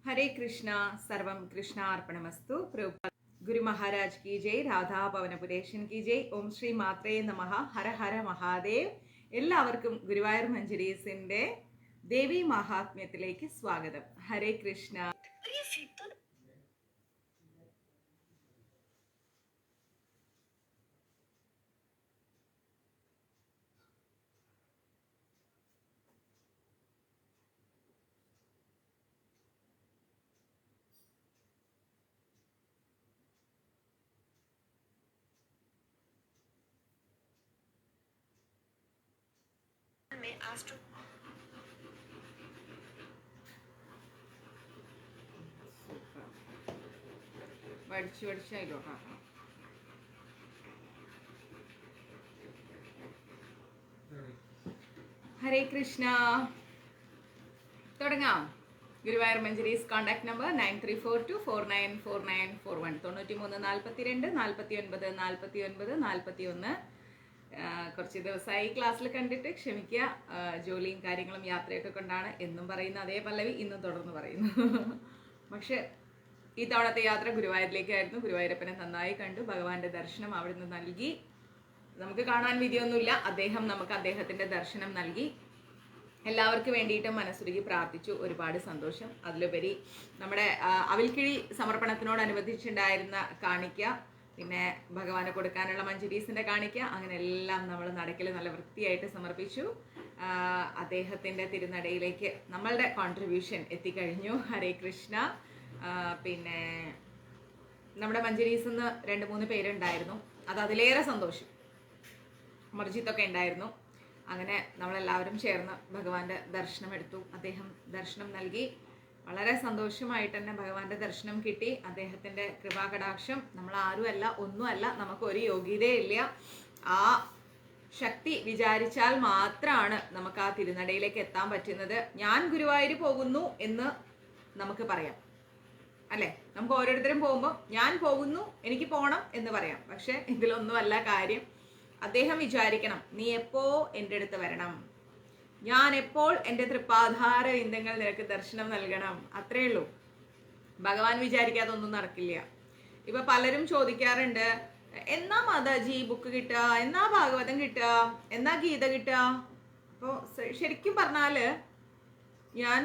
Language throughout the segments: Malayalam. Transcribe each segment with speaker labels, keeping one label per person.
Speaker 1: हरे कृष्णा सर्वम कृष्णार्पणमस्तु। गुरु महाराज की जय, राधा പവനപുരേശൻ की जय। ഓം ശ്രീ മാത്രേ നമഃ। ഹര ഹര മഹാദേവ്। എല്ലാവർക്കും ഗുരുവായൂർ മഞ്ജരീസിന്റെ ദേവി മഹാത്മ്യത്തിലേക്ക് സ്വാഗതം. ഹരേ കൃഷ്ണ. വടിച്ചായിലോട്ടാക്കണം. ഹരേ കൃഷ്ണ. തുടങ്ങാം. Guruvayur Manjaris contact number 9342494941 93 42 49 49 41. കുറച്ച് ദിവസമായി ക്ലാസ്സിൽ കണ്ടിട്ട് ക്ഷമിക്കുക. ജോലിയും കാര്യങ്ങളും യാത്രയൊക്കെ കൊണ്ടാണ് എന്നും പറയുന്ന അതേ പല്ലവി ഇന്നും തുടർന്ന് പറയുന്നു. പക്ഷെ ഈ തവണത്തെ യാത്ര ഗുരുവായൂരിലേക്കായിരുന്നു. ഗുരുവായൂരപ്പനെ നന്നായി കണ്ടു, ഭഗവാന്റെ ദർശനം അവിടുന്ന് നൽകി. നമുക്ക് കാണാൻ വിധിയൊന്നുമില്ല, അദ്ദേഹം നമുക്ക് അദ്ദേഹത്തിന്റെ ദർശനം നൽകി. എല്ലാവർക്കും വേണ്ടിയിട്ടും മനസ്സുരുകി പ്രാർത്ഥിച്ചു. ഒരുപാട് സന്തോഷം. അതിലുപരി നമ്മുടെ അവിൽക്കിഴി സമർപ്പണത്തിനോടനുബന്ധിച്ചുണ്ടായിരുന്ന കാണിക്ക, പിന്നെ ഭഗവാന് കൊടുക്കാനുള്ള മഞ്ജരീസിന്റെ കാണിക്ക, അങ്ങനെ എല്ലാം നമ്മൾ നടക്കൽ നല്ല വൃത്തിയായിട്ട് സമർപ്പിച്ചു. അദ്ദേഹത്തിന്റെ തിരുനടയിലേക്ക് നമ്മളുടെ കോൺട്രിബ്യൂഷൻ എത്തിക്കഴിഞ്ഞു. ഹരേ കൃഷ്ണ. പിന്നെ നമ്മുടെ മഞ്ജരീസിൽ നിന്ന് 2-3 പേരുണ്ടായിരുന്നു. അത് അതിലേറെ സന്തോഷം. മർജിത്തൊക്കെ ഉണ്ടായിരുന്നു. അങ്ങനെ നമ്മളെല്ലാവരും ചേർന്ന് ഭഗവാന്റെ ദർശനം എടുത്തു. അദ്ദേഹം ദർശനം നൽകി. വളരെ സന്തോഷമായിട്ട് തന്നെ ഭഗവാന്റെ ദർശനം കിട്ടി. അദ്ദേഹത്തിന്റെ കൃപാകടാക്ഷം നമ്മൾ ആരുമല്ല, ഒന്നുമല്ല, നമുക്ക് ഒരു യോഗ്യതയില്ല. ആ ശക്തി വിചാരിച്ചാൽ മാത്രമാണ് നമുക്ക് ആ തിരുനടയിലേക്ക് എത്താൻ പറ്റുന്നത്. ഞാൻ ഗുരുവായൂർ പോകുന്നു എന്ന് നമുക്ക് പറയാം, അല്ലെ? നമുക്ക് ഓരോരുത്തരും പോകുമ്പോൾ ഞാൻ പോകുന്നു, എനിക്ക് പോകണം എന്ന് പറയാം. പക്ഷെ ഇതിലൊന്നുമല്ല കാര്യം. അദ്ദേഹം വിചാരിക്കണം, നീ എപ്പോ എൻ്റെ അടുത്ത് വരണം, ഞാൻ എപ്പോൾ എൻ്റെ തൃപ്പാധാര വിന്ദങ്ങൾ നിനക്ക് ദർശനം നൽകണം, അത്രേ ഉള്ളൂ. ഭഗവാൻ വിചാരിക്കാതെ ഒന്നും നടക്കില്ല. ഇപ്പൊ പലരും ചോദിക്കാറുണ്ട്, എന്നാ മാതാജി ബുക്ക് കിട്ടുക, എന്നാ ഭാഗവതം കിട്ടുക, എന്നാ ഗീത കിട്ടുക. അപ്പോൾ ശരിക്കും പറഞ്ഞാല് ഞാൻ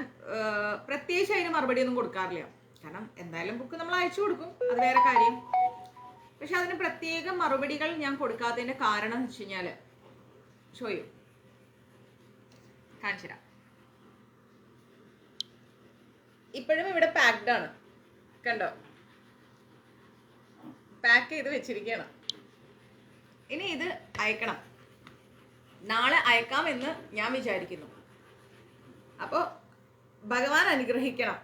Speaker 1: പ്രത്യേകിച്ച് അതിന് മറുപടി ഒന്നും കൊടുക്കാറില്ല. കാരണം എന്തായാലും ബുക്ക് നമ്മൾ അയച്ചു കൊടുക്കും, അത് വേറെ കാര്യം. പക്ഷെ അതിന് പ്രത്യേക മറുപടികൾ ഞാൻ കൊടുക്കാത്തതിന്റെ കാരണം എന്ന് വെച്ച് കഴിഞ്ഞാല് കാണിച്ചുതരാം. ഇപ്പോഴും ഇവിടെ പാക്ഡ് ആണ്, കണ്ടോ? പാക്ക് ചെയ്ത് വെച്ചിരിക്കുകയാണ്. ഇനി ഇത് അയക്കണം. നാളെ അയക്കാമെന്ന് ഞാൻ വിചാരിക്കുന്നു. അപ്പോൾ ഭഗവാൻ അനുഗ്രഹിക്കണം.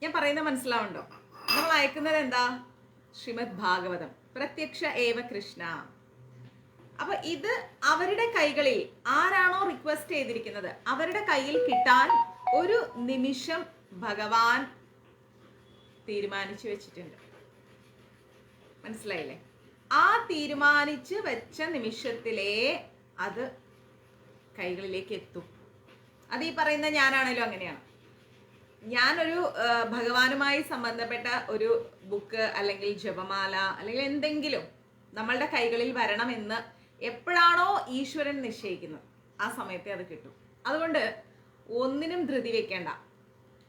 Speaker 1: ഞാൻ പറയുന്നത് മനസ്സിലാവുണ്ടോ? നമ്മൾ അയക്കുന്നത് എന്താ? ശ്രീമദ് ഭാഗവതം, പ്രത്യക്ഷ ഏവ കൃഷ്ണ. അപ്പൊ ഇത് അവരുടെ കൈകളിൽ ആരാണോ റിക്വസ്റ്റ് ചെയ്തിരിക്കുന്നത് അവരുടെ കയ്യിൽ കിട്ടാൻ ഒരു നിമിഷം ഭഗവാൻ തീരുമാനിച്ചു വെച്ചിട്ടുണ്ട്. മനസ്സിലായില്ലേ? ആ തീരുമാനിച്ച് വെച്ച നിമിഷത്തിലേ അത് കൈകളിലേക്ക് എത്തും. അത് ഈ പറയുന്ന ഞാനാണല്ലോ അങ്ങനെയാണ്. ഞാനൊരു ഭഗവാനുമായി സംബന്ധപ്പെട്ട ഒരു ബുക്ക് അല്ലെങ്കിൽ ജപമാല അല്ലെങ്കിൽ എന്തെങ്കിലും നമ്മളുടെ കൈകളിൽ വരണമെന്ന് എപ്പോഴാണോ ഈശ്വരൻ നിശ്ചയിക്കുന്നത് ആ സമയത്തെ അത് കിട്ടും. അതുകൊണ്ട് ഒന്നിനും ധൃതി വെക്കേണ്ട.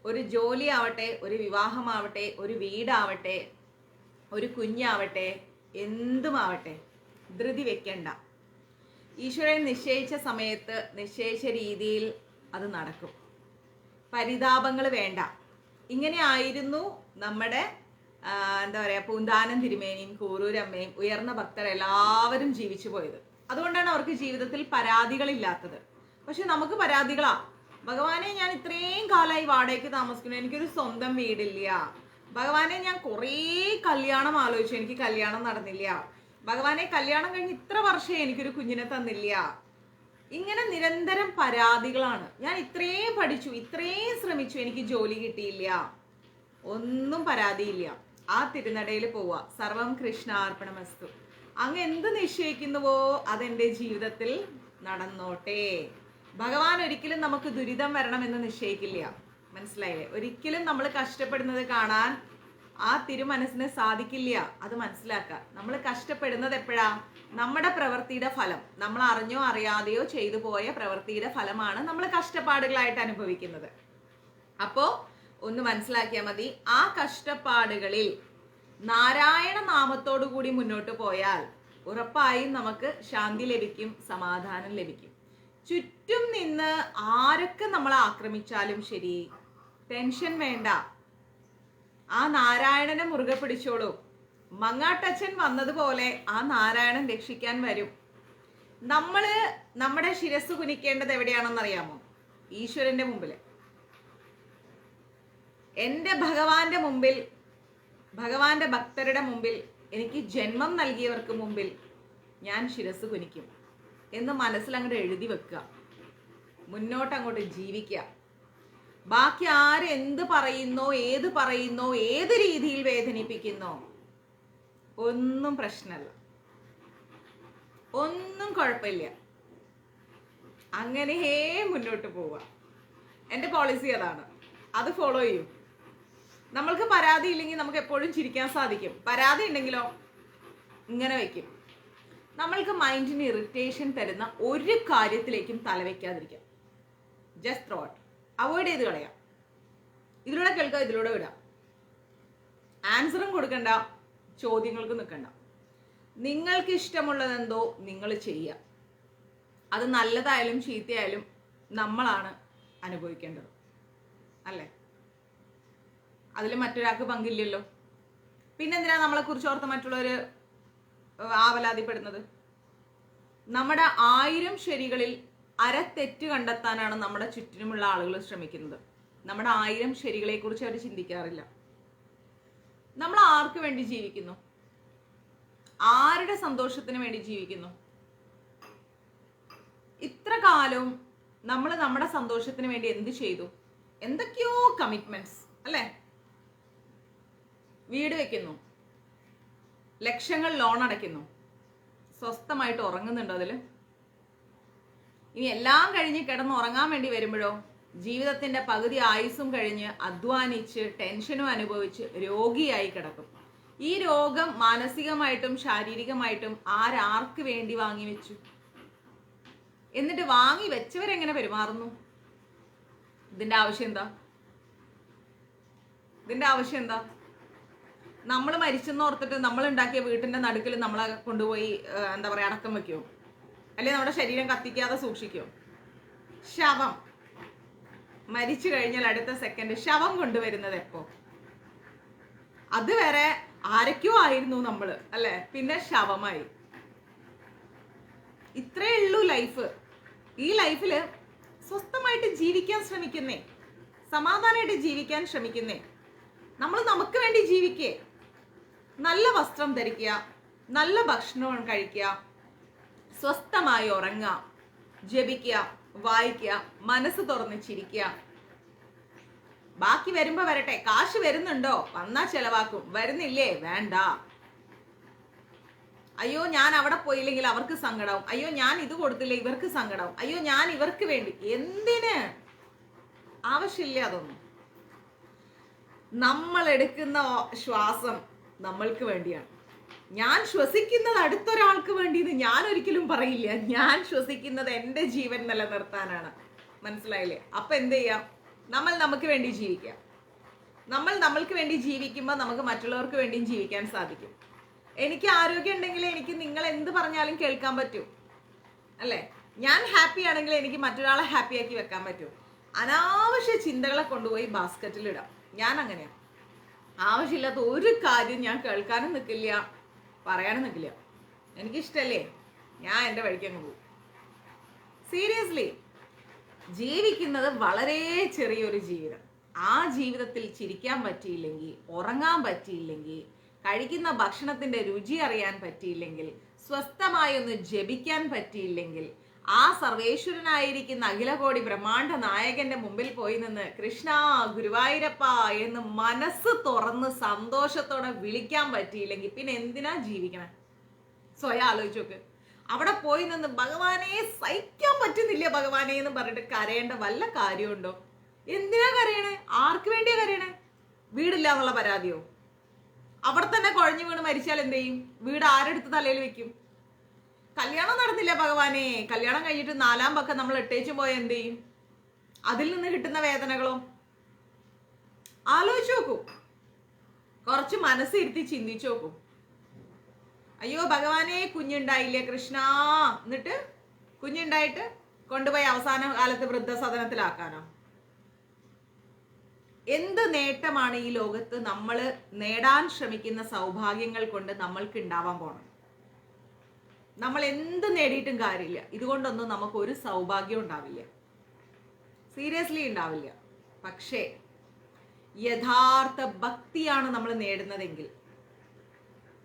Speaker 1: ഒരു ജോലി ആവട്ടെ, ഒരു വിവാഹമാവട്ടെ, ഒരു വീടാവട്ടെ, ഒരു കുഞ്ഞാവട്ടെ, എന്തുമാവട്ടെ, ധൃതി വെക്കേണ്ട. ഈശ്വരൻ നിശ്ചയിച്ച സമയത്ത് നിശ്ചയിച്ച രീതിയിൽ അത് നടക്കും. പരിതാപങ്ങൾ വേണ്ട. ഇങ്ങനെ ആയിരുന്നു നമ്മുടെ എന്താ പറയുക, പൂന്താനം തിരുമേനിയും കൂറൂരമ്മയും ഉയർന്ന ഭക്തർ എല്ലാവരും ജീവിച്ചു പോയത്. അതുകൊണ്ടാണ് അവർക്ക് ജീവിതത്തിൽ പരാതികളില്ലാത്തത്. പക്ഷെ നമുക്ക് പരാതികളാ. ഭഗവാനെ, ഞാൻ ഇത്രയും കാലമായി വാടകയ്ക്ക് താമസിക്കുന്നു, എനിക്കൊരു സ്വന്തം വീടില്ല. ഭഗവാനെ, ഞാൻ കുറേ കല്യാണം ആലോചിച്ചു, എനിക്ക് കല്യാണം നടന്നില്ല. ഭഗവാനെ, കല്യാണം കഴിഞ്ഞ് ഇത്ര വർഷം എനിക്കൊരു കുഞ്ഞിനെ തന്നില്ല. ഇങ്ങനെ നിരന്തരം പരാതികളാണ്. ഞാൻ ഇത്രയും പഠിച്ചു, ഇത്രയും ശ്രമിച്ചു, എനിക്ക് ജോലി കിട്ടിയില്ല. ഒന്നും പരാതിയില്ല. ആ തിരുനടയിൽ പോവുക. സർവം കൃഷ്ണാർപ്പണമസ്തു. അങ്ങ് എന്ത് നിശ്ചയിക്കുന്നുവോ അതെന്റെ ജീവിതത്തിൽ നടന്നോട്ടെ. ഭഗവാൻ ഒരിക്കലും നമുക്ക് ദുരിതം വരണമെന്ന് നിശ്ചയിക്കില്ല. മനസ്സിലായില്ലേ? ഒരിക്കലും നമ്മൾ കഷ്ടപ്പെടുന്നത് കാണാൻ ആ തിരുമനസ്സിന് സാധിക്കില്ല. അത് മനസ്സിലാക്കുക. നമ്മൾ കഷ്ടപ്പെടുന്നത് എപ്പോഴാ? നമ്മുടെ പ്രവൃത്തിയുടെ ഫലം, നമ്മൾ അറിഞ്ഞോ അറിയാതെയോ ചെയ്തു പോയ പ്രവൃത്തിയുടെ ഫലമാണ് നമ്മൾ കഷ്ടപ്പാടുകളായിട്ട് അനുഭവിക്കുന്നത്. അപ്പോ ഒന്ന് മനസ്സിലാക്കിയാൽ മതി, ആ കഷ്ടപ്പാടുകളിൽ നാരായണ നാമത്തോടു കൂടി മുന്നോട്ട് പോയാൽ ഉറപ്പായും നമുക്ക് ശാന്തി ലഭിക്കും, സമാധാനം ലഭിക്കും. ചുറ്റും നിന്ന് ആരൊക്കെ നമ്മളെ ആക്രമിച്ചാലും ശരി, ടെൻഷൻ വേണ്ട. ആ നാരായണനെ മുറുകെ പിടിച്ചോളൂ. മങ്ങാട്ടച്ഛൻ വന്നതുപോലെ ആ നാരായണൻ രക്ഷിക്കാൻ വരും. നമ്മള് നമ്മുടെ ശിരസ് കുനിക്കേണ്ടത് എവിടെയാണെന്നറിയാമോ? ഈശ്വരന്റെ മുമ്പിൽ. എൻ്റെ ഭഗവാന്റെ മുമ്പിൽ, ഭഗവാന്റെ ഭക്തരുടെ മുമ്പിൽ, എനിക്ക് ജന്മം നൽകിയവർക്ക് മുമ്പിൽ ഞാൻ ശിരസ് കുനിക്കും എന്ന് മനസ്സിൽ അങ്ങോട്ട് എഴുതി വെക്കുക. മുന്നോട്ട് അങ്ങോട്ട് ജീവിക്കുക. ബാക്കി ആരെന്ത് പറയുന്നോ, ഏത് പറയുന്നോ, ഏത് രീതിയിൽ വേദനിപ്പിക്കുന്നോ, ഒന്നും പ്രശ്നമല്ല, ഒന്നും കുഴപ്പമില്ല. അങ്ങനെ മുന്നോട്ട് പോവുക. എൻ്റെ പോളിസി അതാണ്. അത് ഫോളോ ചെയ്യും. നമ്മൾക്ക് പരാതി ഇല്ലെങ്കിൽ നമുക്ക് എപ്പോഴും ചിരിക്കാൻ സാധിക്കും. പരാതി ഉണ്ടെങ്കിലോ ഇങ്ങനെ വയ്ക്കും. നമ്മൾക്ക് മൈൻഡിന് ഇറിറ്റേഷൻ തരുന്ന ഒരു കാര്യത്തിലേക്കും തലവെക്കാതിരിക്കാം. Just throw it. അവോയ്ഡ് ചെയ്ത് കളയാം. ഇതിലൂടെ കേൾക്കുക, ഇതിലൂടെ വിടാം. ആൻസറും കൊടുക്കണ്ട, ചോദ്യങ്ങൾക്ക് നിൽക്കണ്ട. നിങ്ങൾക്ക് ഇഷ്ടമുള്ളതെന്തോ നിങ്ങൾ ചെയ്യുക. അത് നല്ലതായാലും ചീത്തയായാലും നമ്മളാണ് അനുഭവിക്കേണ്ടത്, അല്ലേ? അതിൽ മറ്റൊരാൾക്ക് പങ്കില്ലല്ലോ. പിന്നെന്തിനാ നമ്മളെ കുറിച്ച് ഓർത്ത് മറ്റുള്ളവർ ആവലാതിപ്പെടുന്നത്? നമ്മുടെ 1000 ശരികളിൽ അരത്തെറ്റ് കണ്ടെത്താനാണ് നമ്മുടെ ചുറ്റിനുമുള്ള ആളുകൾ ശ്രമിക്കുന്നത്. നമ്മുടെ 1000 ശരികളെ കുറിച്ച് അവർ ചിന്തിക്കാറില്ല. നമ്മൾ ആർക്ക് വേണ്ടി ജീവിക്കുന്നു? ആരുടെ സന്തോഷത്തിന് വേണ്ടി ജീവിക്കുന്നു? ഇത്ര കാലവും നമ്മൾ നമ്മുടെ സന്തോഷത്തിന് വേണ്ടി എന്ത് ചെയ്തു? എന്തൊക്കെയോ കമ്മിറ്റ്മെന്റ്സ്, അല്ലേ? വീട് വെക്കുന്നു, ലക്ഷങ്ങൾ ലോൺ അടയ്ക്കുന്നു, സ്വസ്ഥമായിട്ട് ഉറങ്ങുന്നുണ്ടോ അതിൽ? ഇനി എല്ലാം കഴിഞ്ഞ് കിടന്ന് ഉറങ്ങാൻ വേണ്ടി വരുമ്പോഴോ ജീവിതത്തിന്റെ പകുതി ആയുസ്സും കഴിഞ്ഞ് അധ്വാനിച്ച് ടെൻഷനും അനുഭവിച്ച് രോഗിയായി കിടക്കും. ഈ രോഗം മാനസികമായിട്ടും ശാരീരികമായിട്ടും ആർക്ക് വേണ്ടി വാങ്ങി വെച്ചു? എന്നിട്ട് വാങ്ങി വെച്ചവരെങ്ങനെ പെരുമാറുന്നു? ഇതിന്റെ ആവശ്യം എന്താ? ഇതിന്റെ ആവശ്യം എന്താ? നമ്മൾ മരിച്ചെന്ന് ഓർത്തിട്ട് നമ്മൾ ഉണ്ടാക്കിയ വീട്ടിന്റെ നടുക്കിൽ നമ്മളെ കൊണ്ടുപോയി എന്താ പറയാ അടക്കം വെക്കുമോ? അല്ലെ നമ്മുടെ ശരീരം കത്തിക്കാതെ സൂക്ഷിക്കുമോ? ശവം മരിച്ചു കഴിഞ്ഞാൽ അടുത്ത സെക്കൻഡ് ശവം കൊണ്ടുവരുന്നത് എപ്പോ? അതുവരെ ആരൊക്കെയോ ആയിരുന്നു നമ്മള്, അല്ലെ? പിന്നെ ശവമായി. ഇത്രേ ഉള്ളൂ ലൈഫ്. ഈ ലൈഫില് സ്വസ്ഥമായിട്ട് ജീവിക്കാൻ ശ്രമിക്കുന്നേ, സമാധാനമായിട്ട് ജീവിക്കാൻ ശ്രമിക്കുന്നേ. നമ്മൾ നമുക്ക് വേണ്ടി ജീവിക്കേ. നല്ല വസ്ത്രം ധരിക്കുക, നല്ല ഭക്ഷണം കഴിക്കുക, സ്വസ്ഥമായി ഉറങ്ങുക, ജപിക്കുക, വായിക്കുക, മനസ്സ് തുറന്ന് ചിരിക്കുക. ബാക്കി വരുമ്പോ വരട്ടെ. കാശ് വരുന്നുണ്ടോ? വന്നാ ചെലവാക്കും. വരുന്നില്ലേ? വേണ്ട. അയ്യോ ഞാൻ അവിടെ പോയില്ലെങ്കിൽ അവർക്ക് സങ്കടാവും, അയ്യോ ഞാൻ ഇത് കൊടുത്തില്ല ഇവർക്ക് സങ്കടാവും, അയ്യോ ഞാൻ ഇവർക്ക് വേണ്ടി. എന്തിന്? ആവശ്യമില്ല അതൊന്നും. നമ്മൾ എടുക്കുന്ന ശ്വാസം നമ്മൾക്ക് വേണ്ടിയാണ്. ഞാൻ ശ്വസിക്കുന്നത് അടുത്തൊരാൾക്ക് വേണ്ടിയെന്ന് ഞാൻ ഒരിക്കലും പറയില്ല. ഞാൻ ശ്വസിക്കുന്നത് എൻ്റെ ജീവൻ നിലനിർത്താനാണ്. മനസ്സിലായില്ലേ? അപ്പൊ എന്ത് ചെയ്യാം? നമ്മൾ നമുക്ക് വേണ്ടി ജീവിക്കാം. നമ്മൾ നമ്മൾക്ക് വേണ്ടി ജീവിക്കുമ്പോൾ നമുക്ക് മറ്റുള്ളവർക്ക് വേണ്ടിയും ജീവിക്കാൻ സാധിക്കും. എനിക്ക് ആരോഗ്യം ഉണ്ടെങ്കിൽ എനിക്ക് നിങ്ങൾ എന്ത് പറഞ്ഞാലും കേൾക്കാൻ പറ്റും, അല്ലേ? ഞാൻ ഹാപ്പി ആണെങ്കിൽ എനിക്ക് മറ്റൊരാളെ ഹാപ്പിയാക്കി വെക്കാൻ പറ്റും. അനാവശ്യ ചിന്തകളെ കൊണ്ടുപോയി ബാസ്ക്കറ്റിൽ ഇടാം. ഞാൻ അങ്ങനെയാണ്. ആവശ്യമില്ലാത്ത ഒരു കാര്യം ഞാൻ കേൾക്കാനും നിൽക്കില്ല, പറയാനും നിൽക്കില്ല. എനിക്കിഷ്ടല്ലേ, ഞാൻ എൻ്റെ വഴിക്കങ്ങ് പോകും. സീരിയസ്ലി, ജീവിക്കുന്നത് വളരെ ചെറിയൊരു ജീവിതം. ആ ജീവിതത്തിൽ ചിരിക്കാൻ പറ്റിയില്ലെങ്കിൽ, ഉറങ്ങാൻ പറ്റിയില്ലെങ്കിൽ, കഴിക്കുന്ന ഭക്ഷണത്തിന്റെ രുചി അറിയാൻ പറ്റിയില്ലെങ്കിൽ, സ്വസ്ഥമായി ഒന്ന് ജപിക്കാൻ പറ്റിയില്ലെങ്കിൽ, ആ സർവേശ്വരനായിരിക്കുന്ന അഖിലകോടി ബ്രഹ്മാണ്ഡ നായകന്റെ മുമ്പിൽ പോയി നിന്ന് കൃഷ്ണ ഗുരുവായൂരപ്പ എന്ന് മനസ്സ് തുറന്ന് സന്തോഷത്തോടെ വിളിക്കാൻ പറ്റിയില്ലെങ്കിൽ പിന്നെ എന്തിനാ ജീവിക്കണം? സ്വയം ആലോചിച്ച് നോക്ക്. അവിടെ പോയി നിന്ന് ഭഗവാനെ സഹിക്കാൻ പറ്റുന്നില്ല ഭഗവാനെ എന്ന് പറഞ്ഞിട്ട് കരയേണ്ട വല്ല കാര്യമുണ്ടോ? എന്തിനാ കരയണേ? ആർക്ക് വേണ്ടിയാ കരയണേ? വീടില്ല എന്നുള്ള പരാതിയോ? അവിടെ തന്നെ കുഴഞ്ഞു വീണ് മരിച്ചാൽ എന്ത് ചെയ്യും? വീട് ആരെടുത്ത് തലയിൽ വെക്കും? കല്യാണം നടന്നില്ല ഭഗവാനെ, കല്യാണം കഴിഞ്ഞിട്ട് 4-ാം പക്കം നമ്മൾ ഇട്ടേച്ചും പോയ എന്ത് ചെയ്യും? അതിൽ നിന്ന് കിട്ടുന്ന വേദനകളോ? ആലോചിച്ച് നോക്കൂ, കുറച്ച് മനസ്സിരുത്തി ചിന്തിച്ചു നോക്കൂ. അയ്യോ ഭഗവാനെ കുഞ്ഞുണ്ടായില്ലേ കൃഷ്ണ, എന്നിട്ട് കുഞ്ഞുണ്ടായിട്ട് കൊണ്ടുപോയി അവസാന കാലത്ത് വൃദ്ധസദനത്തിലാക്കാനോ? എന്ത് നേട്ടമാണ് ഈ ലോകത്ത് നമ്മൾ നേടാൻ ശ്രമിക്കുന്ന സൗഭാഗ്യങ്ങൾ കൊണ്ട് നമ്മൾക്ക് ഉണ്ടാവാൻ പോണം? നമ്മൾ എന്ത് നേടിയിട്ടും കാര്യമില്ല, ഇതുകൊണ്ടൊന്നും നമുക്ക് ഒരു സൗഭാഗ്യം ഉണ്ടാവില്ല, സീരിയസ്ലി ഉണ്ടാവില്ല. പക്ഷേ യഥാർത്ഥ ഭക്തിയാണ് നമ്മൾ നേടുന്നതെങ്കിൽ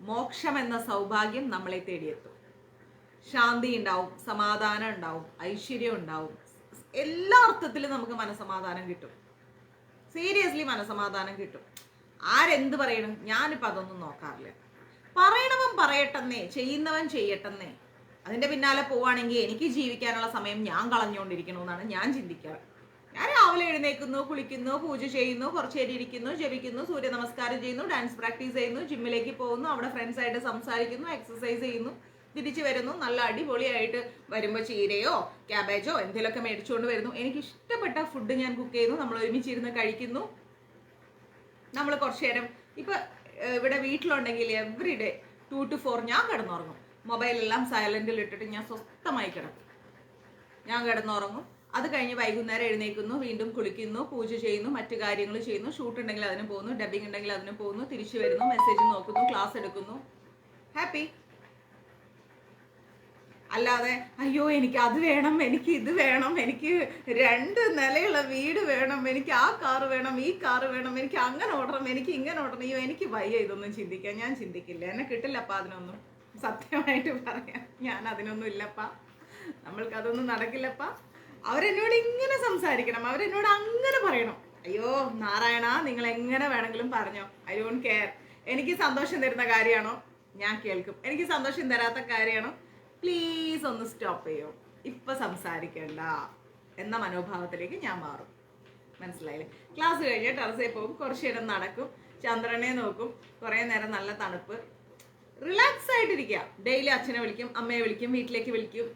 Speaker 1: മോക്ഷം എന്ന സൗഭാഗ്യം നമ്മളെ തേടിയെത്തും. ശാന്തി ഉണ്ടാവും, സമാധാനം ഉണ്ടാവും, ഐശ്വര്യം ഉണ്ടാവും, എല്ലാ അർത്ഥത്തിലും നമുക്ക് മനസമാധാനം കിട്ടും. സീരിയസ്ലി മനസമാധാനം കിട്ടും. ആരെന്ത് പറയണം, ഞാനിപ്പോൾ അതൊന്നും നോക്കാറില്ല. പറയണവൻ പറയട്ടെന്നേ, ചെയ്യുന്നവൻ ചെയ്യട്ടെന്നേ. അതിൻ്റെ പിന്നാലെ പോവുകയാണെങ്കിൽ എനിക്ക് ജീവിക്കാനുള്ള സമയം ഞാൻ കളഞ്ഞുകൊണ്ടിരിക്കണമെന്നാണ് ഞാൻ ചിന്തിക്കാറ്. ഞാൻ രാവിലെ എഴുന്നേൽക്കുന്നു, കുളിക്കുന്നു, പൂജ ചെയ്യുന്നു, കുറച്ച് നേരം ഇരിക്കുന്നു, ജപിക്കുന്നു, സൂര്യ നമസ്കാരം ചെയ്യുന്നു, ഡാൻസ് പ്രാക്ടീസ് ചെയ്യുന്നു, ജിമ്മിലേക്ക് പോകുന്നു, അവിടെ ഫ്രണ്ട്സായിട്ട് സംസാരിക്കുന്നു, എക്സസൈസ് ചെയ്യുന്നു, തിരിച്ചു വരുന്നു, നല്ല അടിപൊളിയായിട്ട് വരുമ്പോൾ ചീരയോ ക്യാബേജോ എന്തെങ്കിലുമൊക്കെ മേടിച്ചുകൊണ്ട് വരുന്നു. എനിക്ക് ഇഷ്ടപ്പെട്ട ഫുഡ് ഞാൻ കുക്ക് ചെയ്യുന്നു, നമ്മൾ ഒരുമിച്ചിരുന്ന് കഴിക്കുന്നു. നമ്മൾ കുറച്ച് നേരം ഇപ്പം ഇവിടെ വീട്ടിലുണ്ടെങ്കിൽ എവറി ഡേ 2 to 4 ഞാൻ കിടന്നുറങ്ങും. മൊബൈലെല്ലാം സൈലൻറ്റിൽ ഇട്ടിട്ട് ഞാൻ സ്വസ്ഥമായി കിടക്കും. ഞാൻ കിടന്നുറങ്ങും. അത് കഴിഞ്ഞ് വൈകുന്നേരം എഴുന്നേൽക്കുന്നു, വീണ്ടും കുളിക്കുന്നു, പൂജ ചെയ്യുന്നു, മറ്റു കാര്യങ്ങൾ ചെയ്യുന്നു, ഷൂട്ട് ഉണ്ടെങ്കിൽ അതിന് പോകുന്നു, ഡബിങ് ഉണ്ടെങ്കിൽ അതിന് പോകുന്നു, തിരിച്ചു വരുന്നു, മെസ്സേജ് നോക്കുന്നു, ക്ലാസ് എടുക്കുന്നു, ഹാപ്പി. അല്ലാതെ അയ്യോ എനിക്ക് അത് വേണം, എനിക്ക് ഇത് വേണം, എനിക്ക് 2 നിലയുള്ള വീട് വേണം, എനിക്ക് ആ കാറ് വേണം, ഈ കാറ് വേണം, എനിക്ക് അങ്ങനെ ഓടണം, എനിക്ക് ഇങ്ങനെ ഓടണം, അയ്യോ എനിക്ക് വയ്യ ഇതൊന്നും ചിന്തിക്കാൻ. ഞാൻ ചിന്തിക്കില്ല, എന്നെ കിട്ടില്ലപ്പാ അതിനൊന്നും. സത്യമായിട്ട് പറയാം, ഞാൻ അതിനൊന്നും ഇല്ലപ്പാ, നമ്മൾക്കതൊന്നും നടക്കില്ലപ്പാ. അവരെന്നോട് ഇങ്ങനെ സംസാരിക്കണം, അവരെന്നോട് അങ്ങനെ പറയണം. അയ്യോ നാരായണ നിങ്ങൾ എങ്ങനെ വേണമെങ്കിലും പറഞ്ഞോ, ഐ ഡോണ്ട് കെയർ. എനിക്ക് സന്തോഷം തരുന്ന കാര്യമാണോ ഞാൻ കേൾക്കും, എനിക്ക് സന്തോഷം തരാത്ത കാര്യമാണോ പ്ലീസ് ഒന്ന് സ്റ്റോപ്പ് ചെയ്യോ, ഇപ്പം സംസാരിക്കേണ്ട എന്ന മനോഭാവത്തിലേക്ക് ഞാൻ മാറും. മനസ്സിലായില്ലേ? ക്ലാസ് കഴിഞ്ഞ് ടെറസിൽ പോകും, കുറച്ച് നേരം നടക്കും, ചന്ദ്രനെ നോക്കും, കുറേ നേരം നല്ല തണുപ്പ്, റിലാക്സ് ആയിട്ടിരിക്കുക. ഡെയിലി അച്ഛനെ വിളിക്കും, അമ്മയെ വിളിക്കും, വീട്ടിലേക്ക് വിളിക്കും,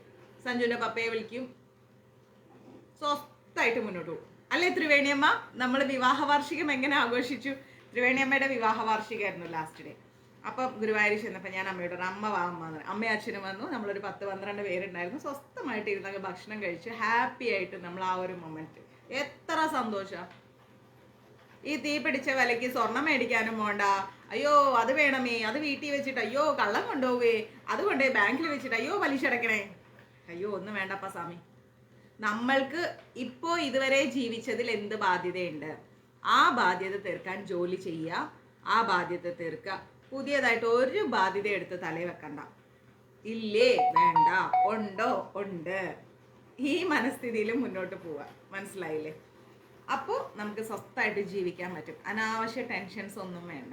Speaker 1: സഞ്ജുവിൻ്റെ പപ്പയെ വിളിക്കും, സ്വസ്ഥായിട്ട് മുന്നോട്ട് പോകും. അല്ലേ ത്രിവേണിയമ്മ? നമ്മൾ വിവാഹ വാർഷികം എങ്ങനെ ആഘോഷിച്ചു? ത്രിവേണിയമ്മയുടെ വിവാഹ വാർഷികമായിരുന്നു ലാസ്റ്റ് ഡേ. അപ്പം ഗുരുവായൂർ ചെന്നപ്പോൾ ഞാൻ അമ്മയോട് അമ്മ വാ അമ്മ, അമ്മയും അച്ഛനും വന്നു, നമ്മളൊരു 10-12 പേരുണ്ടായിരുന്നു, സ്വസ്ഥമായിട്ട് ഇരുന്നൊക്കെ ഭക്ഷണം കഴിച്ച് ഹാപ്പി ആയിട്ട് നമ്മൾ ആ ഒരു മൊമെന്റ്. എത്ര സന്തോഷം! ഈ തീ പിടിച്ച വിലയ്ക്ക് സ്വർണം മേടിക്കാനും പോണ്ട, അയ്യോ അത് വേണമേ, അത് വീട്ടിൽ വെച്ചിട്ട് അയ്യോ കള്ളം കൊണ്ടുപോവേ, അതുകൊണ്ടേ ബാങ്കിൽ വെച്ചിട്ട് അയ്യോ പലിശ അടക്കണേ, അയ്യോ ഒന്നും വേണ്ടപ്പ സ്വാമി. നമ്മൾക്ക് ഇപ്പോൾ ഇതുവരെ ജീവിച്ചതിൽ എന്ത് ബാധ്യതയുണ്ട്, ആ ബാധ്യത തീർക്കാൻ ജോലി ചെയ്യുക, ആ ബാധ്യത തീർക്കുക. പുതിയതായിട്ട് ഒരു ബാധ്യത എടുത്ത് തലയിൽ വെക്കണ്ട. ഇല്ലേ വേണ്ട, ഉണ്ടോ ഉണ്ട്, ഈ മനസ്ഥിതിയിൽ മുന്നോട്ട് പോവുക. മനസ്സിലായില്ലേ? അപ്പോൾ നമുക്ക് സ്വസ്ഥമായിട്ട് ജീവിക്കാൻ പറ്റും. അനാവശ്യ ടെൻഷൻസ് ഒന്നും വേണ്ട.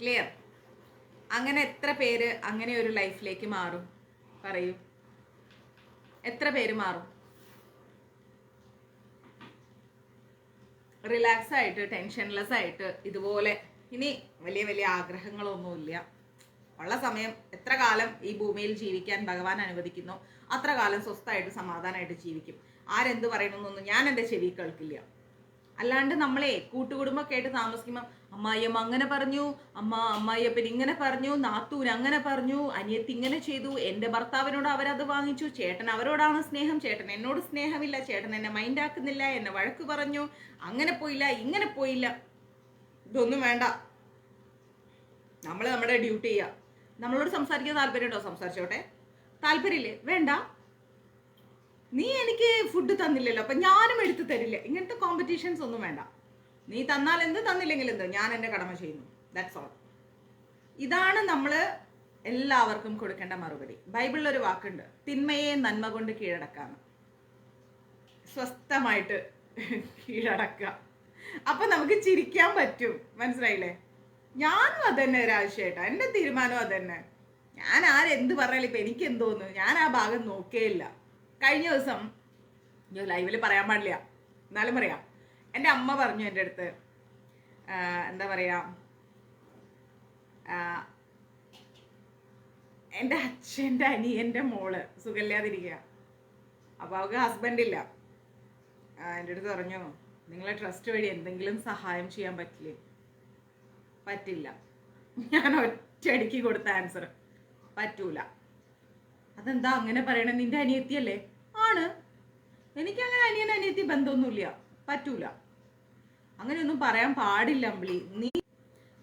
Speaker 1: ക്ലിയർ? അങ്ങനെ എത്ര പേര് അങ്ങനെ ഒരു ലൈഫിലേക്ക് മാറും? പറയൂ, എത്ര പേര് മാറും? റിലാക്സ് ആയിട്ട്, ടെൻഷൻലെസ് ആയിട്ട്, ഇതുപോലെ ഇനി വലിയ വലിയ ആഗ്രഹങ്ങളൊന്നുമില്ല. ഉള്ള സമയം എത്ര കാലം ഈ ഭൂമിയിൽ ജീവിക്കാൻ ഭഗവാൻ അനുവദിക്കുന്നു അത്ര കാലം സ്വസ്ഥമായിട്ട് സമാധാനമായിട്ട് ജീവിക്കും. ആരെന്ത് പറയണമെന്നൊന്നും ഞാൻ എൻ്റെ ചെവി കേൾക്കില്ല. അല്ലാണ്ട് നമ്മളെ കൂട്ടുകുടുംബമൊക്കെ ആയിട്ട് താമസിക്കുമ്പോൾ അമ്മായിയമ്മ അങ്ങനെ പറഞ്ഞു, അമ്മായിയപ്പൻ ഇങ്ങനെ പറഞ്ഞു, നാത്തൂൻ അങ്ങനെ പറഞ്ഞു, അനിയത്തി ഇങ്ങനെ ചെയ്തു, എൻ്റെ ഭർത്താവിനോട് അവരത് വാങ്ങിച്ചു, ചേട്ടൻ അവരോടാണ് സ്നേഹം, ചേട്ടൻ എന്നോട് സ്നേഹമില്ല, ചേട്ടൻ എന്നെ മൈൻഡാക്കുന്നില്ല, എന്നെ വഴക്ക് പറഞ്ഞു, അങ്ങനെ പോയില്ല, ഇങ്ങനെ പോയില്ല. ഇതൊന്നും വേണ്ട. നമ്മൾ നമ്മുടെ ഡ്യൂട്ടി ചെയ്യുക. നമ്മളോട് സംസാരിക്കാൻ താല്പര്യമുണ്ടോ? സംസാരിച്ചോട്ടെ. താല്പര്യമില്ലേ? വേണ്ട. നീ എനിക്ക് ഫുഡ് തന്നില്ലല്ലോ, അപ്പം ഞാനും എടുത്തു തരില്ല. ഇങ്ങനത്തെ കോമ്പറ്റീഷൻസ് ഒന്നും വേണ്ട. നീ തന്നാൽ എന്ത്, തന്നില്ലെങ്കിൽ എന്ത്, ഞാൻ എൻ്റെ കടമ ചെയ്യുന്നു. That's all. ഇതാണ് നമ്മൾ എല്ലാവർക്കും കൊടുക്കേണ്ട മറുപടി. ബൈബിളിലൊരു വാക്കുണ്ട്, തിന്മയെ നന്മ കൊണ്ട് കീഴടക്കാന്ന്. സ്വസ്ഥമായിട്ട് കീഴടക്കുക. അപ്പം നമുക്ക് ചിരിക്കാൻ പറ്റും. മനസ്സിലായില്ലേ? ഞാനും അതന്നെ ഒരാവശ്യമായിട്ടാണ്, എൻ്റെ തീരുമാനം അതന്നെ. ഞാൻ ആരെന്ത് പറഞ്ഞാലും ഇപ്പം എനിക്ക് എന്തോന്നു, ഞാൻ ആ ഭാഗം നോക്കേയില്ല. കഴിഞ്ഞ ദിവസം ഞാൻ ലൈവിൽ പറയാൻ പാടില്ല, എന്നാലും പറയാം. എൻ്റെ അമ്മ പറഞ്ഞു എൻ്റെ അടുത്ത്, എന്താ പറയാ, എൻ്റെ അച്ഛൻ്റെ അനിയൻ്റെ മോള് സുഖമില്ലാതിരിക്കുക. അപ്പോൾ അവൾക്ക് ഹസ്ബൻഡില്ല. എൻ്റെ അടുത്ത് പറഞ്ഞു, നിങ്ങളെ ട്രസ്റ്റ് വഴി എന്തെങ്കിലും സഹായം ചെയ്യാൻ പറ്റില്ലേ? പറ്റില്ല. ഞാൻ ഒറ്റയടിക്ക് കൊടുത്ത ആൻസർ, പറ്റൂല. അതെന്താ അങ്ങനെ പറയണേ? നിന്റെ അനിയത്തിയല്ലേ? ആണ്. എനിക്കങ്ങനെ അനിയത്തി ബന്ധമൊന്നുമില്ല. പറ്റൂല. അങ്ങനെയൊന്നും പറയാൻ പാടില്ല അമ്പിളി. നീ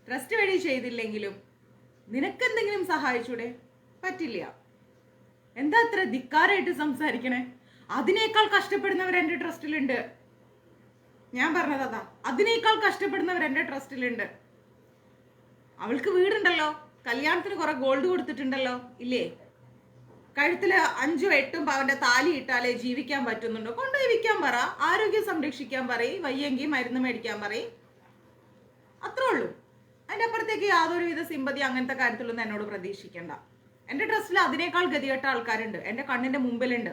Speaker 1: ട്രസ്റ്റ് വഴി ചെയ്തില്ലെങ്കിലും നിനക്കെന്തെങ്കിലും സഹായിച്ചൂടെ? പറ്റില്ല. എന്താ അത്ര ധിക്കാരായിട്ട് സംസാരിക്കണേ? അതിനേക്കാൾ കഷ്ടപ്പെടുന്നവർ എൻ്റെ ട്രസ്റ്റിലുണ്ട്. ഞാൻ പറഞ്ഞത് അതാ, അതിനേക്കാൾ കഷ്ടപ്പെടുന്നവർ എൻ്റെ ട്രസ്റ്റിലുണ്ട്. അവൾക്ക് വീടുണ്ടല്ലോ, കല്യാണത്തിന് കുറെ ഗോൾഡ് കൊടുത്തിട്ടുണ്ടല്ലോ, ഇല്ലേ? കഴുത്തില് 5 8 പവന്റെ താലി ഇട്ടാലേ ജീവിക്കാൻ പറ്റുന്നുണ്ടോ? കൊണ്ടുപോയി വിൽക്കാൻ പറ, ആരോഗ്യം സംരക്ഷിക്കാൻ പറയും, വയ്യെങ്കിൽ മരുന്ന് മേടിക്കാൻ പറയും. അത്രേ ഉള്ളൂ. അതിൻ്റെ അപ്പുറത്തേക്ക് യാതൊരുവിധ സിമ്പതി അങ്ങനത്തെ കാര്യത്തിലൊന്നും എന്നോട് പ്രതീക്ഷിക്കണ്ട. എൻ്റെ ട്രസ്റ്റിൽ അതിനേക്കാൾ ഗതികെട്ട ആൾക്കാരുണ്ട്, എൻ്റെ കണ്ണിൻ്റെ മുമ്പിലുണ്ട്.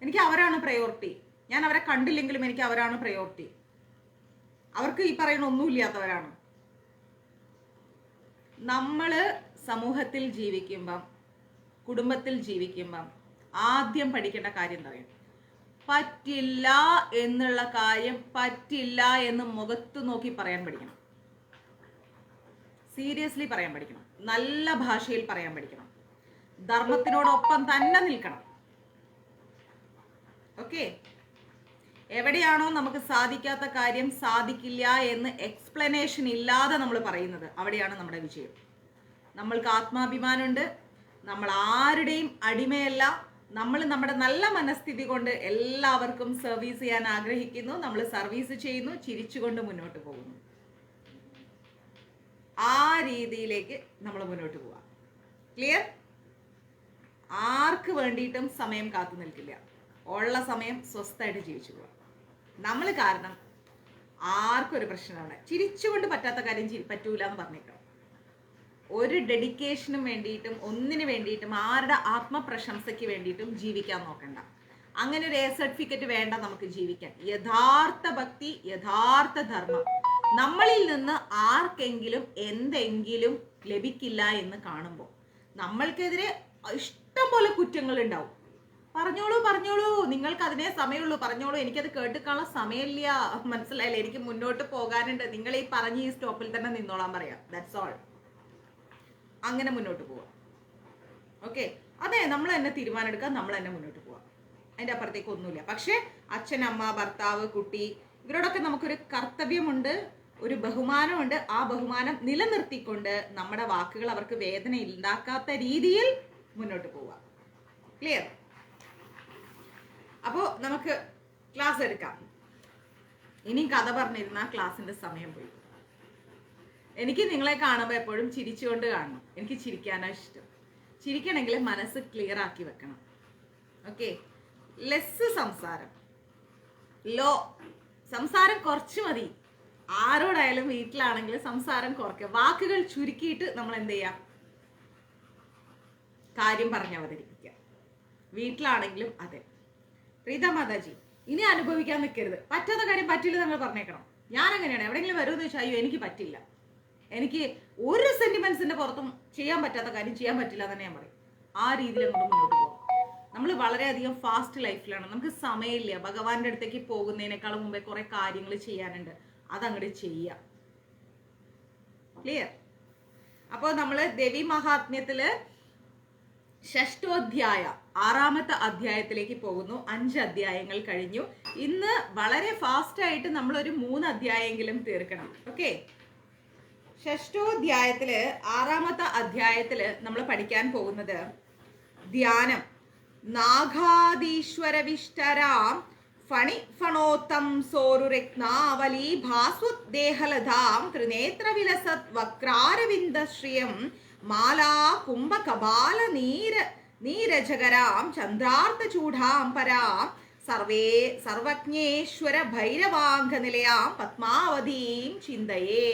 Speaker 1: എനിക്ക് അവരാണ് പ്രയോറിറ്റി. ഞാൻ അവരെ കണ്ടില്ലെങ്കിലും എനിക്ക് അവരാണ് പ്രയോറിറ്റി. അവർക്ക് ഈ പറയുന്ന ഒന്നുമില്ലാത്തവരാണ്. നമ്മൾ സമൂഹത്തിൽ ജീവിക്കുമ്പം, കുടുംബത്തിൽ ജീവിക്കുമ്പം ആദ്യം പഠിക്കേണ്ട കാര്യം എന്താ പറയുക? പറ്റില്ല എന്നുള്ള കാര്യം പറ്റില്ല എന്ന് മുഖത്ത് നോക്കി പറയാൻ പഠിക്കണം. സീരിയസ്ലി പറയാൻ പഠിക്കണം. നല്ല ഭാഷയിൽ പറയാൻ പഠിക്കണം. ധർമ്മത്തിനോടൊപ്പം തന്നെ നിൽക്കണം. ഓക്കെ? എവിടെയാണോ നമുക്ക് സാധിക്കാത്ത കാര്യം സാധിക്കില്ല എന്ന് എക്സ്പ്ലനേഷൻ ഇല്ലാതെ നമ്മൾ പറയുന്നത്, അവിടെയാണ് നമ്മുടെ വിജയം. നമ്മൾക്ക് ആത്മാഭിമാനമുണ്ട്. നമ്മൾ ആരുടെയും അടിമയല്ല. നമ്മൾ നമ്മുടെ നല്ല മനസ്ഥിതി കൊണ്ട് എല്ലാവർക്കും സർവീസ് ചെയ്യാൻ ആഗ്രഹിക്കുന്നു. നമ്മൾ സർവീസ് ചെയ്യുന്നു, ചിരിച്ചുകൊണ്ട് മുന്നോട്ട് പോകുന്നു. ആ രീതിയിലേക്ക് നമ്മൾ മുന്നോട്ട് പോവാം. ക്ലിയർ? ആർക്ക് വേണ്ടിയിട്ടും സമയം കാത്തു നിൽക്കില്ല. ഉള്ള സമയം സ്വസ്ഥമായിട്ട് ജീവിച്ചു പോവാം. നമ്മൾ കാരണം ആർക്കും ഒരു പ്രശ്നമാണ്. ചിരിച്ചുകൊണ്ട് പറ്റാത്ത കാര്യം പറ്റൂല എന്ന് പറഞ്ഞേക്കാം. ഒരു ഡെഡിക്കേഷനും വേണ്ടിയിട്ടും ഒന്നിനു വേണ്ടിയിട്ടും ആരുടെ ആത്മപ്രശംസയ്ക്ക് വേണ്ടിയിട്ടും ജീവിക്കാൻ നോക്കണ്ട. അങ്ങനെ ഒരു സർട്ടിഫിക്കറ്റ് വേണ്ട നമുക്ക് ജീവിക്കാൻ. യഥാർത്ഥ ഭക്തി, യഥാർത്ഥ ധർമ്മം. നമ്മളിൽ നിന്ന് ആർക്കെങ്കിലും എന്തെങ്കിലും ലഭിക്കില്ല എന്ന് കാണുമ്പോൾ നമ്മൾക്കെതിരെ ഇഷ്ടം പോലെ കുറ്റങ്ങൾ ഉണ്ടാവും. പറഞ്ഞോളൂ, നിങ്ങൾക്ക് അതിനേ സമയമുള്ളൂ, പറഞ്ഞോളൂ. എനിക്കത് കേട്ടിക്കാനുള്ള സമയമില്ല, മനസ്സിലായില്ലേ? എനിക്ക് മുന്നോട്ട് പോകാനുണ്ട്. നിങ്ങൾ ഈ പറഞ്ഞ ഈ സ്റ്റോപ്പിൽ തന്നെ നിന്നോളാൻ പറയാം. That's all. അങ്ങനെ മുന്നോട്ട് പോവാം. ഓക്കെ? അതെ, നമ്മൾ തന്നെ തീരുമാനം എടുക്കാം, നമ്മൾ തന്നെ മുന്നോട്ട് പോവാം. അതിൻ്റെ അപ്പുറത്തേക്ക് ഒന്നുമില്ല. പക്ഷെ അച്ഛൻ, അമ്മ, ഭർത്താവ്, കുട്ടി, ഇവരോടൊക്കെ നമുക്കൊരു കർത്തവ്യമുണ്ട്, ഒരു ബഹുമാനമുണ്ട്. ആ ബഹുമാനം നിലനിർത്തിക്കൊണ്ട് നമ്മുടെ വാക്കുകൾ അവർക്ക് വേദന ഉണ്ടാക്കാത്ത രീതിയിൽ മുന്നോട്ട് പോവാം. ക്ലിയർ? അപ്പോൾ നമുക്ക് ക്ലാസ് എടുക്കാം. ഇനി കഥ പറഞ്ഞിരുന്ന ക്ലാസ്സിന്റെ സമയം പോയി. എനിക്ക് നിങ്ങളെ കാണുമ്പോൾ എപ്പോഴും ചിരിച്ചുകൊണ്ട് കാണണം. എനിക്ക് ചിരിക്കാനാണ് ഇഷ്ടം. ചിരിക്കണമെങ്കിൽ മനസ്സ് ക്ലിയർ ആക്കി വെക്കണം. ഓക്കെ? ലെസ് സംസാരം, സംസാരം കുറച്ച് മതി. ആരോടായാലും വീട്ടിലാണെങ്കിലും സംസാരം കുറയ്ക്കുക. വാക്കുകൾ ചുരുക്കിയിട്ട് നമ്മൾ എന്ത് ചെയ്യാം? കാര്യം പറഞ്ഞ് അവതരിപ്പിക്കുക. വീട്ടിലാണെങ്കിലും അതെ. പ്രീത മാതാജി, ഇനി അനുഭവിക്കാൻ നിൽക്കരുത്. പറ്റാത്ത കാര്യം പറ്റില്ല നിങ്ങൾ പറഞ്ഞേക്കണം. ഞാൻ അങ്ങനെയാണ്. എവിടെയെങ്കിലും വരുമെന്ന് വെച്ചാൽ അയ്യോ എനിക്ക് പറ്റില്ല, എനിക്ക് ഒരു സെന്റിമെന്റ്സിന്റെ പുറത്തും ചെയ്യാൻ പറ്റാത്ത കാര്യം ചെയ്യാൻ പറ്റില്ല തന്നെ ഞാൻ പറയും. ആ രീതിയിൽ അങ്ങോട്ട് മുന്നോട്ട് പോകും. നമ്മൾ വളരെയധികം ഫാസ്റ്റ് ലൈഫിലാണ്. നമുക്ക് സമയമില്ല. ഭഗവാന്റെ അടുത്തേക്ക് പോകുന്നതിനേക്കാളും മുമ്പേ കുറെ കാര്യങ്ങൾ ചെയ്യാനുണ്ട്. അതങ്ങോട്ട് ചെയ്യാം. ക്ലിയർ? അപ്പോൾ നമ്മൾ ദേവി മഹാത്മ്യത്തില് ഷഷ്ടോധ്യായ 6ാമത്തെ അധ്യായത്തിലേക്ക് പോകുന്നു. 5 അധ്യായങ്ങൾ കഴിഞ്ഞു. ഇന്ന് വളരെ ഫാസ്റ്റ് ആയിട്ട് നമ്മൾ ഒരു 3 അധ്യായമെങ്കിലും തീർക്കണം. ഓക്കെ? ഷഷ്ടോധ്യായത്തില് 6ാമത്തെ അധ്യായത്തില് നമ്മൾ പഠിക്കാൻ പോകുന്നത് ധ്യാനം. നാഗാദീശ്വരവിഷ്ടരാം ഫണി ഫണോത്തം സോരുരത്നാവലി ഭാസ്വദേഹലതാം ത്രിനേത്രവിലസത് വക്രാരവിന്ദശ്രിയം മാലാ കുംഭകപാല നീരജകരാം ചന്ദ്രാർദ്ധചൂഢാം പരാം സർവജ്ഞേശ്വര ഭൈരവാംഗനിലയാം പത്മാവതീം ചിന്തയേ.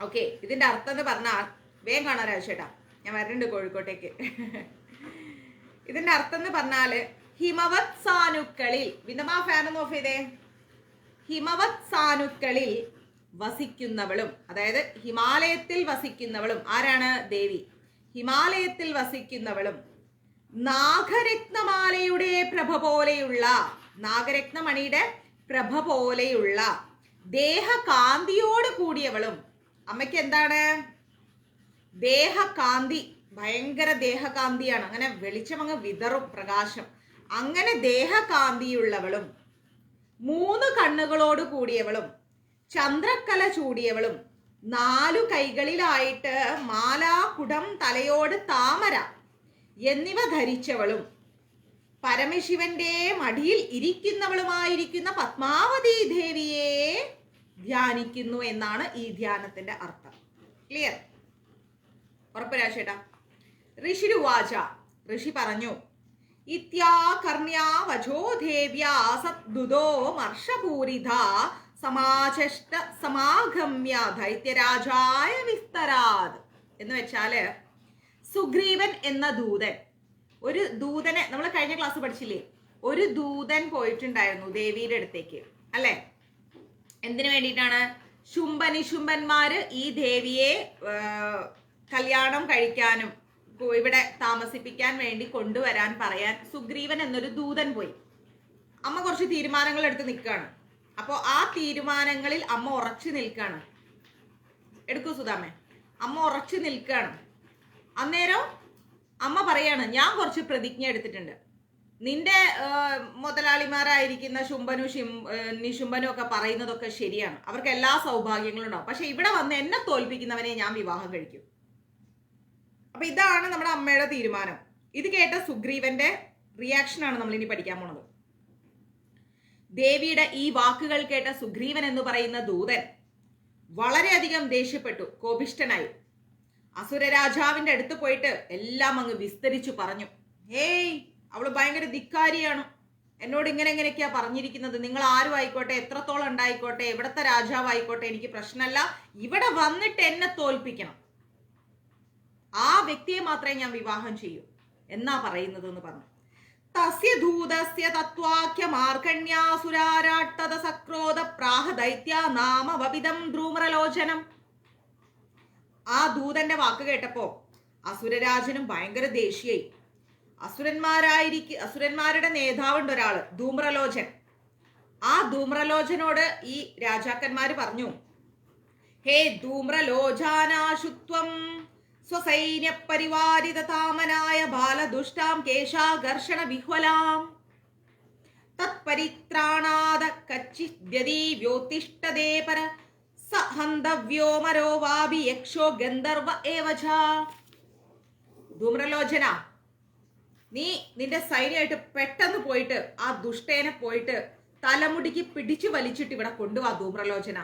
Speaker 1: ഓക്കെ, ഇതിന്റെ അർത്ഥം എന്ന് പറഞ്ഞാൽ വേഗം കാണാൻ ചേട്ടാ, ഞാൻ വരുന്നുണ്ട് കോഴിക്കോട്ടേക്ക്. ഇതിന്റെ അർത്ഥം എന്ന് പറഞ്ഞാല് ഹിമവത് സാനുക്കളിൽ, വിന്തമാ ഫാൻ ഒന്ന് ഓഫ് ചെയ്തേ. ഹിമവത് സാനുക്കളിൽ വസിക്കുന്നവളും, അതായത് ഹിമാലയത്തിൽ വസിക്കുന്നവളും ആരാണ്? ദേവി. ഹിമാലയത്തിൽ വസിക്കുന്നവളും നാഗരത്നമാലയുടെ പ്രഭ പോലെയുള്ള, നാഗരത്നമണിയുടെ പ്രഭ പോലെയുള്ള ദേഹകാന്തിയോട് കൂടിയവളും. അമ്മയ്ക്ക് എന്താണ്? ദേഹകാന്തി, ഭയങ്കര ദേഹകാന്തിയാണ്. അങ്ങനെ വെളിച്ചം അങ്ങ് വിതറും, പ്രകാശം. അങ്ങനെ ദേഹകാന്തിയുള്ളവളും 3 കണ്ണുകളോട് കൂടിയവളും ചന്ദ്രക്കല ചൂടിയവളും 4 കൈകളിലായിട്ട് മാല, കുടം, തലയോട് താമര എന്നിവ ധരിച്ചവളും പരമശിവന്റെ മടിയിൽ ഇരിക്കുന്നവളുമായിരിക്കുന്ന പത്മാവതി ദേവിയെ ധ്യാനിക്കുന്നു എന്നാണ് ഈ ധ്യാനത്തിന്റെ അർത്ഥം. ക്ലിയർ? ഉറപ്പുരാശേട്ടാ. ഋഷിരുവാച, ഋഷി പറഞ്ഞു, ഇത്യാകർണ്യാ വചോ ദേവ്യാ സദ്ദുദോ മർഷപൂരിധ സമാചഷ്ട സമാഗമ്യ ദൈത്യരാജായ വിസ്തരാത്. എന്ന് വെച്ചാല് സുഗ്രീവൻ എന്ന ദൂതൻ, ഒരു ദൂതനെ നമ്മൾ കഴിഞ്ഞ ക്ലാസ് പഠിച്ചില്ലേ, ഒരു ദൂതൻ പോയിട്ടുണ്ടായിരുന്നു ദേവിയുടെ അടുത്തേക്ക്, അല്ലെ? എന്തിനു വേണ്ടിയിട്ടാണ്? ശുംഭനിശുംഭന്മാര് ഈ ദേവിയെ കല്യാണം കഴിക്കാനും ഇവിടെ താമസിപ്പിക്കാൻ വേണ്ടി കൊണ്ടുവരാൻ പറയാൻ സുഗ്രീവൻ എന്നൊരു ദൂതൻ പോയി. അമ്മ കുറച്ച് തീരുമാനങ്ങൾ എടുത്ത് നിൽക്കുകയാണ്. അപ്പോൾ ആ തീരുമാനങ്ങളിൽ അമ്മ ഉറച്ചു നിൽക്കുകയാണ്. എടുക്കൂ സുധാമേ, അമ്മ ഉറച്ചു നിൽക്കുകയാണ്. അന്നേരം അമ്മ പറയാണ്, ഞാൻ കുറച്ച് പ്രതിജ്ഞ എടുത്തിട്ടുണ്ട്. നിന്റെ മുതലാളിമാരായിരിക്കുന്ന ശുംഭനും നിശുംഭനും ഒക്കെ പറയുന്നതൊക്കെ ശരിയാണ്, അവർക്ക് എല്ലാ സൗഭാഗ്യങ്ങളും ഉണ്ടാവും. പക്ഷെ ഇവിടെ വന്ന് എന്നെ തോൽപ്പിക്കുന്നവനെ ഞാൻ വിവാഹം കഴിക്കും. അപ്പൊ ഇതാണ് നമ്മുടെ അമ്മയുടെ തീരുമാനം. ഇത് കേട്ട സുഗ്രീവന്റെ റിയാക്ഷനാണ് നമ്മൾ ഇനി പഠിക്കാൻ പോണത്. ദേവിയുടെ ഈ വാക്കുകൾ കേട്ട സുഗ്രീവൻ എന്ന് പറയുന്ന ദൂതൻ വളരെയധികം ദേഷ്യപ്പെട്ടു, കോപിഷ്ഠനായി. അസുരരാജാവിന്റെ അടുത്ത് പോയിട്ട് എല്ലാം അങ്ങ് വിസ്തരിച്ചു പറഞ്ഞു. ഏയ്, അവള് ഭയങ്കര ധിക്കാരിയാണ്, എന്നോട് ഇങ്ങനെയൊക്കെയാ പറഞ്ഞിരിക്കുന്നത്. നിങ്ങൾ ആരും ആയിക്കോട്ടെ, എത്രത്തോളം ഉണ്ടായിക്കോട്ടെ, എവിടത്തെ രാജാവായിക്കോട്ടെ, എനിക്ക് പ്രശ്നമല്ല. ഇവിടെ വന്നിട്ട് എന്നെ തോൽപ്പിക്കണം, ആ വ്യക്തിയെ മാത്രമേ ഞാൻ വിവാഹം ചെയ്യൂ എന്നാ പറയുന്നത് എന്ന് പറഞ്ഞു. തസ്യ ദൂതസ്യ തത്വാക്യ മാർക്കണ്യാസുരാരാട്ടത സക്രോധ പ്രാഹ ദൈത്യ നാമ വപിതം ധ്രൂമ്രലോചനം. ആ ദൂതന്റെ വാക്ക് കേട്ടപ്പോ അസുരരാജനും ഭയങ്കര ദേഷ്യായി. അസുരന്മാരുടെ നേതാവുണ്ട് ഒരാള്, ധൂമ്രലോചൻ. ആ ധൂമ്രലോചനോട് ഈ രാജാക്കന്മാര് പറഞ്ഞു, ഹേ ധൂമ്രലോചനാശുത്വം സ്വസൈന്യ പരിവാരിത താമനായ ബാലദുഷ്ടാം കേശാകർഷണ വിഹ്വലാം തത്പരിത്രാണാദ കച്ചിദ്യദീ വ്യോതിഷ്ഠദേ പര സഹന്തവ്യോ മരോ വാഭി യക്ഷോ ഗന്ധർവ ഏവച. ധൂമ്രലോചന, നീ നിന്റെ സൈന്യമായിട്ട് പെട്ടെന്ന് പോയിട്ട് ആ ദുഷ്ടേനെ പോയിട്ട് തലമുടിക്ക് പിടിച്ചു വലിച്ചിട്ട് ഇവിടെ കൊണ്ടുവാ ധൂമ്രലോചന.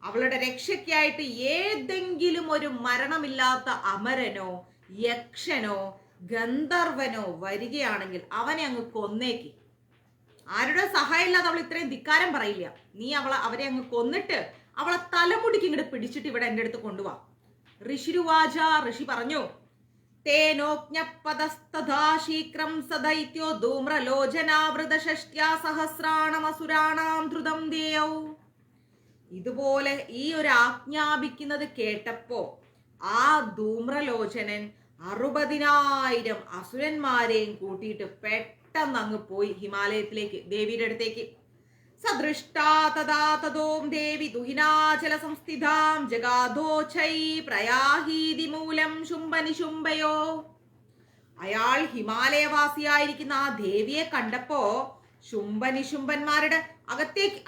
Speaker 1: അവളുടെ രക്ഷയ്ക്കായിട്ട് ഏതെങ്കിലും ഒരു മരണമില്ലാത്ത അമരനോ യക്ഷനോ ഗന്ധർവനോ വരികയാണെങ്കിൽ അവനെ അങ്ങ് കൊന്നേക്ക്. ആരുടെ സഹായം ഇല്ലാതെ അവൾ ഇത്രയും ധിക്കാരം പറയില്ല. നീ അവരെ അങ്ങ് കൊന്നിട്ട് അവളെ തലമുടിക്ക് ഇങ്ങോട്ട് പിടിച്ചിട്ട് ഇവിടെ എൻ്റെ അടുത്ത് കൊണ്ടുപോവാ. ഋഷിരുവാച, ഋഷി പറഞ്ഞു, തേനോജ്ഞപദസ്തഥാ ശീക്രം സദൈത്യോ ധൂമ്രലോചനാവൃതഷ്ട്യാ സഹസ്രാണമസുരാണാം ധൃതം ദേയൗ. ഇതുപോലെ ഈ ഒരു ആജ്ഞാപിക്കുന്നത് കേട്ടപ്പോ ആ ധൂമ്രലോചനൻ 60,000 അസുരന്മാരെയും കൂട്ടിയിട്ട് പെട്ടെന്ന് അങ്ങ് പോയി ഹിമാലയത്തിലേക്ക്, ദേവിയുടെ അടുത്തേക്ക്. സദൃഷ്ടാ തഥാ തതോം ദേവി ദുഹിനാചല സംസ്ഥിതാം ജഗാധോഛൈ പ്രയാഹീതി മൂലം ശുംഭനിശുംഭയോ. അയാൾ ഹിമാലയവാസിയായിരിക്കുന്ന ആ ദേവിയെ കണ്ടപ്പോ ശുംഭനിശുംഭന്മാരുടെ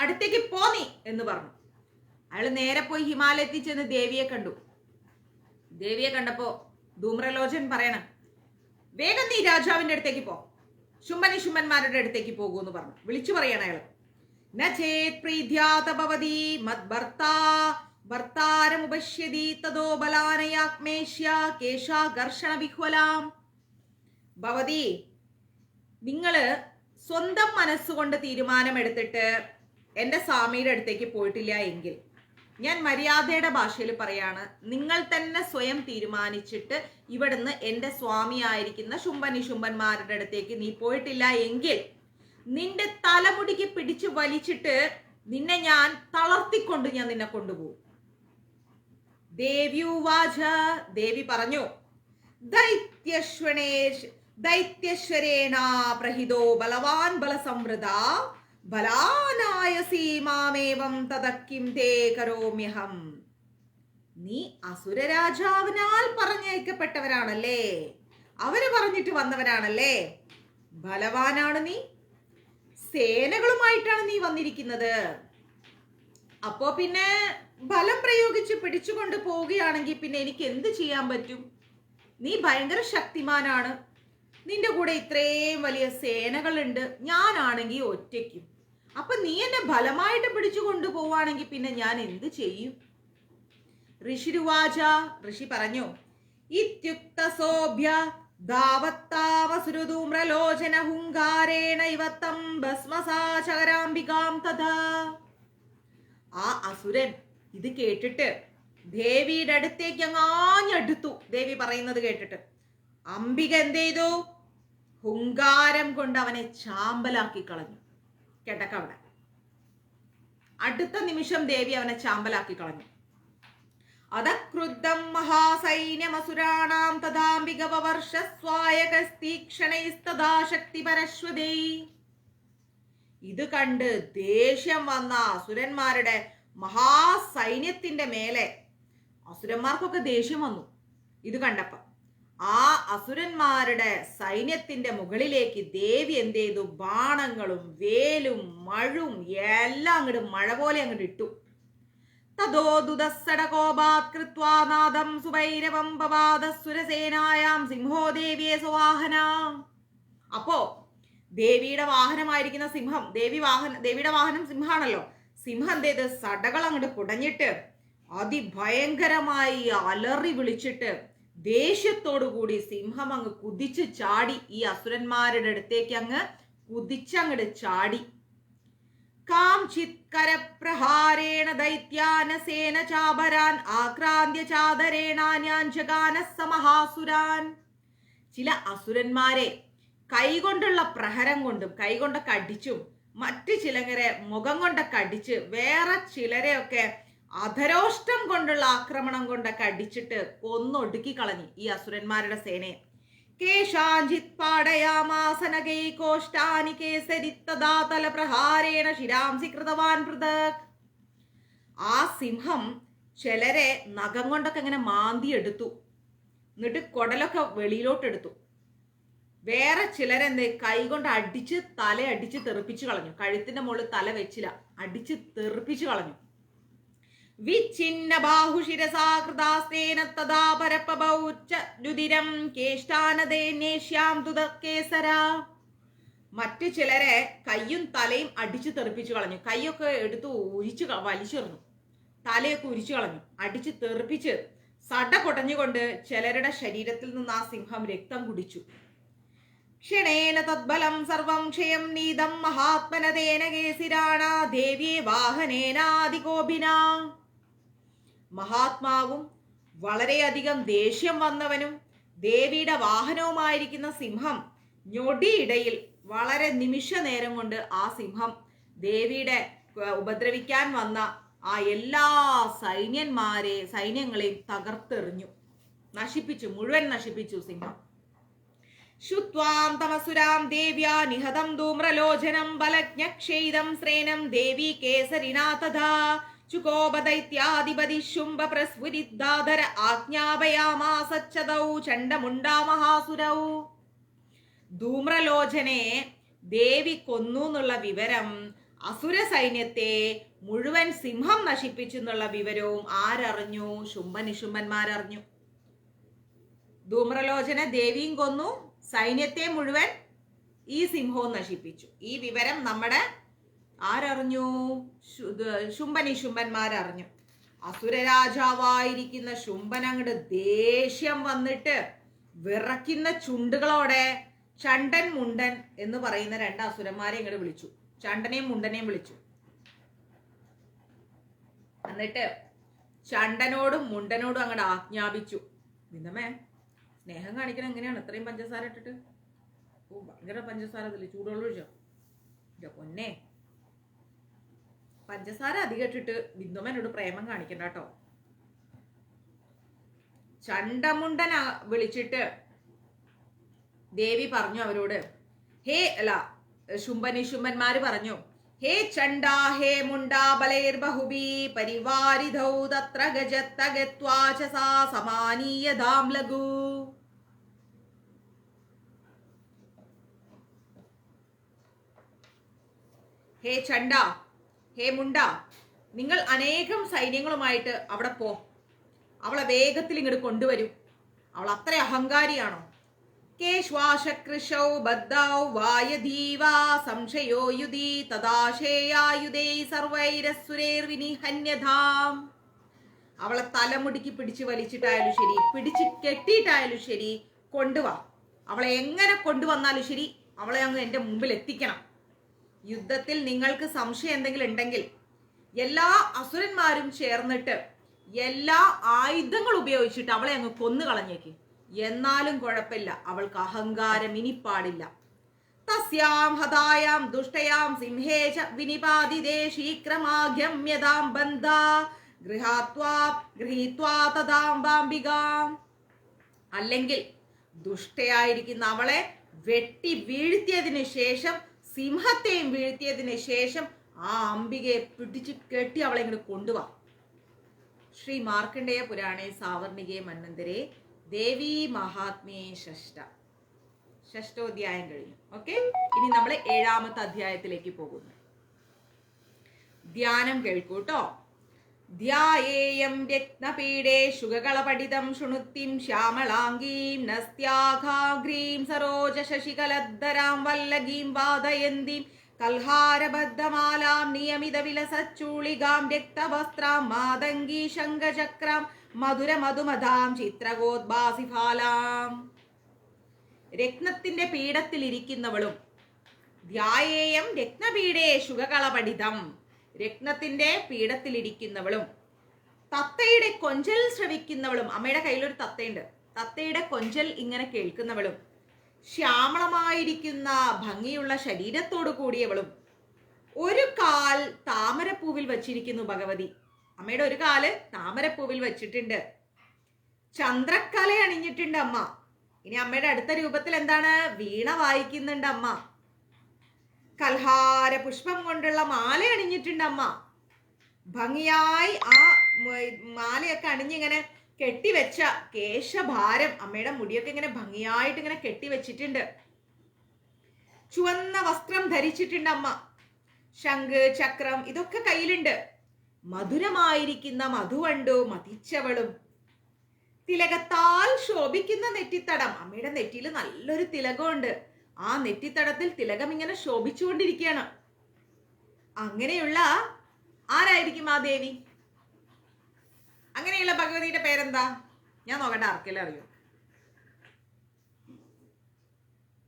Speaker 1: അടുത്തേക്ക് പോന്നി എന്ന് പറഞ്ഞു. അയാൾ നേരെ പോയി ഹിമാലയത്തിൽ ചെന്ന് ദേവിയെ കണ്ടു. ദേവിയെ കണ്ടപ്പോ ധൂമ്രലോചൻ പറയണം, വേഗം നീ രാജാവിന്റെ അടുത്തേക്ക് പോ, ശുംഭനിശുംഭന്മാരുടെ അടുത്തേക്ക് പോകൂ എന്ന് പറഞ്ഞു. വിളിച്ചു പറയണ അയാൾ. നേത് പ്രീധ്യാത ഭവതി മദ്ഭർത്താരമുപശ്യതി തതോ ബലാനയാക്മേഷ്യ കേശാകർഷണ വിഹ്വലാം. ഭവതി, നിങ്ങള് സ്വന്തം മനസ്സുകൊണ്ട് തീരുമാനമെടുത്തിട്ട് എൻ്റെ സ്വാമിയുടെ അടുത്തേക്ക് പോയിട്ടില്ല എങ്കിൽ ഞാൻ മര്യാദയുടെ ഭാഷയിൽ പറയാണ്, നിങ്ങൾ തന്നെ സ്വയം തീരുമാനിച്ചിട്ട് ഇവിടുന്ന് എൻ്റെ സ്വാമിയായിരിക്കുന്ന ശുംഭനിശുംഭന്മാരുടെ അടുത്തേക്ക് നീ പോയിട്ടില്ല എങ്കിൽ നിന്റെ തലമുടിക്ക് പിടിച്ചു വലിച്ചിട്ട് നിന്നെ ഞാൻ തളർത്തിക്കൊണ്ട് ഞാൻ നിന്നെ കൊണ്ടുപോകും. ദേവ്യുവാച, ദേവി പറഞ്ഞു, ദൈത്യശ്വരേണ പ്രഹിതോ ബലവാൻ ബലസംവൃത ബലാനായസീ മാമേവം തദക്കിം തേ കരോമ്യഹം. നീ അസുരരാജാവിനാൽ പറഞ്ഞയക്കപ്പെട്ടവരാണല്ലേ, അവര് പറഞ്ഞിട്ട് വന്നവരാണല്ലേ, ബലവാനാണ് നീ, സേനകളുമായിട്ടാണ് നീ വന്നിരിക്കുന്നത്. അപ്പോ പിന്നെ ബലം പ്രയോഗിച്ച് പിടിച്ചുകൊണ്ട് പോവുകയാണെങ്കിൽ പിന്നെ എനിക്ക് എന്ത് ചെയ്യാൻ പറ്റും? നീ ഭയങ്കര ശക്തിമാനാണ്, നിന്റെ കൂടെ ഇത്രയും വലിയ സേനകളുണ്ട്, ഞാനാണെങ്കിൽ ഒറ്റയ്ക്കും. അപ്പൊ നീ എന്നെ ബലമായിട്ട് പിടിച്ചു കൊണ്ടുപോവാണെങ്കിൽ പിന്നെ ഞാൻ എന്ത് ചെയ്യും? ഋഷിരുവാച, ഋഷി പറഞ്ഞു, ഇത്യുക്ത സോഭ്യ ധാവത്താവസുരധൂമ്രലോചന ഹുങ്കാരേണ ഇവത്തം ഭസ്മസാചകരാംബികാം തഥാ. ആ അസുരൻ ഇത് കേട്ടിട്ട് ദേവിയുടെ അടുത്തേക്ക് അങ്ങാഞ്ഞെടുത്തു. ദേവി പറയുന്നത് കേട്ടിട്ട് അംബിക എന്ത് ചെയ്തു? ഹുങ്കാരം കൊണ്ട് അവനെ ചാമ്പലാക്കി കളഞ്ഞു. കേട്ടക്കവിടെ അടുത്ത നിമിഷം ദേവി അവനെ ചാമ്പലാക്കി കളഞ്ഞു. അതക്രുദ്ധം മഹാസൈന്യമസുരാണാം തഥാംബിക വവർഷസ്വായകസ്തീക്ഷണൈസ്തഥാ ശക്തിപരശ്വതൈ. ഇത് കണ്ട് ദേഷ്യം വന്ന അസുരന്മാരുടെ മഹാസൈന്യത്തിന്റെ മേലെ അസുരന്മാർക്കൊക്കെ ദേഷ്യം വന്നു. ഇത് കണ്ടപ്പോ ആ അസുരന്മാരുടെ സൈന്യത്തിന്റെ മുകളിലേക്ക് ദേവി എന്ത് ചെയ്തു? ബാണങ്ങളും വേലും മഴും എല്ലാം അങ്ങോട്ട് മഴ പോലെ അങ്ങോട്ട് ഇട്ടു. തതോ ദുദസ്സടകോപാത് കൃത്വാ നാദം സുഭൈരവം പവാദസുരസേനായാം സിംഹോ ദേവിയെ സുവാഹന. അപ്പോ ദേവിയുടെ വാഹനമായിരിക്കുന്ന സിംഹം, ദേവിയുടെ വാഹനം സിംഹാണല്ലോ, സിംഹം എന്ത് ചെയ്ത് സടകൾ അങ്ങോട്ട് കുടഞ്ഞിട്ട് അതിഭയങ്കരമായി അലറി വിളിച്ചിട്ട് ദേഷ്യത്തോടു കൂടി സിംഹം അങ്ങ് കുതിച്ചു ചാടി ഈ അസുരന്മാരുടെ അടുത്തേക്ക് അങ്ങ് കുതിച്ചങ്ങട് ചാടി. കാംചിത്കരപ്രഹാരേണ ദൈത്യാനസേന ചാബരാൻ ആക്രാന്ത്യ ചാദരേണാന്യാഞ്ജഗാന സമഹാസുരാൻ. ചില അസുരന്മാരെ കൈകൊണ്ടുള്ള പ്രഹരം കൊണ്ടും കൈകൊണ്ടൊക്കെ അടിച്ചും മറ്റു ചിലരെ മുഖം കൊണ്ടൊക്കെ അടിച്ച് വേറെ ചിലരെയൊക്കെ അധരോഷ്ടം കൊണ്ടുള്ള ആക്രമണം കൊണ്ടൊക്കെ അടിച്ചിട്ട് കൊന്നൊടുക്കി കളഞ്ഞു ഈ അസുരന്മാരുടെ സേനയെ. കേശാഞ്ചിത് പാടയാമാസനകൈകോഷ്ടാനി കേസരിത്തദാതല പ്രഹാരേണ ശിരാംസി കൃതവാൻ പൃഥക്. ആ സിംഹം ചിലരെ നഖം കൊണ്ടൊക്കെ ഇങ്ങനെ മാന്തി എടുത്തു, എന്നിട്ട് കുടലൊക്കെ വെളിയിലോട്ട് എടുത്തു. വേറെ ചിലരെന്ത് കൈകൊണ്ട് അടിച്ച് തല അടിച്ച് തെറിപ്പിച്ചു കളഞ്ഞു. കഴുത്തിന്റെ മുകളിൽ തല വെച്ചില്ല, അടിച്ച് തെറിപ്പിച്ചു കളഞ്ഞു. വിച്ഛിന്ന ബാഹുശിരസാകൃതാസ്തേന തദാ പരപ്പബൗച്ച രുദിരം കേഷ്ടാനദേന്യേഷ്യാം തുദക്കേസര. മറ്റു ചിലരെ കയ്യും തലയും അടിച്ചു തെറിപ്പിച്ചു കളഞ്ഞു. കൈയൊക്കെ എടുത്ത് വലിച്ചെറിഞ്ഞു, തലയൊക്കെ ഉരിച്ചു കളഞ്ഞു, അടിച്ച് തെറിപ്പിച്ച് സട കൊടഞ്ഞുകൊണ്ട് ചിലരുടെ ശരീരത്തിൽ നിന്ന് ആ സിംഹം രക്തം കുടിച്ചു. ക്ഷണേന തദ്ബലം സർവം ക്ഷയം നീതം മഹാത്മനതേന കേസിരാണ ദേവിയെ വാഹനേനാദികോപിന. മഹാത്മാവും വളരെയധികം ദേഷ്യം വന്നവനും ദേവിയുടെ വാഹനവുമായിരിക്കുന്ന സിംഹം ഞൊടിയിടയിൽ വളരെ നിമിഷ നേരം കൊണ്ട് ആ സിംഹം ദേവിയുടെ ഉപദ്രവിക്കാൻ വന്ന ആ എല്ലാ സൈന്യങ്ങളെയും തകർത്തെറിഞ്ഞു, നശിപ്പിച്ചു, മുഴുവൻ നശിപ്പിച്ചു സിംഹം. ശുത്വാം തമസുരാം ദേവ്യാ നിഹതം ധൂമ്രലോചനം ബലജ്ഞക്ഷൈദം ശ്രേനം ദേവി കേസരിനാ തഥാ ചുകോപദൈത്യാധിപതി ശുംഭ പ്രസ്ഫുരിദ്ദാധര ആജ്ഞാപയാമാസച്ചതൗ ചണ്ഡമുണ്ടാ മഹാസുരൗ. ധൂമ്രലോചനയെ ദേവി കൊന്നു എന്നുള്ള വിവരം, അസുര സൈന്യത്തെ മുഴുവൻ സിംഹം നശിപ്പിച്ചു എന്നുള്ള വിവരവും ആരറിഞ്ഞു? ശുംഭനിശുംഭന്മാരറിഞ്ഞു. ധൂമ്രലോചന ദേവിയും കൊന്നു, സൈന്യത്തെ മുഴുവൻ ഈ സിംഹവും നശിപ്പിച്ചു. ഈ വിവരം നമ്മുടെ ആരറിഞ്ഞു? ശുംഭനിശുംഭന്മാരറിഞ്ഞു. അസുരരാജാവായിരിക്കുന്ന ശുംഭൻ അങ്ങോട്ട് ദേഷ്യം വന്നിട്ട് വിറയ്ക്കുന്ന ചുണ്ടുകളോടെ ചണ്ടൻ മുണ്ടൻ എന്ന് പറയുന്ന രണ്ട് അസുരന്മാരെ ഇങ്ങോട്ട് വിളിച്ചു. ചണ്ടനെയും മുണ്ടനെയും വിളിച്ചു. എന്നിട്ട് ചണ്ടനോടും മുണ്ടനോടും അങ്ങോട്ട് ആജ്ഞാപിച്ചു. നിന്നമ്മേ സ്നേഹം കാണിക്കണം എങ്ങനെയാണ് ഇത്രയും പഞ്ചസാര ഇട്ടിട്ട്? ഓ ഭയങ്കര പഞ്ചസാര അതില്, ചൂടുവെള്ളം ഒഴിച്ചോ? പൊന്നെ, പഞ്ചസാര അധികം ഇട്ടിട്ട് ബിന്ദുമ്മനോട് പ്രേമം കാണിക്കണ്ട കേട്ടോ. ചണ്ടമുണ്ടന വിളിച്ചിട്ട് ദേവി പറഞ്ഞു അവരോട്, ശുംഭനിശുംഭന്മാര് പറഞ്ഞു, ഹേ ചണ്ടാ ഹേ മുണ്ടാ ബലേർ ബഹുബി പരിവാരിധൗ തത്ര ഗജത്തഗത്വാചസാ സമാനീയതാം ലഘു. ഹേ ചണ്ട, ഹേ മുണ്ട, നിങ്ങൾ അനേകം സൈന്യങ്ങളുമായിട്ട് അവിടെ പോ. അവളെ വേഗത്തിൽ ഇങ്ങോട്ട് കൊണ്ടുവരും. അവൾ അത്ര അഹങ്കാരിയാണോ? കേശ്വാശകൃശൗ ബദ്ധൗ വായധീവാ സംശയോ യുധി തദാശേയായുധൈ സർവൈരസുരേർ വിനിഹന്യധാം. അവളെ തലമുടിക്ക് പിടിച്ച് വലിച്ചിട്ടായാലും ശരി, പിടിച്ച് കെട്ടിയിട്ടായാലും ശരി, കൊണ്ടുവാ. അവളെ എങ്ങനെ കൊണ്ടുവന്നാലും ശരി, അവളെ അങ്ങ് എൻ്റെ മുമ്പിൽ എത്തിക്കണം. യുദ്ധത്തിൽ നിങ്ങൾക്ക് സംശയം എന്തെങ്കിലും ഉണ്ടെങ്കിൽ എല്ലാ അസുരന്മാരും ചേർന്നിട്ട് എല്ലാ ആയുധങ്ങൾ ഉപയോഗിച്ചിട്ട് അവളെ അങ്ങ് കൊന്നു കളഞ്ഞേക്ക്. എന്നാലും കുഴപ്പമില്ല, അവൾക്ക് അഹങ്കാരം ഇനി പാടില്ല. തസ്യാം ഹതായാം ദുഷ്ടയാം സിംഹേച വിനിപാതിദേ ശീക്രമാഗ്യമ്യതാം ബന്ധാ ഗൃഹീത്വാ തദാം ബാംബികാം. അല്ലെങ്കിൽ ദുഷ്ടയായിരിക്കുന്ന അവളെ വെട്ടി വീഴ്ത്തിയതിനു ശേഷം, സിംഹത്തെയും വീഴ്ത്തിയതിന് ശേഷം ആ അംബികയെ പിടിച്ച് കെട്ടി അവളെ ഇങ്ങനെ കൊണ്ടുപോവാ. ശ്രീ മാർക്കണ്ഡേയ പുരാണേ സാവർണികേ മന്വന്തരേ ദേവി മഹാത്മ്യേ ഷഷ്ടോധ്യായം കഴിഞ്ഞു. ഓക്കെ, ഇനി നമ്മൾ 7ാമത്തെ അധ്യായത്തിലേക്ക് പോകുന്നു. ധ്യാനം കേൾക്കൂട്ടോ. ധ്യായേയം രത്നപീഡേ ശുഗകളപഠിതം ശൃണുത്തിം ശ്യാമളാംഗീം നസ്ത്യാഘാഗ്രീം സരോജ ശശികലദ്ധരാം വല്ലഗീം വാദയന്തിം കൽഹാരബദ്ധമാലാം നിയമിത വിലസച്ചൂളികാം രക്തവസ്ത്രാം മാതംഗീ ശംഖചക്രാം മധുര മധുമധാം ചിത്രകോദ്ഭാസിഫാലാം. രത്നത്തിന്റെ പീഠത്തിലിരിക്കുന്നവളും, ധ്യായേയം രത്നപീഡേ ശുഗകളപഠിതം, രത്നത്തിന്റെ പീഠത്തിലിരിക്കുന്നവളും, തത്തയുടെ കൊഞ്ചൽ ശ്രവിക്കുന്നവളും, അമ്മയുടെ കയ്യിലൊരു തത്തയുണ്ട്, തത്തയുടെ കൊഞ്ചൽ ഇങ്ങനെ കേൾക്കുന്നവളും, ശ്യാമളമായിരിക്കുന്ന ഭംഗിയുള്ള ശരീരത്തോടു കൂടിയവളും, ഒരു കാൽ താമരപ്പൂവിൽ വച്ചിരിക്കുന്നു ഭഗവതി. അമ്മയുടെ ഒരു കാല് താമരപ്പൂവിൽ വെച്ചിട്ടുണ്ട്. ചന്ദ്രക്കല അണിഞ്ഞിട്ടുണ്ട് അമ്മ. ഇനി അമ്മയുടെ അടുത്ത രൂപത്തിൽ എന്താണ്? വീണ വായിക്കുന്നുണ്ട് അമ്മ. കൽഹാര പുഷ്പം കൊണ്ടുള്ള മാല അണിഞ്ഞിട്ടുണ്ട് അമ്മ. ഭംഗിയായി ആ മാലയൊക്കെ അണിഞ്ഞിങ്ങനെ കെട്ടിവെച്ച കേശഭാരം, അമ്മയുടെ മുടിയൊക്കെ ഇങ്ങനെ ഭംഗിയായിട്ട് ഇങ്ങനെ കെട്ടിവെച്ചിട്ടുണ്ട്. ചുവന്ന വസ്ത്രം ധരിച്ചിട്ടുണ്ട് അമ്മ. ശംഖ് ചക്രം ഇതൊക്കെ കയ്യിലുണ്ട്. മധുരമായിരിക്കുന്ന മധുവണ്ടു മതിച്ചവളും, തിലകത്താൽ ശോഭിക്കുന്ന നെറ്റിത്തടം, അമ്മയുടെ നെറ്റിയിൽ നല്ലൊരു തിലകമുണ്ട്. ആ നെറ്റിത്തടത്തിൽ തിലകം ഇങ്ങനെ ശോഭിച്ചുകൊണ്ടിരിക്കുകയാണ്. അങ്ങനെയുള്ള ആരായിരിക്കും ആ ദേവി? അങ്ങനെയുള്ള ഭഗവതിയുടെ പേരെന്താ? ഞാൻ നോക്കട്ടെ, ആർക്കെല്ലാം അറിയോ?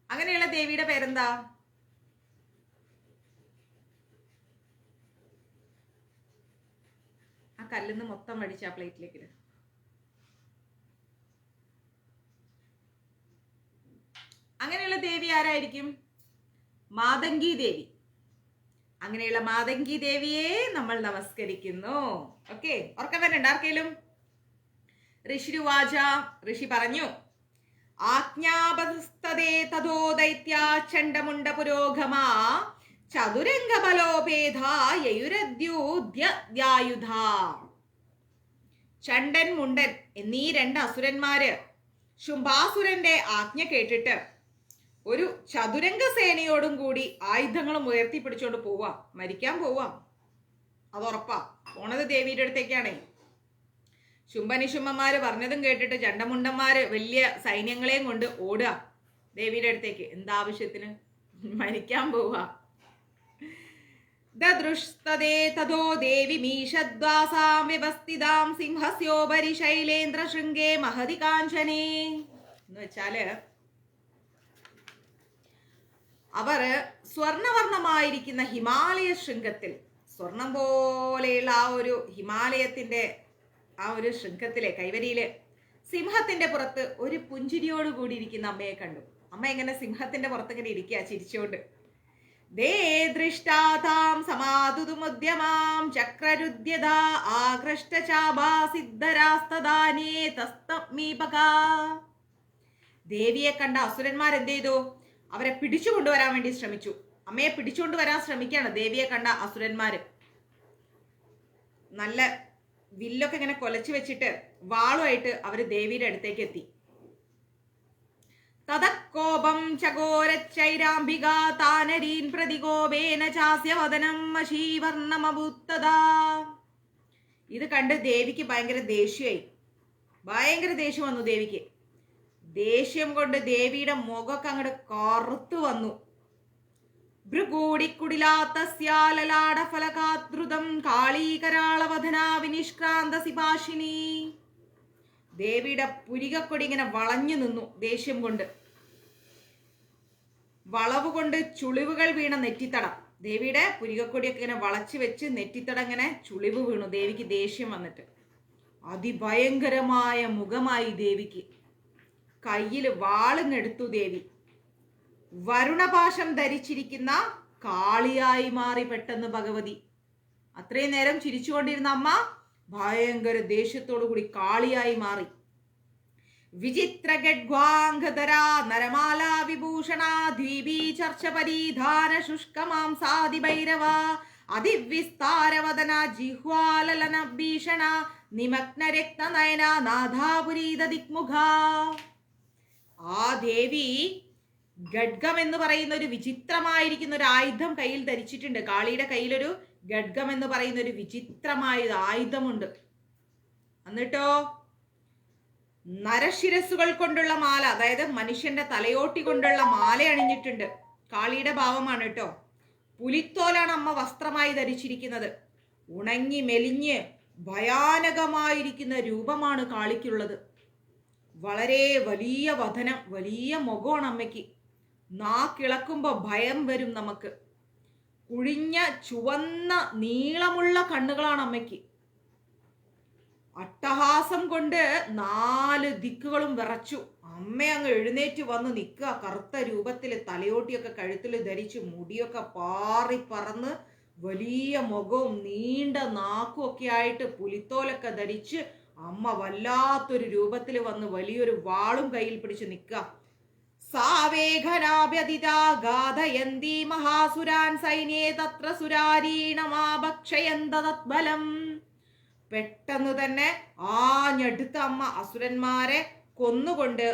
Speaker 1: അങ്ങനെയുള്ള ദേവിയുടെ പേരെന്താ? ആ കല്ലിന്ന് മൊത്തം വടിച്ച ആ പ്ലേറ്റിലേക്ക് ഇടുക. അങ്ങനെയുള്ള ദേവി ആരായിരിക്കും? മാതംഗി ദേവി. അങ്ങനെയുള്ള മാതംഗി ദേവിയെ നമ്മൾ നമസ്കരിക്കുന്നു. ഓക്കെ, ഓർക്കാൻ വരുന്നുണ്ട് ആർക്കേലും? ഋഷിരുവാച, ഋഷി പറഞ്ഞു, ആജ്ഞാപതസ്തദേ തഥോ ദൈത്യാ ചണ്ഡമുണ്ട പുരോഗമാ ചതുരംഗ ബലോപേധാ യയുരദ്യൂദ്യായുധ. ചണ്ഡൻ മുണ്ടൻ എന്നീ 2 അസുരന്മാര് ശുംഭാസുരന്റെ ആജ്ഞ കേട്ടിട്ട് ഒരു ചതുരംഗ സേനയോടും കൂടി ആയുധങ്ങളും ഉയർത്തിപ്പിടിച്ചോണ്ട് പോവാ. മരിക്കാൻ പോവാ, അതുറപ്പാ. പോണത് ദേവിയുടെ അടുത്തേക്കാണേ. ശുംഭനിശുംഭന്മാര് പറഞ്ഞതും കേട്ടിട്ട് ചണ്ടമുണ്ടന്മാര് വലിയ സൈന്യങ്ങളെയും കൊണ്ട് ഓടുക ദേവിയുടെ അടുത്തേക്ക്. എന്താവശ്യത്തിന്? മരിക്കാൻ പോവാ. ദദൃഷ്ടതേ തഥോ ദേവി മീഷദ്വാസാം വ്യവസ്ഥിതാം സിംഹസ്യോപരി ശൈലേന്ദ്ര ശൃംഗേ മഹതി കാഞ്ചനേ. എന്ന് വെച്ചാല് അവർ സ്വർണവർണ്ണമായിരിക്കുന്ന ഹിമാലയ ശൃംഗത്തിൽ, സ്വർണം പോലെയുള്ള ആ ഒരു ഹിമാലയത്തിന്റെ ആ ഒരു ശൃംഖത്തിലെ കൈവരിയില് സിംഹത്തിന്റെ പുറത്ത് ഒരു പുഞ്ചിരിയോട് കൂടി ഇരിക്കുന്ന അമ്മയെ കണ്ടു. അമ്മ എങ്ങനെ സിംഹത്തിന്റെ പുറത്ത് ഇങ്ങനെ ഇരിക്കുക ചിരിച്ചോണ്ട്. ദേ ദൃഷ്ടാതാം സമാതുതുമുദ്യമാം ചക്രരുദ്യത ആകൃഷ്ടചാഭാ സിദ്ധരാസ്തദാനേ തസ്തമീപക. ദേവിയെ കണ്ട അസുരന്മാർ എന്ത് ചെയ്തു? അവരെ പിടിച്ചു കൊണ്ടുവരാൻ വേണ്ടി ശ്രമിച്ചു. അമ്മയെ പിടിച്ചുകൊണ്ടുവരാൻ ശ്രമിക്കുകയാണ് ദേവിയെ കണ്ട അസുരന്മാര്. നല്ല വില്ലൊക്കെ ഇങ്ങനെ കൊലച്ചു വെച്ചിട്ട് വാളുമായിട്ട് അവര് ദേവിയുടെ അടുത്തേക്ക് എത്തി. തതക്കോപം ചകോരച്ചൈരാംബിക താനരീൻ പ്രതികോപേന ചാസ്യവദനം മഷീവർണമഭൂത്തദാ. ഇത് കണ്ട് ദേവിക്ക് ഭയങ്കര ദേഷ്യമായി. ഭയങ്കര ദേഷ്യം വന്നു ദേവിക്ക്. ദേഷ്യം കൊണ്ട് ദേവിയുടെ മുഖമൊക്കെ അങ്ങോട്ട് കറുത്തു വന്നു. ഭൃഗൂടിക്കുടിലാത്തസ്യാലലാടഫലകാദ്രുതം കാളീകരാളവധനാ വിനിഷ്ക്രാന്ത സിഭാഷിണി. ദേവിയുടെ പുരികക്കൊടി ഇങ്ങനെ വളഞ്ഞു നിന്നു ദേഷ്യം കൊണ്ട്. വളവ് കൊണ്ട് ചുളിവുകൾ വീണ നെറ്റിത്തടം. ദേവിയുടെ പുരികക്കൊടിയൊക്കെ ഇങ്ങനെ വളച്ചു വെച്ച് നെറ്റിത്തടം ഇങ്ങനെ ചുളിവ് വീണു ദേവിക്ക് ദേഷ്യം വന്നിട്ട്. അതിഭയങ്കരമായ മുഖമായി ദേവിക്ക്. കയ്യിൽ വാളിങ്ങെടുത്തു ദേവി. വരുണപാശം ധരിച്ചിരിക്കുന്ന കാളിയായി മാറി പെട്ടെന്ന് ഭഗവതി. അത്രയും നേരം ചിരിച്ചുകൊണ്ടിരുന്ന അമ്മ ഭയങ്കര ദേഷ്യത്തോടു കൂടി കാളിയായി മാറി. വിചിത്ര ഗഡ്വാംഗധരാ നരമാലാ വിഭൂഷണ ദ്വീപീ ചർച്ച പരിധാന ശുഷ്കമാംസാദി ഭൈരവ അതിവിസ്താരവദന ജിഹ്വാലലന ഭീഷണ നിമഗ്ന രക്തനയന നാഥാപുരീത ദിക്മുഖ. ആ ദേവി ഖഡ്ഗം എന്ന് പറയുന്ന ഒരു വിചിത്രമായിരിക്കുന്ന ഒരു ആയുധം കയ്യിൽ ധരിച്ചിട്ടുണ്ട്. കാളിയുടെ കയ്യിലൊരു ഖഡ്ഗം എന്ന് പറയുന്ന ഒരു വിചിത്രമായ ആയുധമുണ്ട്. എന്നിട്ടോ നരശിരസ്സുകൾ കൊണ്ടുള്ള മാല, അതായത് മനുഷ്യന്റെ തലയോട്ടി കൊണ്ടുള്ള മാല അണിഞ്ഞിട്ടുണ്ട്. കാളിയുടെ ഭാവമാണ് കേട്ടോ. പുലിത്തോലാണ് അമ്മ വസ്ത്രമായി ധരിച്ചിരിക്കുന്നത്. ഉണങ്ങി മെലിഞ്ഞ് ഭയാനകമായിരിക്കുന്ന രൂപമാണ് കാളിക്കുള്ളത്. വളരെ വലിയ വദനം, വലിയ മുഖമാണ് അമ്മയ്ക്ക്. നാക്കിളക്കുമ്പോ ഭയം വരും നമുക്ക്. കുഴിഞ്ഞ ചുവന്ന നീളമുള്ള കണ്ണുകളാണ് അമ്മയ്ക്ക്. അട്ടഹാസം കൊണ്ട് 4 ദിക്കുകളും വിറച്ചു. അമ്മ അങ്ങ് എഴുന്നേറ്റ് വന്ന് നിൽക്കുക. കറുത്ത രൂപത്തില് തലയോട്ടിയൊക്കെ കഴുത്തിൽ ധരിച്ചു, മുടിയൊക്കെ പാറി പറന്ന്, വലിയ മുഖവും നീണ്ട നാക്കും ഒക്കെ ആയിട്ട് പുലിത്തോലൊക്കെ ധരിച്ച് അമ്മ വല്ലാത്തൊരു രൂപത്തിൽ വന്ന് വലിയൊരു വാളും കയ്യിൽ പിടിച്ച് നിൽക്കുക. സാവേഘനാഭ്യതിതാഗാധയന്തി മഹാസുരാൻ സൈന്യേ തത്ര സുരാരീണമാഭക്ഷയന്ത തത്ബലം. പെട്ടെന്ന് തന്നെ ആഞ്ഞെടുത്ത അമ്മ അസുരന്മാരെ കൊന്നുകൊണ്ട്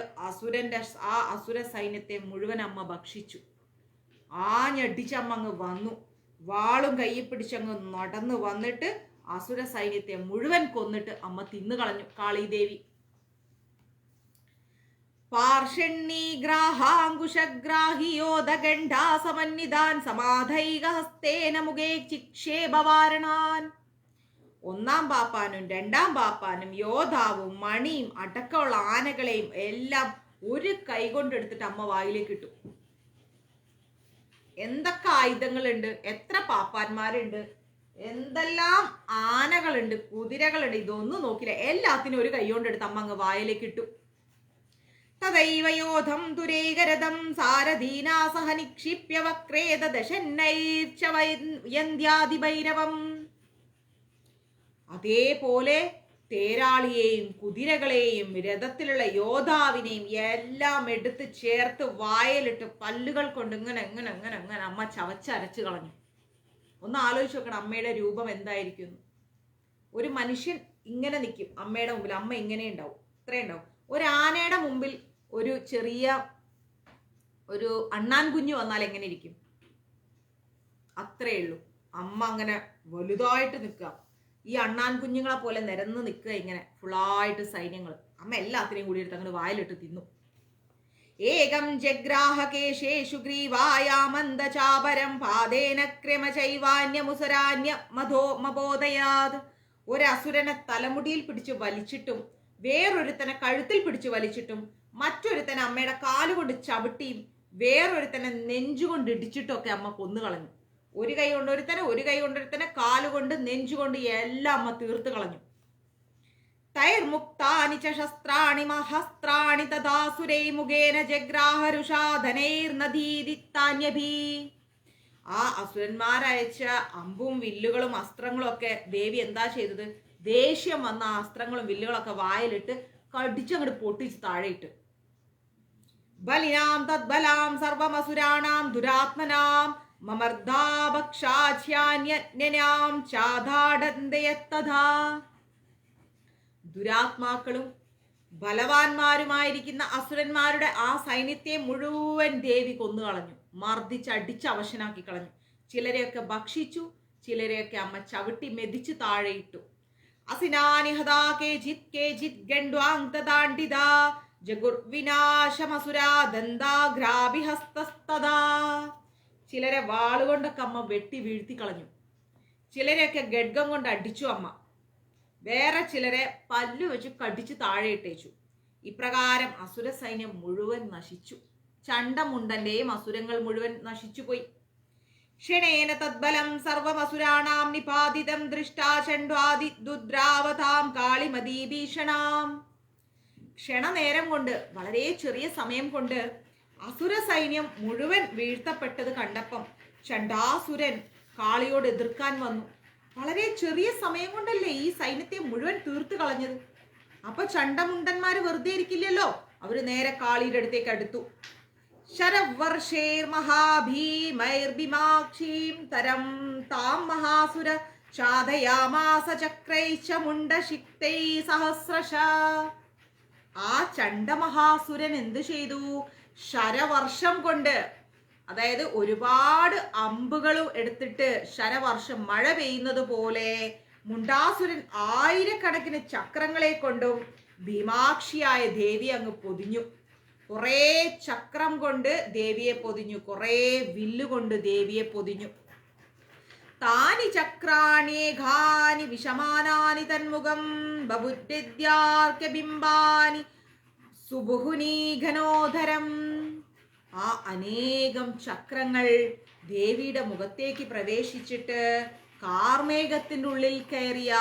Speaker 1: ആ അസുര സൈന്യത്തെ മുഴുവൻ അമ്മ ഭക്ഷിച്ചു. ആഞ്ഞടിച്ചമ്മ അങ്ങ് വന്നു. വാളും കയ്യിൽ പിടിച്ചങ്ങ് നടന്നു വന്നിട്ട് അസുര സൈന്യത്തെ മുഴുവൻ കൊന്നിട്ട് അമ്മ തിന്നുകളഞ്ഞു കാളീദേവി. പാർഷണ്യഗ്രാഹാങ്കുശഗ്രാഹിയോദഗണ്ഡാസമന്വിതാൻ സമാധൈകഹസ്തേന മുഖേ ചിക്ഷേപവാരണാൻ. 1-ാം പാപ്പാനും 2-ാം പാപ്പാനും യോദ്ധാവും മണിയും അടക്കമുള്ള ആനകളെയും എല്ലാം ഒരു കൈ കൊണ്ടെടുത്തിട്ട് അമ്മ വായിലേക്ക് ഇട്ടു. എന്തൊക്കെ ആയുധങ്ങളുണ്ട്, എത്ര പാപ്പാന്മാരുണ്ട്, എന്തെല്ലാം ആനകളുണ്ട്, കുതിരകളുണ്ട്, ഇതൊന്നും നോക്കില്ല. എല്ലാത്തിനും ഒരു കൈ കൊണ്ടെടുത്ത് അമ്മ അങ്ങ് വായിലേക്ക് ഇട്ടു. തദൈവയോധം തുരൈകരഥം സാരഥീനാ സഹ നിക്ഷിപ്യ വക്രേത ദശന്നൈർച്ചവയന്ത്യാദിഭൈരവം. അതേപോലെ തേരാളിയെയും കുതിരകളെയും രഥത്തിലുള്ള യോദ്ധാവിനെയും എല്ലാം എടുത്ത് ചേർത്ത് വായലിട്ട് പല്ലുകൾ കൊണ്ട് ഇങ്ങനെ ഇങ്ങനെ ഇങ്ങനെ ഇങ്ങനെ അമ്മ ചവച്ചരച്ച് കളഞ്ഞു. ഒന്ന് ആലോചിച്ച് നോക്കണം അമ്മയുടെ രൂപം എന്തായിരിക്കും. ഒരു മനുഷ്യൻ ഇങ്ങനെ നിൽക്കും അമ്മയുടെ മുമ്പിൽ, അമ്മ ഇങ്ങനെ ഉണ്ടാവും, ഇത്രയും ഉണ്ടാവും. ഒരു ആനയുടെ മുമ്പിൽ ഒരു ചെറിയ ഒരു അണ്ണാൻ കുഞ്ഞു വന്നാൽ എങ്ങനെ ഇരിക്കും? അത്രേ ഉള്ളൂ. അമ്മ അങ്ങനെ വലുതായിട്ട് നിൽക്കുക. ഈ അണ്ണാൻ കുഞ്ഞുങ്ങളെ പോലെ നിരന്ന് നിൽക്കുക ഇങ്ങനെ ഫുള്ളായിട്ട് സൈന്യങ്ങൾ. അമ്മ എല്ലാത്തിനെയും കൂടി എടുത്ത് അങ്ങനെ വായിലിട്ട് തിന്നു. ഏകം ജഗ്രാഹകേശേഷു ഗ്രീവായാമന്ദചാപരം പാദേന ക്രമചൈവാന്യമുസരാന്യ മബോധയാത്. ഒരസുരനെ തലമുടിയിൽ പിടിച്ച് വലിച്ചിട്ടും വേറൊരുത്തനെ കഴുത്തിൽ പിടിച്ച് വലിച്ചിട്ടും മറ്റൊരുത്തനെ അമ്മയുടെ കാലുകൊണ്ട് ചവിട്ടിയും വേറൊരുത്തനെ നെഞ്ചുകൊണ്ട് ഇടിച്ചിട്ടും ഒക്കെ അമ്മ കൊന്നുകളഞ്ഞു. ഒരു കൈ കൊണ്ടൊരുത്തനെ കാലുകൊണ്ട് നെഞ്ചുകൊണ്ട് എല്ലാം അമ്മ തീർത്ത് കളഞ്ഞു. തൈർമുക്താനി ച ശസ്ത്രാണി മഹസ്ത്രാണി തദാസുരൈ മുഖേന ജഗ്രാഹരുഷാധനൈർനദീദിത്താന്യഭി. ആ അസുരന്മാരയച്ച അമ്പും വില്ലുകളും അസ്ത്രങ്ങളും ഒക്കെ ദേവി എന്താ ചെയ്തത്? ദേഷ്യം വന്ന അസ്ത്രങ്ങളും വില്ലുകളൊക്കെ വായിലിട്ട് കടിച്ചങ്ങോട്ട് പൊട്ടിച്ച് താഴെയിട്ട്. ബലിനാം തദ്ബലാം സർവമസുരാണാം ദുരാത്മനാം മമർദ്ധാഭക്ഷാച്യാന്യജ്ഞനാം ചാധാടന്തയത്തഥാ. ദുരാത്മാക്കളും ബലവാന്മാരുമായിരിക്കുന്ന അസുരന്മാരുടെ ആ സൈന്യത്തെ മുഴുവൻ ദേവി കൊന്നുകളഞ്ഞു, മർദ്ദിച്ചടിച്ച് അവശനാക്കി കളഞ്ഞു. ചിലരെയൊക്കെ ഭക്ഷിച്ചു, ചിലരെയൊക്കെ അമ്മ ചവിട്ടി മെതിച്ച് താഴെയിട്ടു. അസിനാനി ഹദാ കേചിത് ഗണ്ഡ്വാങ്തദാണ്ഡിതാ ജഗുർവിനാശമസുരാ ദന്താഗ്രാഭിഹസ്തസ്തദാ. ചിലരെ വാളുകൊണ്ടൊക്കെ അമ്മ വെട്ടി വീഴ്ത്തി കളഞ്ഞു. ചിലരെയൊക്കെ ഗഡ്ഗം കൊണ്ട് അടിച്ചു അമ്മ. വേറെ ചിലരെ പല്ലു വെച്ച് കടിച്ച് താഴെ ഇട്ടേച്ചു. ഇപ്രകാരം അസുര സൈന്യം മുഴുവൻ നശിച്ചു. ചണ്ടമുണ്ടന്റെയും അസുരങ്ങൾ മുഴുവൻ നശിച്ചുപോയി. ക്ഷണേന തദ്ബലം സർവമസുരാണാം നിപാതിതം ദൃഷ്ടാ ചണ്ഡ്വാദിദ്രാവതാം കാളിമതീ ഭീഷണാം. ക്ഷണനേരം കൊണ്ട്, വളരെ ചെറിയ സമയം കൊണ്ട് അസുര സൈന്യം മുഴുവൻ വീഴ്ത്തപ്പെട്ടത് കണ്ടപ്പം ചണ്ഡാസുരൻ കാളിയോട് എതിർക്കാൻ വന്നു. വളരെ ചെറിയ സമയം കൊണ്ടല്ലേ ഈ സൈന്യത്തെ മുഴുവൻ തീർത്ത് കളഞ്ഞത്. അപ്പൊ ചണ്ടമുണ്ടന്മാര് വെറുതെ ഇരിക്കില്ലല്ലോ. അവര് നേരെ കാളിയുടെ അടുത്തേക്ക് അടുത്തു. ശരവർഷേർ മഹാഭീമൈർഭിമാക്ഷീം തരം താം മഹാസുര ചാദയാമാസ ചക്രൈച്ച മുണ്ടശിക്തൈ സഹസ്രശ. ആ ചണ്ഡമഹാസുരൻ എന്ത് ചെയ്തു? ശരവർഷം കൊണ്ട്, അതായത് ഒരുപാട് അമ്പുകളും എടുത്തിട്ട് ശരവർഷം മഴ പെയ്യുന്നത് പോലെ മുണ്ടാസുരൻ ആയിരക്കണക്കിന് ചക്രങ്ങളെ കൊണ്ടും ഭീമാക്ഷിയായ ദേവി അങ്ങ് പൊതിഞ്ഞു. കുറേ ചക്രം കൊണ്ട് ദേവിയെ പൊതിഞ്ഞു, കുറേ വില്ലുകൊണ്ട് ദേവിയെ പൊതിഞ്ഞു. താനി ചക്രാണ്യേഘാനി വിഷമാനാനി തന്മുഖം ബബുദ്ധ്യാർക്യബിംബാനി സുബുഹുനി ഘനോധരം. ആ അനേകം ചക്രങ്ങൾ ദേവിയുടെ മുഖത്തേക്ക് പ്രവേശിച്ചിട്ട് കാർമേഘത്തിൻ്റെ ഉള്ളിൽ കയറിയ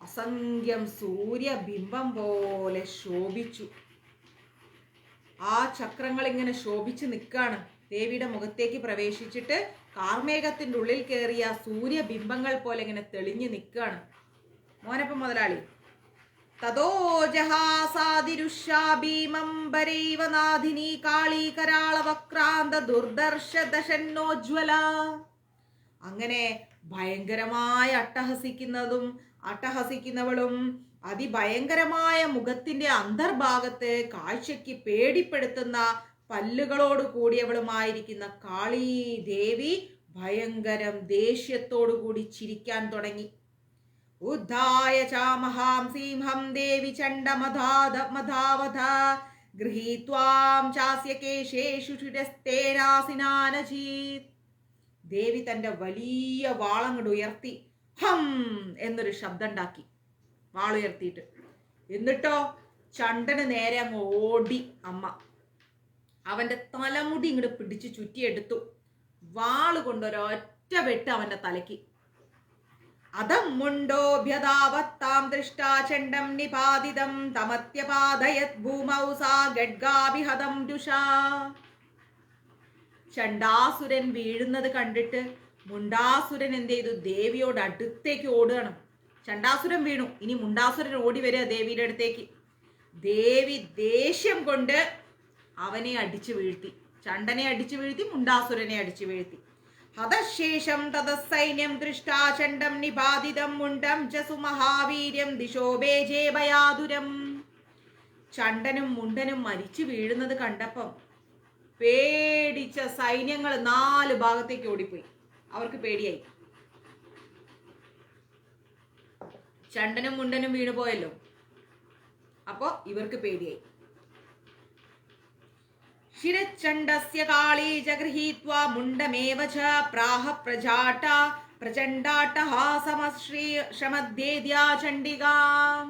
Speaker 1: അസംഖ്യം സൂര്യബിംബം പോലെ ശോഭിച്ചു. ആ ചക്രങ്ങൾ ഇങ്ങനെ ശോഭിച്ച് നിൽക്കാണ്. ദേവിയുടെ മുഖത്തേക്ക് പ്രവേശിച്ചിട്ട് കാർമേഘത്തിൻ്റെ ഉള്ളിൽ കയറിയ സൂര്യബിംബങ്ങൾ പോലെ ഇങ്ങനെ തെളിഞ്ഞു നിൽക്കാണ്. മോനപ്പം മുതലാളി തതോ ജഹാസാദിരുഷാഭീമംബരൈവ നാഥിനി കാളീ കരാളവക്രാന്ത ദുർദർശ ദശന്നോജ്വല. അങ്ങനെ ഭയങ്കരമായ അട്ടഹസിക്കുന്നവളും അതിഭയങ്കരമായ മുഖത്തിന്റെ അന്തർഭാഗത്ത് കാഴ്ചയ്ക്ക് പേടിപ്പെടുത്തുന്ന പല്ലുകളോട് കൂടിയവളുമായിരിക്കുന്ന കാളീ ദേവി ഭയങ്കരം ദേഷ്യത്തോടു കൂടി ചിരിക്കാൻ തുടങ്ങി. ഉദ്ധായ ചാമഹാം സിംഹം ദേവി ചണ്ഡമധാവധ ഗൃഹീത്വാം ചാസ്യ കേശേഷു ശിരസ്തേനാസിനാനജീത്. ദേവി തന്റെ വലിയ വാളങ്ങോട് ഉയർത്തി ഹം എന്നൊരു ശബ്ദം ഉണ്ടാക്കി, വാളുയർത്തിയിട്ട്. എന്നിട്ടോ ചണ്ടന് നേരെ അങ്ങ് ഓടി അമ്മ. അവന്റെ തലമുടി ഇങ്ങോട്ട് പിടിച്ച് ചുറ്റിയെടുത്തു. വാള് കൊണ്ടൊരൊറ്റ വെട്ട് അവന്റെ തലയ്ക്ക്. അതം മുണ്ടോഭ്യതാവത്താം ദൃഷ്ടാ ചണ്ഡം നിപാതിതം തമത്യപാദയത് ഭൂമൗ സാ ഗഡ്ഗാഭിഹതം രുഷാ. ചണ്ഡാസുരൻ വീഴുന്നത് കണ്ടിട്ട് മുണ്ടാസുരൻ എന്ത് ചെയ്തു? ദേവിയോട് അടുത്തേക്ക് ഓടുകയാണ്. ചണ്ഡാസുരൻ വീണു, ഇനി മുണ്ടാസുരൻ ഓടി വരിക ദേവിയുടെ അടുത്തേക്ക്. ദേവി ദേഷ്യം കൊണ്ട് അവനെ അടിച്ചു വീഴ്ത്തി, ചണ്ടനെ അടിച്ചു വീഴ്ത്തി, മുണ്ടാസുരനെ അടിച്ചു വീഴ്ത്തി. ഹതശേഷം തതസൈന്യം ദൃഷ്ടാ ചണ്ഡം നിപാതിതം മുണ്ടം ച സുമഹാവീര്യം ദിശോബേജേ ഭയാതുരം. ചണ്ടനും മുണ്ടനും മരിച്ചു വീഴുന്നത് കണ്ടപ്പം പേടിച്ച സൈന്യങ്ങൾ 4 ഭാഗത്തേക്ക് ഓടിപ്പോയി. അവർക്ക് പേടിയായി. ചണ്ടനും മുണ്ടനും വീണുപോയല്ലോ, അപ്പോ ഇവർക്ക് പേടിയായി. ശിരചണ്ഡസ്യ കാളീ ജഗൃഹീത്വാ മുണ്ടമേവ ച പ്രാഹ പ്രജാട്ട പ്രചണ്ഡാട്ടഹാസമശ്രീഷമദ്യേദ്യാ ചണ്ഡികാം.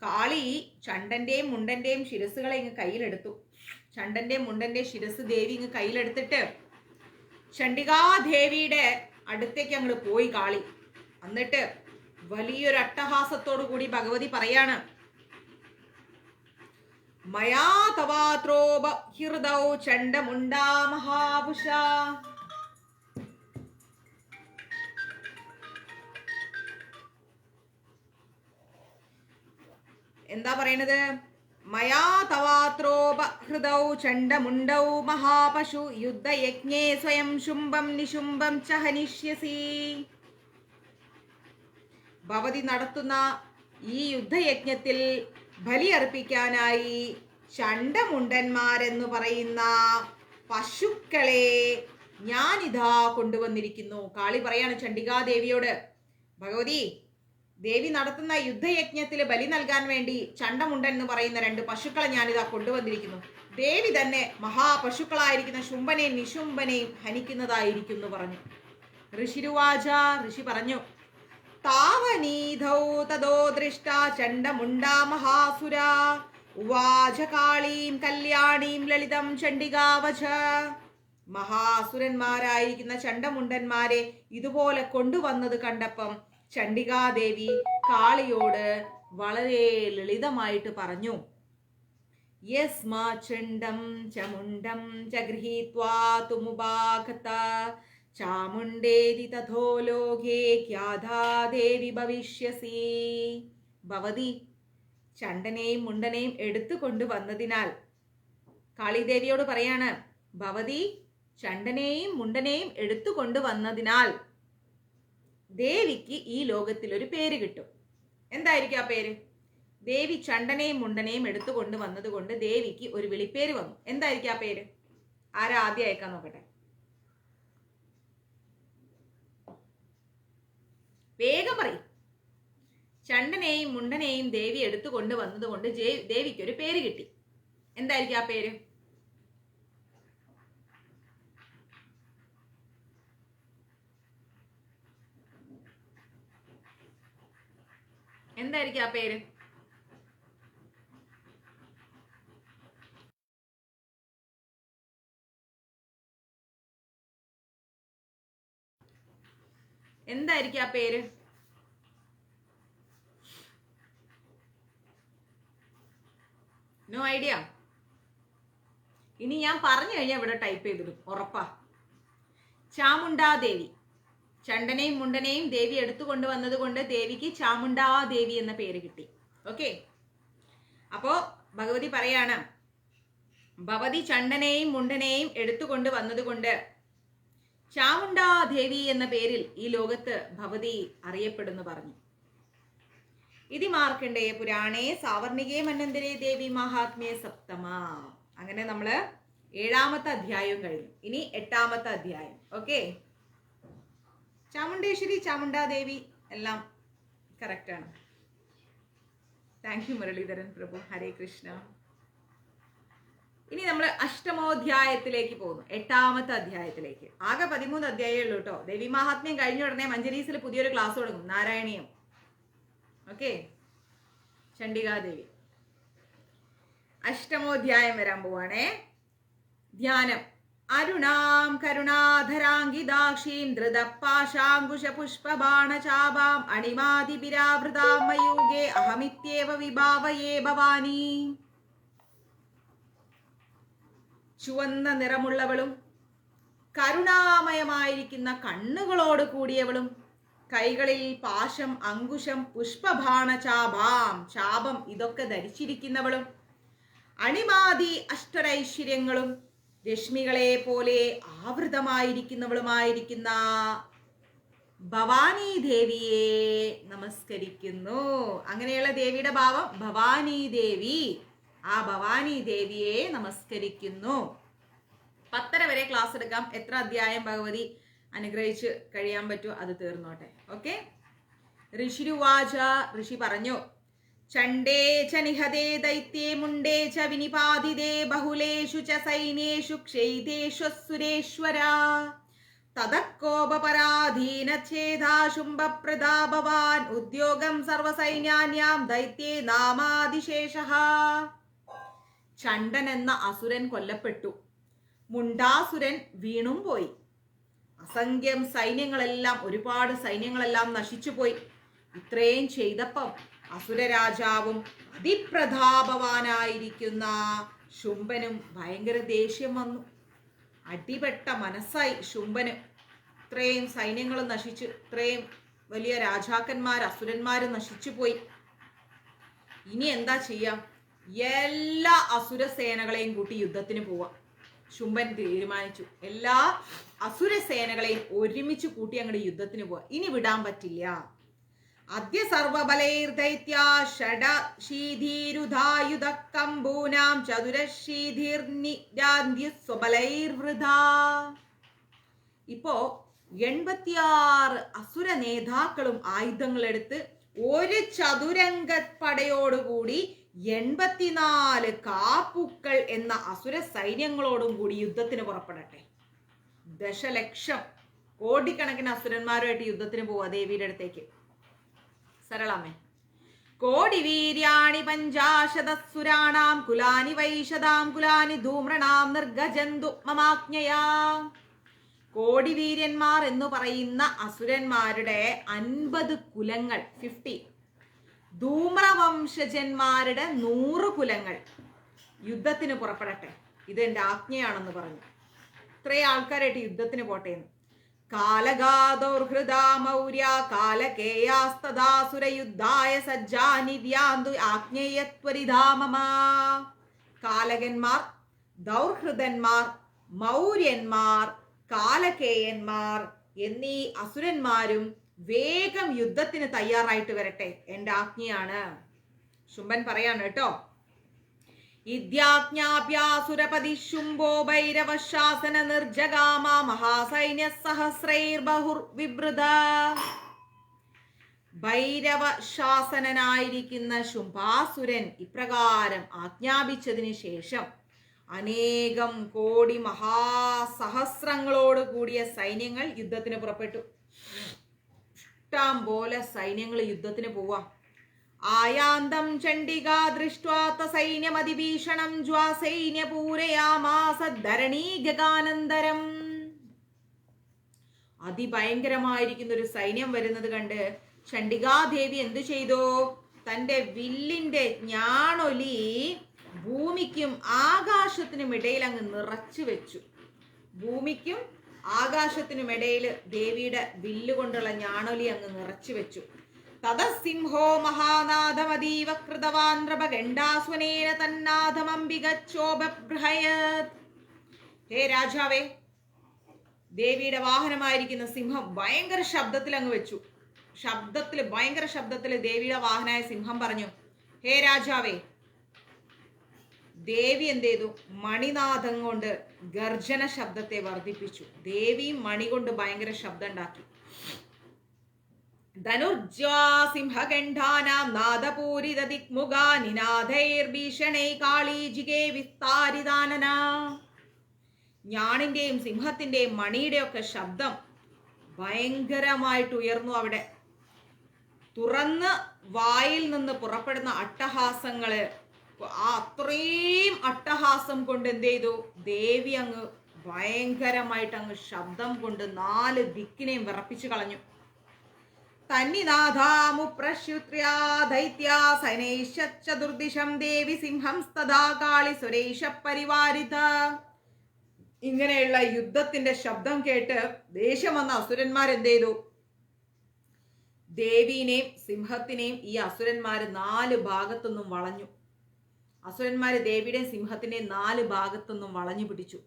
Speaker 1: കാളി ചണ്ടന്റെയും മുണ്ടന്റെയും ശിരസുകളെ ഇങ്ങ് കയ്യിലെടുത്തു. ചണ്ടന്റെയും മുണ്ടന്റെയും ശിരസ് ദേവി ഇങ്ങ് കയ്യിലെടുത്തിട്ട് ചണ്ഡികാദേവിയുടെ അടുത്തേക്ക് അങ്ങോട്ട് പോയി കാളി. എന്നിട്ട് വലിയൊരു അട്ടഹാസത്തോടു കൂടി ഭഗവതി പറയാണ്, മയാ തവാത്രോപ ഹൃദൗ ചണ്ഡമുണ്ടാ മഹാപുഷ. എന്താ പറയണത്? മയാ തവാത്രോപ ഹൃദൗ ചണ്ഡമുണ്ടൗ മഹാപശു യുദ്ധയജ്ഞേ സ്വയം ശുംഭം നിശുംഭം ച ഹനിഷ്യസി. ഭവതി നടത്തുന്ന ഈ യുദ്ധയജ്ഞത്തിൽ ബലിയർപ്പിക്കാനായി ചണ്ഡമുണ്ടന്മാരെന്ന് പറയുന്ന പശുക്കളെ ഞാനിതാ കൊണ്ടുവന്നിരിക്കുന്നു. കാളി പറയാണ് ചണ്ഡികാദേവിയോട്, ഭഗവതി, ദേവി നടത്തുന്ന യുദ്ധയജ്ഞത്തിൽ ബലി നൽകാൻ വേണ്ടി ചണ്ഡമുണ്ടൻ എന്ന് പറയുന്ന 2 പശുക്കളെ ഞാനിതാ കൊണ്ടുവന്നിരിക്കുന്നു. ദേവി തന്നെ മഹാപശുക്കളായിരിക്കുന്ന ശുംഭനെയും നിശുംഭനെയും ഹനിക്കുന്നതായിരിക്കും എന്ന് പറഞ്ഞു. ഋഷിരുവാച, ഋഷി പറഞ്ഞു, താവനീധൗ തദോ ദൃഷ്ട ചണ്ഡമുണ്ടാ മഹാസുര ഉവാച കാളീം കല്യാണീം ലളിതം ചണ്ഡികാവച. മഹാസുരന്മാരായിരിക്കുന്ന ചണ്ഡമുണ്ടന്മാരെ ഇതുപോലെ കൊണ്ടുവന്നത് കണ്ടപ്പം ചണ്ഡികാദേവി കാളിയോട് വളരെ ലളിതമായിട്ട് പറഞ്ഞു, യസ്മാ ചണ്ഡം ചമുണ്ടം ച ഗൃഹീത്വാ തുമുപാഗത ചാമുണ്ടേതി തഥോ ലോകേ ക്യാധാ ദേവി ഭവിഷ്യസി. ഭവതി ചണ്ഡനെയും മുണ്ടനെയും എടുത്തു കൊണ്ടുവന്നതിനാൽ, കാളിദേവിയോട് പറയാണ്, ഭവതി ചണ്ഡനെയും മുണ്ടനെയും എടുത്തു കൊണ്ടുവന്നതിനാൽ ദേവിക്ക് ഈ ലോകത്തിൽ ഒരു പേര് കിട്ടും. എന്തായിരിക്കും ആ പേര്? ദേവി ചണ്ഡനെയും മുണ്ടനെയും എടുത്തു കൊണ്ടുവന്നത് കൊണ്ട് ദേവിക്ക് ഒരു വിളിപ്പേര് വന്നു. എന്തായിരിക്കും ആ പേര്? ആരാ ആദ്യം അയക്കാൻ നോക്കട്ടെ? വേഗം പറയും. ചണ്ഡനെയും മുണ്ടനെയും ദേവി എടുത്തു കൊണ്ടുവന്നത് കൊണ്ട് ദേവിക്ക് ഒരു പേര് കിട്ടി. എന്തായിരിക്കും ആ പേര്? എന്തായിരിക്കും ആ പേര്? എന്തായിരിക്കും ആ പേര്? No idea. ഇനി ഞാൻ പറഞ്ഞു കഴിഞ്ഞാൽ ഇവിടെ ടൈപ്പ് ചെയ്തിടും, ഉറപ്പാ. ചാമുണ്ടാദേവി. ചണ്ഡനെയും മുണ്ടനെയും ദേവി എടുത്തു കൊണ്ടുവന്നത് കൊണ്ട് ദേവിക്ക് ചാമുണ്ടാദേവി എന്ന പേര് കിട്ടി. ഓക്കെ, അപ്പോ ഭഗവതി പറയാണ്, ഭവതി ചണ്ഡനെയും മുണ്ടനെയും എടുത്തു കൊണ്ടുവന്നത് കൊണ്ട് ചാമുണ്ടാദേവി എന്ന പേരിൽ ഈ ലോകത്ത് ഭവതി അറിയപ്പെടുന്നു പറഞ്ഞു. ഇതി മാർക്കണ്ഡേയ പുരാണേ സാവർണികേ മന്വന്തരേ ദേവി മഹാത്മ്യേ സപ്തമ. അങ്ങനെ നമ്മള് 7ാമത്തെ അധ്യായവും കഴിഞ്ഞു. ഇനി 8ാമത്തെ അധ്യായം. ഓക്കെ, ചാമുണ്ടേശ്വരി, ചാമുണ്ടാദേവി എല്ലാം കറക്റ്റാണ്. താങ്ക് യു മുരളീധരൻ പ്രഭു. ഹരേ കൃഷ്ണ. ഇനി നമ്മൾ അഷ്ടമോധ്യായത്തിലേക്ക് പോകുന്നു, 8ാമത്തെ അധ്യായത്തിലേക്ക്. ആകെ 13 അധ്യായമേ ഉള്ളൂ കേട്ടോ. ദേവി മഹാത്മ്യം കഴിഞ്ഞ ഉടനെ മഞ്ജരീസിൽ പുതിയൊരു ക്ലാസ് തുടങ്ങും, നാരായണീയം. ഓക്കെ, ചണ്ഡികാദേവി. അഷ്ടമോധ്യായം വരാൻ പോവാണേ. ധ്യാനം. അരുണാം കരുണാധരാംഗിദാക്ഷീം ധൃതപാശാങ്കുശ പുഷ്പബാണചാപാം അണിമാതിപിരാവൃതാം മയൂഗേ അഹമിത്യേവ വിഭാവയേ ഭവാനി. ചുവന്ന നിറമുള്ളവളും കരുണാമയമായിരിക്കുന്ന കണ്ണുകളോട് കൂടിയവളും കൈകളിൽ പാശം, അങ്കുശം, പുഷ്പബാണചാപാം, ചാപം ഇതൊക്കെ ധരിച്ചിരിക്കുന്നവളും അണിമാതി അഷ്ടൈശ്വര്യങ്ങളും രശ്മികളെ പോലെ ആവൃതമായിരിക്കുന്നവളുമായിരിക്കുന്ന ഭവാനി ദേവിയെ നമസ്കരിക്കുന്നു. അങ്ങനെയുള്ള ദേവിയുടെ ഭാവം ഭവാനി ദേവി. ആ ഭവാനി ദേവിയെ നമസ്കരിക്കുന്നു. 10:30 വരെ ക്ലാസ് എടുക്കാം. എത്ര അധ്യായം ഭഗവതി അനുഗ്രഹിച്ച് കഴിയാൻ പറ്റുമോ അത് തീർന്നോട്ടെ. ഓക്കെ. ഋഷിരുവാച, ഋഷി പറഞ്ഞു, ചണ്ഡേ ച നിഹതേ ദൈത്യേ മുണ്ടേ ച വിനിപാതിതേ ബഹുലേഷു ച സൈന്യേഷു ക്ഷൈതേഷു സുരേശ്വരാ തദക്കോപപരാധീനച്ഛേദാ ശുംഭപ്രദാ ഭവാൻ ഉദ്യോഗം സർവസൈന്യാന്യാം ദൈത്യേ നാമാതിശേഷഃ. ചണ്ഡൻ എന്ന അസുരൻ കൊല്ലപ്പെട്ടു. മുണ്ടാസുരൻ വീണും പോയി. അസംഖ്യം സൈന്യങ്ങളെല്ലാം, ഒരുപാട് സൈന്യങ്ങളെല്ലാം നശിച്ചുപോയി. ഇത്രയും ചെയ്തപ്പം അസുരരാജാവും അതിപ്രതാപവാനായിരിക്കുന്ന ശുംഭനും ഭയങ്കര ദേഷ്യം വന്നു. അടിപെട്ട മനസ്സായി ശുംഭന്. ഇത്രയും സൈന്യങ്ങൾ നശിച്ചു, ഇത്രയും വലിയ രാജാക്കന്മാർ അസുരന്മാർ നശിച്ചു പോയി. ഇനി എന്താ ചെയ്യാം? എല്ലാ അസുര സേനകളെയും കൂട്ടി യുദ്ധത്തിന് പോവാം. ശുംഭൻ തീരുമാനിച്ചു. എല്ലാ അസുര സേനകളെയും ഒരുമിച്ച് കൂട്ടി അങ്ങോട്ട് യുദ്ധത്തിന് പോവാ. ഇനി വിടാൻ പറ്റില്ല. അദ്യ സർവബലൈർദൈത്യാ ഷഡശീധീരുധായുധ കമ്പൂനാം ചതുരശീധീർനിരാന്ധ്യസ്വബലൈർവൃഥാ. ഇപ്പോ 86 അസുര നേതാക്കളും ആയുധങ്ങളെടുത്ത് ഒരു ചതുരംഗ പടയോടുകൂടി 84 കാപ്പുക്കൾ എന്ന അസുര സൈന്യങ്ങളോടും കൂടി യുദ്ധത്തിന് പുറപ്പെടട്ടെ. ദശലക്ഷം കോടിക്കണക്കിന് അസുരന്മാരുമായിട്ട് യുദ്ധത്തിന് പോവാ ദേവിയുടെ അടുത്തേക്ക്. സരളാമേ. കോടി വീര്യാണി പഞ്ചാശതസുരാണാം കുലാനി വൈശതാം കുലാനി ധൂമ്രണാം നിർഗജന്തു മമാജ്ഞയാ. കോടി വീര്യന്മാർ എന്ന് പറയുന്ന അസുരന്മാരുടെ 50 കുലങ്ങൾ 50, ധൂമ്രവംശജന്മാരുടെ 100 കുലങ്ങൾ യുദ്ധത്തിന് പുറപ്പെടട്ടെ. ഇതെന്റെ ആജ്ഞയാണെന്ന് പറഞ്ഞു. ഇത്രയും ആൾക്കാരായിട്ട് യുദ്ധത്തിന് പോട്ടേന്ന്. കാലഗാദോർഹൃദാ മൗര്യ കാലകേയാസ്തദാസുരയുദ്ധായ സജ്ജാനിര്യാന്തു ആജ്ഞേയത്വരിധാ മമ. കാലകന്മാർ, ദൗർഹൃദന്മാർ, മൗര്യന്മാർ, കാലകേയന്മാർ എന്നീ അസുരന്മാരും വേഗം യുദ്ധത്തിന് തയ്യാറായിട്ട് വരട്ടെ, എന്റെ ആജ്ഞയാണ്. ശുംഭൻ പറയാണ് കേട്ടോ. ഇദ്യാജ്ഞാപ്യാസുരപതി ശുംഭോ ഭൈരവശാസന നിർജഗാമ മഹാസൈന്യ സഹസ്രൈർബഹുർ വിവൃത. ഭൈരവശാസനായിരിക്കുന്ന ശുംഭാസുരൻ ഇപ്രകാരം ആജ്ഞാപിച്ചതിന് ശേഷം അനേകം കോടി മഹാസഹസ്രങ്ങളോട് കൂടിയ സൈന്യങ്ങൾ യുദ്ധത്തിന് പുറപ്പെട്ടു. ഇഷ്ടം പോലെ സൈന്യങ്ങൾ യുദ്ധത്തിന് പോവാം. ആയാന്തം ചണ്ഡികാ ദൃഷ്ട്വാ തസൈന്യമതിഭീഷണം ജ്വാസൈന്യപൂരയാമാസ ധരണീഗാനന്തരം. അതിഭയങ്കരമായിരിക്കുന്ന ഒരു സൈന്യം വരുന്നത് കണ്ട് ചണ്ഡികാദേവി എന്തു ചെയ്തു? തൻ്റെ വില്ലിന്റെ ഞാണൊലി ഭൂമിക്കും ആകാശത്തിനും ഇടയിൽ അങ്ങ് നിറച്ചു വെച്ചു. ഭൂമിക്കും ആകാശത്തിനുമിടയിൽ ദേവിയുടെ വില്ല് കൊണ്ടുള്ള ഞാണൊലി അങ്ങ് നിറച്ചു വെച്ചു. തദസിംഹോ മഹാനാഥമതീവ കൃതവാൻ നൃപഗണ്ഡാസ്വനേന തന്നാഥമംബികച്ചോപബൃഹയത്. ഹേ രാജാവേ, ദേവിയുടെ വാഹനമായിരിക്കുന്ന സിംഹം ഭയങ്കര ശബ്ദത്തിൽ അങ്ങ് വെച്ചു. ഭയങ്കര ശബ്ദത്തിൽ ദേവിയുടെ വാഹനമായ സിംഹം പറഞ്ഞു, ഹേ രാജാവേ. ദേവി എന്ത് ചെയ്തു? മണിനാഥം കൊണ്ട് ഗർജന ശബ്ദത്തെ വർദ്ധിപ്പിച്ചു. ദേവി മണി കൊണ്ട് ഭയങ്കര ശബ്ദം ഉണ്ടാക്കി. ധനുർജാസിംഹഗണ്ഡാനാം നാദപൂരിതദിക്മുഖാ നിനാദൈർഭീഷണൈ കാളീജികേ വിസ്താരിതാനന. ഞാണിന്റെയും സിംഹത്തിന്റെയും മണിയുടെയൊക്കെ ശബ്ദം ഭയങ്കരമായിട്ട് ഉയർന്നു. അവിടെ തുറന്ന് വായിൽ നിന്ന് പുറപ്പെടുന്ന അട്ടഹാസങ്ങള്, അത്രയും അട്ടഹാസം കൊണ്ട് എന്ത് ചെയ്തു? ദേവി അങ്ങ് ഭയങ്കരമായിട്ട് അങ്ങ് ശബ്ദം കൊണ്ട് 4 ദിക്കിനെയും വിറപ്പിച്ചു കളഞ്ഞു. തന്നിനാഥാമുപ്രശ്യുത്ര്യാ ദൈത്യാ സൈനൈശ്ചതുർദിശം ദേവി സിംഹം സ്തദാ കാളി സുരേഷ പരിവാരിത. ഇങ്ങനെയുള്ള യുദ്ധത്തിന്റെ ശബ്ദം കേട്ട് ദേഷ്യം വന്ന അസുരന്മാരെന്ത് ചെയ്തു? ദേവീനെയും സിംഹത്തിനെയും ഈ അസുരന്മാര് 4 ഭാഗത്തുനിന്നും വളഞ്ഞു. അസുരന്മാര് ദേവിയുടെയും സിംഹത്തിന്റെയും 4 ഭാഗത്തുനിന്നും വളഞ്ഞു പിടിച്ചു.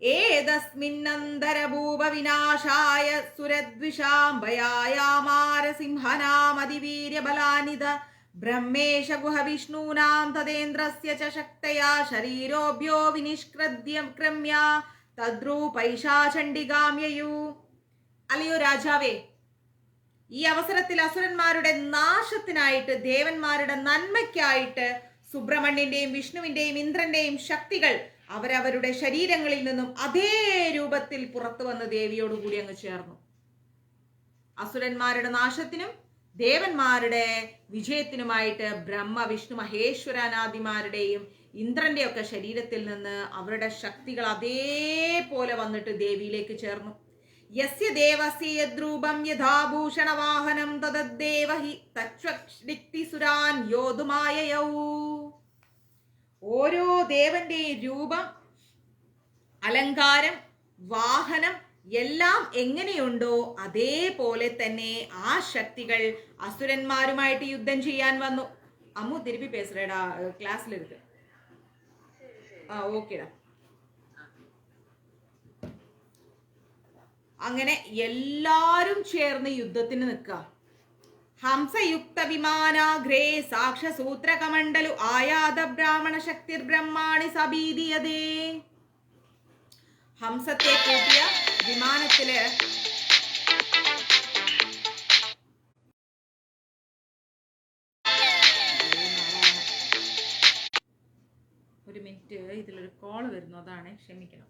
Speaker 1: ഏതസ്മിന്നന്തരഭൂപ വിനാശായ സുരദ്വിഷാംബയായാമാര സിംഹനാമതിവീര്യബലാനിത ബ്രഹ്മേശ ഗുഹ വിഷ്ണൂനാം തദേന്ദ്രസ്യ ച ശക്തയാ ശരീരോഭ്യോ വിനിഷ്ക്രമ്യ തദ്രൂപൈഷാചണ്ഡികാമ്യയു. അല്ലയോ രാജാവേ, ഈ അവസരത്തിൽ അസുരന്മാരുടെ നാശത്തിനായിട്ട്, ദേവന്മാരുടെ നന്മയ്ക്കായിട്ട് സുബ്രഹ്മണ്യന്റെയും വിഷ്ണുവിന്റെയും ഇന്ദ്രന്റെയും ശക്തികൾ അവരവരുടെ ശരീരങ്ങളിൽ നിന്നും അതേ രൂപത്തിൽ പുറത്തു വന്ന് ദേവിയോടുകൂടി അങ്ങ് ചേർന്നു. അസുരന്മാരുടെ നാശത്തിനും ദേവന്മാരുടെ വിജയത്തിനുമായിട്ട് ബ്രഹ്മ വിഷ്ണു മഹേശ്വരാനാദിമാരുടെയും ഇന്ദ്രന്റെയൊക്കെ ശരീരത്തിൽ നിന്ന് അവരുടെ ശക്തികൾ അതേപോലെ വന്നിട്ട് ദേവിയിലേക്ക് ചേർന്നു. യസ്യ ദേവസ്യ യദ്രൂപം യഥാഭൂഷണവാഹനം തദദ്ദേവ ഹി തച്വക്തി സുരാൻ യോതുമായയൗ. ഓരോ ദേവന്റെയും രൂപം, അലങ്കാരം, വാഹനം എല്ലാം എങ്ങനെയുണ്ടോ അതേപോലെ തന്നെ ആ ശക്തികൾ അസുരന്മാരുമായിട്ട് യുദ്ധം ചെയ്യാൻ വന്നു. അമ്മു തിരുപ്പി പേசுறேடா, ക്ലാസ്സിൽ இருக்கு. ഓക്കേടാ. അങ്ങനെ എല്ലാരും ചേർന്ന് യുദ്ധത്തിന് നിൽക്കുക. ഹംസയുക്ത വിമാനാഗ്രേ സാക്ഷസൂത്രകമണ്ഡലു ആയാത ബ്രാഹ്മണ ശക്തിർ ബ്രഹ്മാണി സബീദിയതേ. ഹംസത്തെ കൂട്ടിയ വിമാനത്തില് ഒരു മിനിറ്റ്, ഇതിലൊരു കോള് വരുന്നു, അതാണ്, ക്ഷമിക്കണം.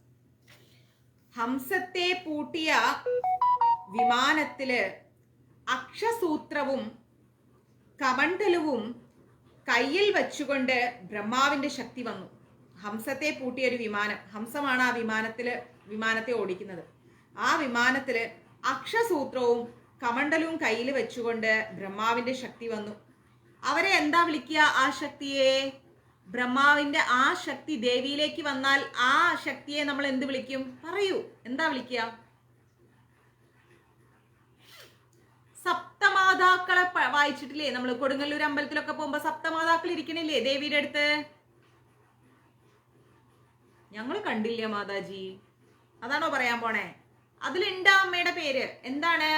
Speaker 1: ഹംസത്തെ പൂട്ടിയ വിമാനത്തില് അക്ഷസൂത്രവും കമണ്ഡലവും കയ്യിൽ വെച്ചുകൊണ്ട് ബ്രഹ്മാവിന്റെ ശക്തി വന്നു. ഹംസത്തെ പൂട്ടിയ ഒരു വിമാനം, ഹംസമാണ് ആ വിമാനത്തെ ഓടിക്കുന്നത്. ആ വിമാനത്തില് അക്ഷസൂത്രവും കമണ്ഡലവും കയ്യിൽ വെച്ചുകൊണ്ട് ബ്രഹ്മാവിന്റെ ശക്തി വന്നു. അവരെ എന്താ വിളിക്കുക? ആ ശക്തിയെ, ബ്രഹ്മാവിന്റെ ആ ശക്തി ദേവിയിലേക്ക് വന്നാൽ ആ ശക്തിയെ നമ്മൾ എന്ത് വിളിക്കും? പറയൂ, എന്താ വിളിക്കുക? സപ്തമാതാക്കളെ വായിച്ചിട്ടില്ലേ നമ്മൾ? കൊടുങ്ങല്ലൂർ അമ്പലത്തിലൊക്കെ പോകുമ്പോ സപ്തമാതാക്കൾ ഇരിക്കണില്ലേ ദേവിയുടെ അടുത്ത്? ഞങ്ങൾ കണ്ടില്ല മാതാജി, അതാണോ പറയാൻ പോണേ? അതിലുണ്ട് അമ്മയുടെ പേര്. എന്താണ്?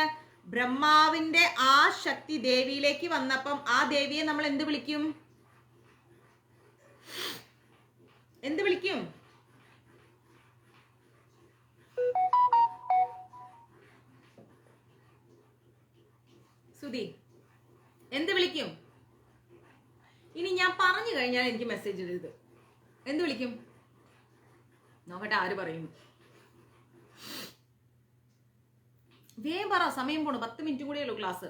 Speaker 1: ബ്രഹ്മാവിന്റെ ആ ശക്തി ദേവിയിലേക്ക് വന്നപ്പം ആ ദേവിയെ നമ്മൾ എന്ത് വിളിക്കും? എന്ത് വിളിക്കും? സുധി, എന്ത് വിളിക്കും? ഇനി ഞാൻ പറഞ്ഞു കഴിഞ്ഞാൽ എനിക്ക് മെസ്സേജ് ഇടരുത്. എന്ത് വിളിക്കും? നോക്കട്ടെ ആര് പറയും. വേഗം പറ, സമയം പോണു, 10 മിനിറ്റ് കൂടിയേ ഉള്ളൂ ക്ലാസ്.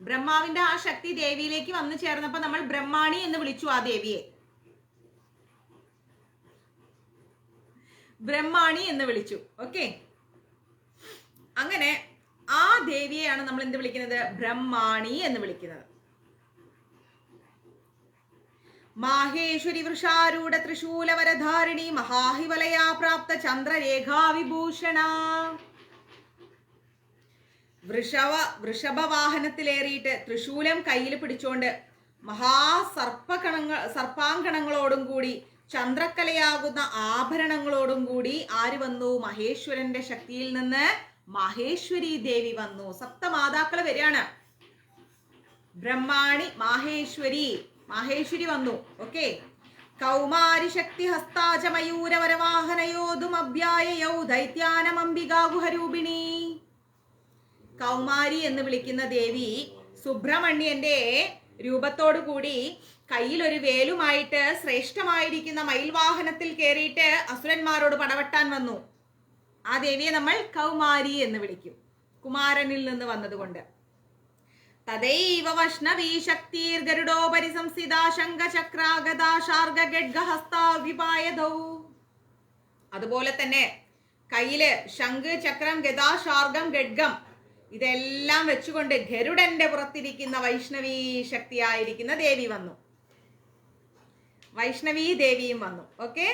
Speaker 1: ബ്രഹ്മാവിന്റെ ആ ശക്തി ദേവിയിലേക്ക് വന്നു ചേർന്നപ്പോ നമ്മൾ ബ്രഹ്മാണി എന്ന് വിളിച്ചു ആ ദേവിയെ. ബ്രഹ്മാണി എന്ന് വിളിച്ചു. ഓക്കെ, അങ്ങനെ ആ ദേവിയെയാണ് നമ്മൾ എന്ത് വിളിക്കുന്നത്? ബ്രഹ്മാണി എന്ന് വിളിക്കുന്നത്. മാഹേശ്വരി വൃഷാരൂഢ ത്രിശൂലവരധാരിണി മഹാഹിവലയാ പ്രാപ്ത ചന്ദ്രരേഖാ വിഭൂഷണ. വൃഷഭവാഹനത്തിലേറിയിട്ട് തൃശൂലം കയ്യിൽ പിടിച്ചോണ്ട് സർപ്പാങ്കണങ്ങളോടും കൂടി ചന്ദ്രക്കലയാകുന്ന ആഭരണങ്ങളോടും കൂടി ആര് വന്നു? മഹേശ്വരന്റെ ശക്തിയിൽ നിന്ന് മഹേശ്വരി ദേവി വന്നു. സപ്തമാതാക്കൾ വരികയാണ്. ബ്രഹ്മാണി, മാഹേശ്വരി വന്നു. ഓക്കെ, കൗമാരി ശക്തി ഹസ്താച മയൂരവരവാഹനയോതും അഭ്യായയൗ ദൈത്യാനമംബികാഗുഹരൂപിണി. കൗമാരി എന്ന് വിളിക്കുന്ന ദേവി സുബ്രഹ്മണ്യന്റെ രൂപത്തോടു കൂടി കയ്യിലൊരു വേലുമായിട്ട് ശ്രേഷ്ഠമായിരിക്കുന്ന മയിൽവാഹനത്തിൽ കയറിയിട്ട് അസുരന്മാരോട് പടവെട്ടാൻ വന്നു. ആ ദേവിയെ നമ്മൾ കൗമാരി എന്ന് വിളിക്കും, കുമാരനിൽ നിന്ന് വന്നതുകൊണ്ട്. തദൈവ വഷ്ണവീ ശക്തിർ ഗരുഡോപരി സംസ്ഥിതാ ശംഖചക്രാഗദാശാർഗഡ്ഗഹസ്താവിപായധൗ. അതുപോലെ തന്നെ കയ്യില് ശംഖ്, ചക്രം, ഗദ, ശാർഗം, ഗഡ്ഗം ഇതെല്ലാം വെച്ചുകൊണ്ട് ഗരുഡന്റെ പുറത്തിരിക്കുന്ന വൈഷ്ണവീ ശക്തിയായിരിക്കുന്ന ദേവി വന്നു. വൈഷ്ണവീ ദേവിയും വന്നു. ഓക്കെ,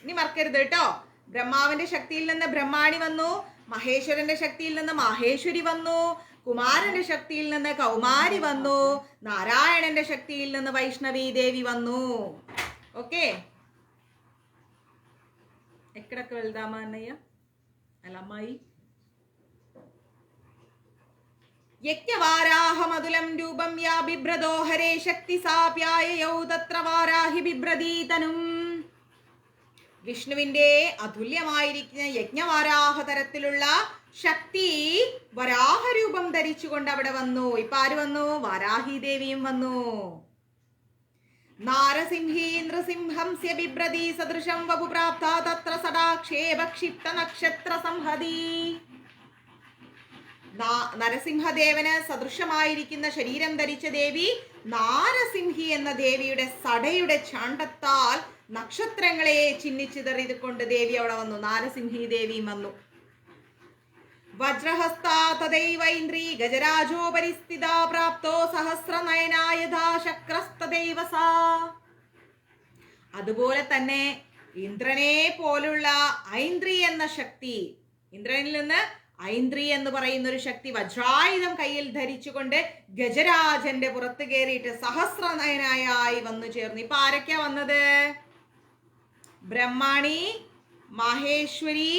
Speaker 1: ഇനി മറക്കരുത് കേട്ടോ. ബ്രഹ്മാവിന്റെ ശക്തിയിൽ നിന്ന് ബ്രഹ്മാണി വന്നു, മഹേശ്വരന്റെ ശക്തിയിൽ നിന്ന് മാഹേശ്വരി വന്നു, കുമാരന്റെ ശക്തിയിൽ നിന്ന് കൗമാരി വന്നു, നാരായണന്റെ ശക്തിയിൽ നിന്ന് വൈഷ്ണവീ ദേവി വന്നു. ഓക്കെ, എക്കടൊക്കെ വെൽദാമ അന്നയ്യ അല്ല അമ്മായി. യജ്ഞവാരാഹമതുലം രൂപം യാ ബിഭ്രതോ ഹരേ ശക്തി സാപ്യായയൗ തത്ര വാരാഹി ബിഭ്രതീതനും. വിഷ്ണുവിന്റെ അതുല്യമായിരിക്കുന്ന യജ്ഞവാരാഹ തരത്തിലുള്ള ശക്തി വരാഹരൂപം ധരിച്ചുകൊണ്ട് അവിടെ വന്നു. ഇപ്പൊ ആര് വന്നു? വാരാഹി ദേവിയും വന്നു. നാരസിംഹീന്ദ്രസിംഹംസ്യ ബിഭ്രതി സദൃശം വപുപ്രാപ്ത തത്ര സദാക്ഷേപ ക്ഷിപ്ത നക്ഷത്ര സംഹതി. നരസിംഹദേവന് സദൃശമായിരിക്കുന്ന ശരീരം ധരിച്ച ദേവി നാരസിംഹി എന്ന ദേവിയുടെ സടയുടെ ചാണ്ടത്താൽ നക്ഷത്രങ്ങളെ ചിഹ്നിച്ചിതറിതുകൊണ്ട് ദേവി അവിടെ വന്നു. നാരസിംഹി ദേവിയും വന്നു. വജ്രഹസ്താ തദൈവൈന്ദ്രീ ഗജരാജോ പരിസ്ഥിതാ പ്രാപ്തോ സഹസ്രനയനാ യഥാ ശക്രസ്തദൈവ സാ. അതുപോലെ തന്നെ ഇന്ദ്രനെ പോലുള്ള ഐന്ദ്രി എന്ന ശക്തി, ഇന്ദ്രനിൽ നിന്ന് ഐന്ദ്രി എന്ന് പറയുന്ന ഒരു ശക്തി വജ്രായുധം കയ്യിൽ ധരിച്ചുകൊണ്ട് ഗജരാജന്റെ പുറത്ത് കയറിയിട്ട് സഹസ്രനയനായി വന്നു ചേർന്നു. ഇപ്പൊ ആരൊക്കെയാ വന്നത്? ബ്രഹ്മാണി, മാഹേശ്വരി,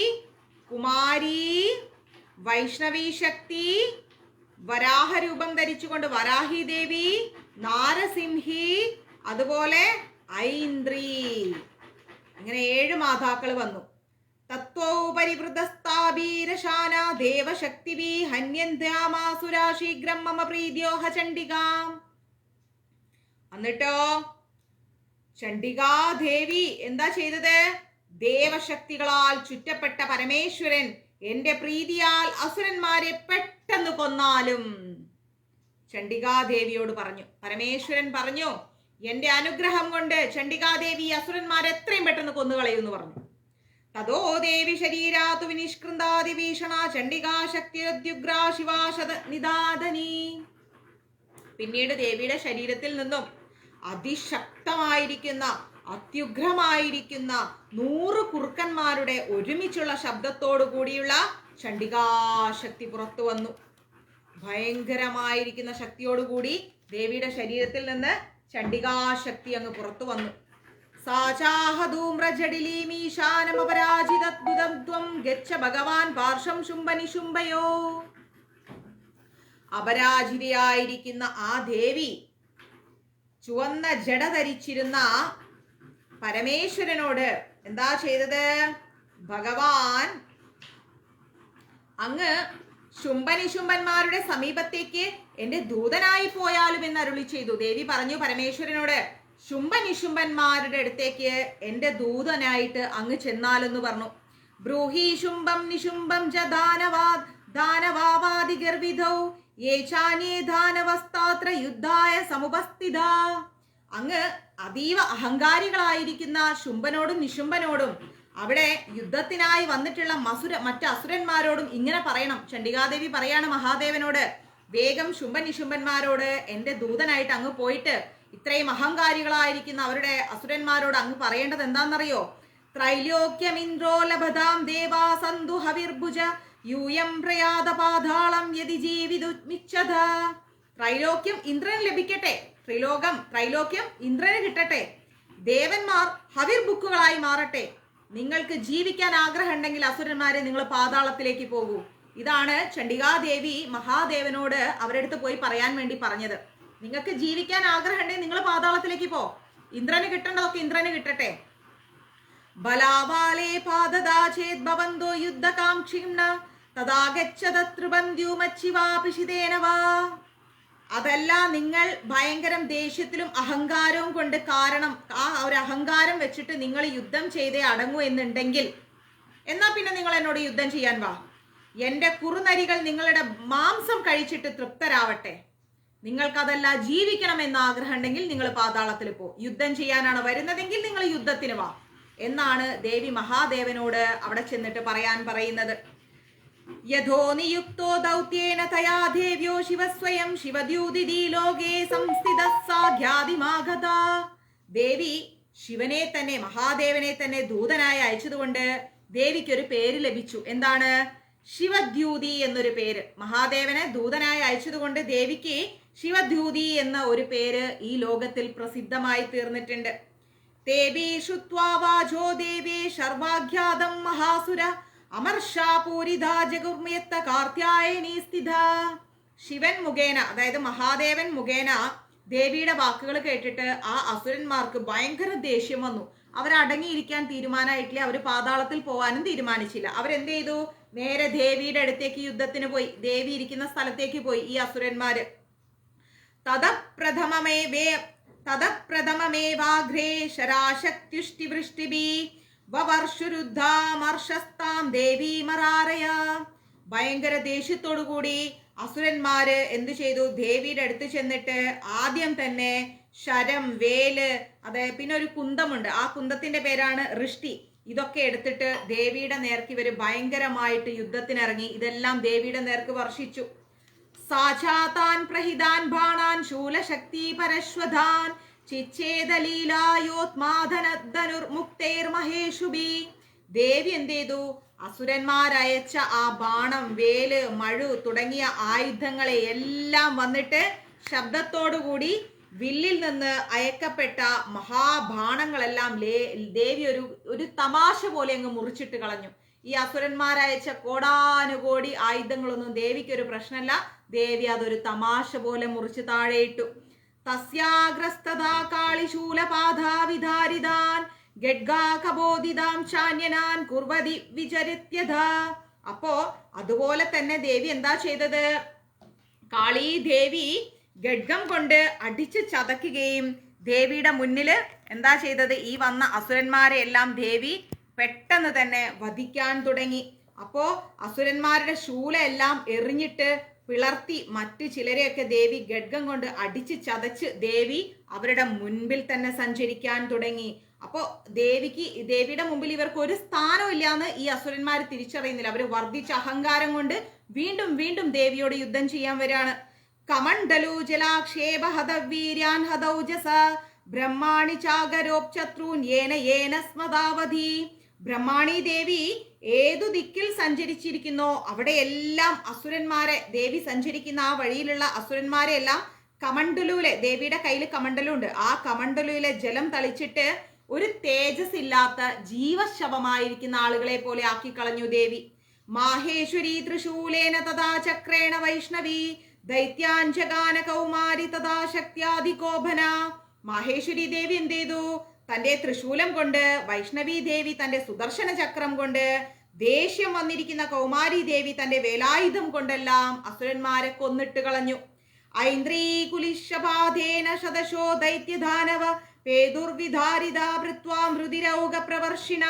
Speaker 1: കുമാരി, വൈഷ്ണവി ശക്തി, വരാഹരൂപം ധരിച്ചുകൊണ്ട് വരാഹി ദേവി, നാരസിംഹി, അതുപോലെ ഐന്ദ്രി. ഇങ്ങനെ 7 മാതാക്കൾ വന്നു. തത്വോപരിവൃതസ്ഥാബീരശാന ദേവശക്തിവി ഹന്യന്ത്യാമാസുരാ ശീഘ്രം മമ പ്രീതിയോഹ ചണ്ഡികാം. എന്നിട്ടോ ചണ്ഡികാദേവി എന്താ ചെയ്തത്? ദേവശക്തികളാൽ ചുറ്റപ്പെട്ട പരമേശ്വരൻ എന്റെ പ്രീതിയാൽ അസുരന്മാരെ പെട്ടെന്ന് കൊന്നാലും ചണ്ഡികാദേവിയോട് പറഞ്ഞു. പരമേശ്വരൻ പറഞ്ഞു, എന്റെ അനുഗ്രഹം കൊണ്ട് ചണ്ഡികാദേവി അസുരന്മാരെ എത്രയും പെട്ടെന്ന് കൊന്നുകളയുമെന്ന് പറഞ്ഞു. തതോ ദേവി ശരീരാതു വിനിഷ്കൃന്താതിഭീഷണ ചണ്ഡികാ ശക്തിരദ്യുഗ്രാ ശിവാശത നിദാദനി. പിന്നീട് ദേവിയുടെ ശരീരത്തിൽ നിന്നും അതിശക്തമായിരിക്കുന്ന അത്യുഗ്രമായിരിക്കുന്ന 100 കുറുക്കന്മാരുടെ ഒരുമിച്ചുള്ള ശബ്ദത്തോടു കൂടിയുള്ള ചണ്ഡികാശക്തി പുറത്തു വന്നു. ഭയങ്കരമായിരിക്കുന്ന ശക്തിയോടുകൂടി ദേവിയുടെ ശരീരത്തിൽ നിന്ന് ചണ്ഡികാശക്തി അങ്ങ് പുറത്തു വന്നു. ഗച്ഛ ഭഗവാൻ പാർശ്വം ശുംഭനിശുംഭയോ. അപരാജിതയായിരിക്കുന്ന ആ ദേവി ചുവന്ന ജട ധരിച്ചിരുന്ന പരമേശ്വരനോട് എന്താ ചെയ്തത്? ഭഗവാൻ അങ്ങ് ശുംഭനിശുംഭന്മാരുടെ സമീപത്തേക്ക് എന്റെ ദൂതനായി പോയാലും എന്ന് അരുളി ചെയ്തു. ദേവി പറഞ്ഞു പരമേശ്വരനോട്, ശുംഭനിശുംഭന്മാരുടെ അടുത്തേക്ക് എന്റെ ദൂതനായിട്ട് അങ്ങ് ചെന്നാലെന്ന് പറഞ്ഞു. ബ്രൂഹി ശുംഭം നിശുംഭം ച ദാനവാവാദി ഗർവിധൗ യേ ചാന്യേ ദാനവസ്താത്ര യുദ്ധായ സമുപസ്ഥിത. അങ്ങ് അതീവ അഹങ്കാരികളായിരിക്കുന്ന ശുംഭനോടും നിശുംഭനോടും അവിടെ യുദ്ധത്തിനായി വന്നിട്ടുള്ള മറ്റ് അസുരന്മാരോടും ഇങ്ങനെ പറയണം. ചണ്ഡികാദേവി പറയാണ് മഹാദേവനോട്, വേഗം ശുംഭനിശുംഭന്മാരോട് എന്റെ ദൂതനായിട്ട് അങ്ങ് പോയിട്ട് ഇത്രയും അഹങ്കാരികളായിരിക്കുന്ന അവരുടെ അസുരന്മാരോട് അങ്ങ് പറയേണ്ടത് എന്താണെന്നറിയോ? ത്രൈലോക്യമിന്ദ്രോലഭതാം ദേവാ സന്തു ഹവിർഭുജ യൂയം പ്രയാത പാതാളം യതി ജീവിതുമിച്ഛത. ത്രൈലോക്യം ഇന്ദ്രന് ലഭിക്കട്ടെ, ത്രൈലോക്യം ഇന്ദ്രന് കിട്ടട്ടെ, ദേവന്മാർ ഹവിർബുക്കുകളായി മാറട്ടെ, നിങ്ങൾക്ക് ജീവിക്കാൻ ആഗ്രഹം ഉണ്ടെങ്കിൽ അസുരന്മാരെ നിങ്ങൾ പാതാളത്തിലേക്ക് പോകൂ. ഇതാണ് ചണ്ഡികാദേവി മഹാദേവനോട് അവരുടെ അടുത്ത് പോയി പറയാൻ വേണ്ടി പറഞ്ഞത്. നിങ്ങൾക്ക് ജീവിക്കാൻ ആഗ്രഹം ഉണ്ടെങ്കിൽ നിങ്ങൾ പാതാളത്തിലേക്ക് പോ, ഇന്ദ്രന് കിട്ടേണ്ടതൊക്കെ ഇന്ദ്രന് കിട്ടട്ടെ. ബലാവാലേ പാദദാചേത് ഭവന്തോ യുദ്ധകാംക്ഷിംന തദാ ഗച്ഛത ത്രിബന്ധ്യുമച്ചിവാപിഷിതേനവാ. അതല്ല, നിങ്ങൾ ഭയങ്കരം ദേഷ്യത്തിലും അഹങ്കാരവും കൊണ്ട് കാരണം ആ ഒരു അഹങ്കാരം വെച്ചിട്ട് നിങ്ങൾ യുദ്ധം ചെയ്തേ അടങ്ങൂ എന്നുണ്ടെങ്കിൽ എന്നാ പിന്നെ നിങ്ങൾ എന്നോട് യുദ്ധം ചെയ്യാൻ വാ. എന്റെ കുറുനരികൾ നിങ്ങളുടെ മാംസം കഴിച്ചിട്ട് തൃപ്തരാവട്ടെ. നിങ്ങൾക്കതല്ല ജീവിക്കണം എന്ന ആഗ്രഹം ഉണ്ടെങ്കിൽ നിങ്ങൾ പാതാളത്തിൽ പോ. യുദ്ധം ചെയ്യാനാണ് വരുന്നതെങ്കിൽ നിങ്ങൾ യുദ്ധത്തിന് വാ എന്നാണ് ദേവി മഹാദേവനോട് അവിടെ ചെന്നിട്ട് പറയാൻ പറയുന്നത്. യഥോ നിയുക്തോ ദൗത്യേന തയാ ദേവ്യോ ശിവസ്വയം ശിവദ്യൂതിദി ലോകേ സംസ്ഥിതസ്സാഖ്യാതിമാഗത. ദേവി ശിവനെ തന്നെ മഹാദേവനെ തന്നെ ദൂതനായി അയച്ചതുകൊണ്ട് ദേവിക്ക് ഒരു പേര് ലഭിച്ചു. എന്താണ്? ശിവദ്യൂതി എന്നൊരു പേര്. മഹാദേവനെ ദൂതനായി അയച്ചതുകൊണ്ട് ദേവിക്ക് ശിവദ്യൂതി എന്ന ഒരു പേര് ഈ ലോകത്തിൽ പ്രസിദ്ധമായി തീർന്നിട്ടുണ്ട്. തേബി ശ്രുത്വാ വാചോ ദേവേ സർവാഖ്യാതം മഹാസുര അമർഷാപൂരിതാ ജഗുർമയത്ത കാർത്യായനീ സ്ഥിത. ശിവൻ മുഖേന, അതായത് മഹാദേവൻ മുഖേന ദേവിയുടെ വാക്കുകൾ കേട്ടിട്ട് ആ അസുരന്മാർക്ക് ഭയങ്കര ദേഷ്യം വന്നു. അവരടങ്ങിയിരിക്കാൻ തീരുമാനമായിട്ടില്ല, അവർ പാതാളത്തിൽ പോകാനും തീരുമാനിച്ചില്ല. അവരെന്ത് ചെയ്തു? നേരെ ദേവിയുടെ അടുത്തേക്ക് യുദ്ധത്തിന് പോയി. ദേവി ഇരിക്കുന്ന സ്ഥലത്തേക്ക് പോയി ഈ അസുരന്മാര്. തദപ്രഥമമേവാഗ്രേ ശരാശക്തിഷ്ടിവൃഷ്ടിഭി വവർഷുരുദ്ധാമർഷസ്താം ദേവീമരാരയ. ഭയങ്കര ദേഷ്യത്തോടു കൂടി അസുരന്മാര് എന്തു ചെയ്തു? ദേവിയുടെ അടുത്ത് ചെന്നിട്ട് ആദ്യം തന്നെ ശരം, വേല്, അതായത് പിന്നെ ഒരു കുന്തമുണ്ട്, ആ കുന്തത്തിന്റെ പേരാണ് ഋഷ്ടി. ഇതൊക്കെ എടുത്തിട്ട് ദേവിയുടെ നേർക്ക് ഇവര് ഭയങ്കരമായിട്ട് യുദ്ധത്തിനിറങ്ങി. ഇതെല്ലാം ദേവിയുടെ നേർക്ക് വർഷിച്ചു. സാചാതാൻ പ്രഹിതാൻ ബാണാൻ ശൂലശക്തി പരശ്വധാൻ ചിച്ഛേദലീലായോത്മാധനുർമുക്തേർ മഹേഷുബി. ദേവി എന്ത് ചെയ്തു? അസുരന്മാരയച്ച ആ ബാണം, വേല്, മഴു തുടങ്ങിയ ആയുധങ്ങളെ എല്ലാം വന്നിട്ട് ശബ്ദത്തോടുകൂടി വില്ലിൽ നിന്ന് അയക്കപ്പെട്ട മഹാബാണങ്ങളെല്ലാം ദേവി ഒരു തമാശ പോലെ അങ്ങ് മുറിച്ചിട്ട് കളഞ്ഞു. ഈ അസുരന്മാരയച്ച കോടാനുകോടി ആയുധങ്ങളൊന്നും ദേവിക്ക് ഒരു പ്രശ്നമല്ല. ദേവി അതൊരു തമാശ പോലെ മുറിച്ച് താഴെയിട്ടു. തസ്യാഗ്രസ്തദാ കാളിശൂലപാധാവിധാരിതാൻ ഗഡ്ഗാകബോധിതാം ചാന്യനാൻ കുർവതി വിചരിത്യത. അപ്പോ അതുപോലെ തന്നെ ദേവി എന്താ ചെയ്തത്? കാളി ദേവി ഗഡ്ഗം കൊണ്ട് അടിച്ച് ചതയ്ക്കുകയും ദേവിയുടെ മുന്നില് എന്താ ചെയ്തത്? ഈ വന്ന അസുരന്മാരെ എല്ലാം ദേവി പെട്ടെന്ന് തന്നെ വധിക്കാൻ തുടങ്ങി. അപ്പോ അസുരന്മാരുടെ ശൂല എല്ലാം എറിഞ്ഞിട്ട് പിളർത്തി മറ്റു ചിലരെയൊക്കെ ദേവി ഗഡ്ഗം കൊണ്ട് അടിച്ച് ചതച്ച് ദേവി അവരുടെ മുൻപിൽ തന്നെ സഞ്ചരിക്കാൻ തുടങ്ങി. അപ്പോ ദേവിയുടെ മുമ്പിൽ ഇവർക്ക് ഒരു സ്ഥാനം ഇല്ലാന്ന് ഈ അസുരന്മാർ തിരിച്ചറിയുന്നില്ല. അവര് വർദ്ധിച്ച അഹങ്കാരം കൊണ്ട് വീണ്ടും വീണ്ടും ദേവിയോട് യുദ്ധം ചെയ്യാൻ വരികയാണ്. കമണ്ഡലു ജലാക്ഷേപഹതവീര്യാൻ ഹതൗജസ ബ്രഹ്മാണി ചാഗരോപ്ചത്രൂൻ യേന യേന സ്മദാവധി. ബ്രഹ്മാണി ദേവി ഏതു ദിക്കിൽ സഞ്ചരിച്ചിരിക്കുന്നോ അവിടെയെല്ലാം അസുരന്മാരെ, ദേവി സഞ്ചരിക്കുന്ന ആ വഴിയിലുള്ള അസുരന്മാരെ എല്ലാം കമണ്ഡലൂലെ, ദേവിയുടെ കയ്യിൽ കമണ്ഡലുണ്ട്, ആ കമണ്ഡലൂലെ ജലം തളിച്ചിട്ട് ഒരു തേജസ് ഇല്ലാത്ത ജീവശവമായിരിക്കുന്ന ആളുകളെ പോലെ ആക്കി കളഞ്ഞു ദേവി. മാഹേശ്വരി തൃശൂലേന തഥാ ചക്രേണ വൈഷ്ണവി ദൈത്യാഞ്ജഗാന കൗമാരി തഥാ ശക്തിയാധികോഭന. മാഹേശ്വരി ദേവി എന്ത് ചെയ്തു? തന്റെ തൃശൂലം കൊണ്ട്, വൈഷ്ണവി ദേവി തന്റെ സുദർശന ചക്രം കൊണ്ട്, ദേഷ്യം വന്നിരിക്കുന്ന കൗമാരി ദേവി തന്റെ വേലായുധം കൊണ്ടെല്ലാം അസുരന്മാരെ കൊന്നിട്ട് കളഞ്ഞു. ഐന്ദ്രീ കുലിശപാധേന ശതശോ ദൈത്യധാനവ പേതുർവിധാരിത ഭൃത്വാ മൃതിരൗക പ്രവർഷിണ.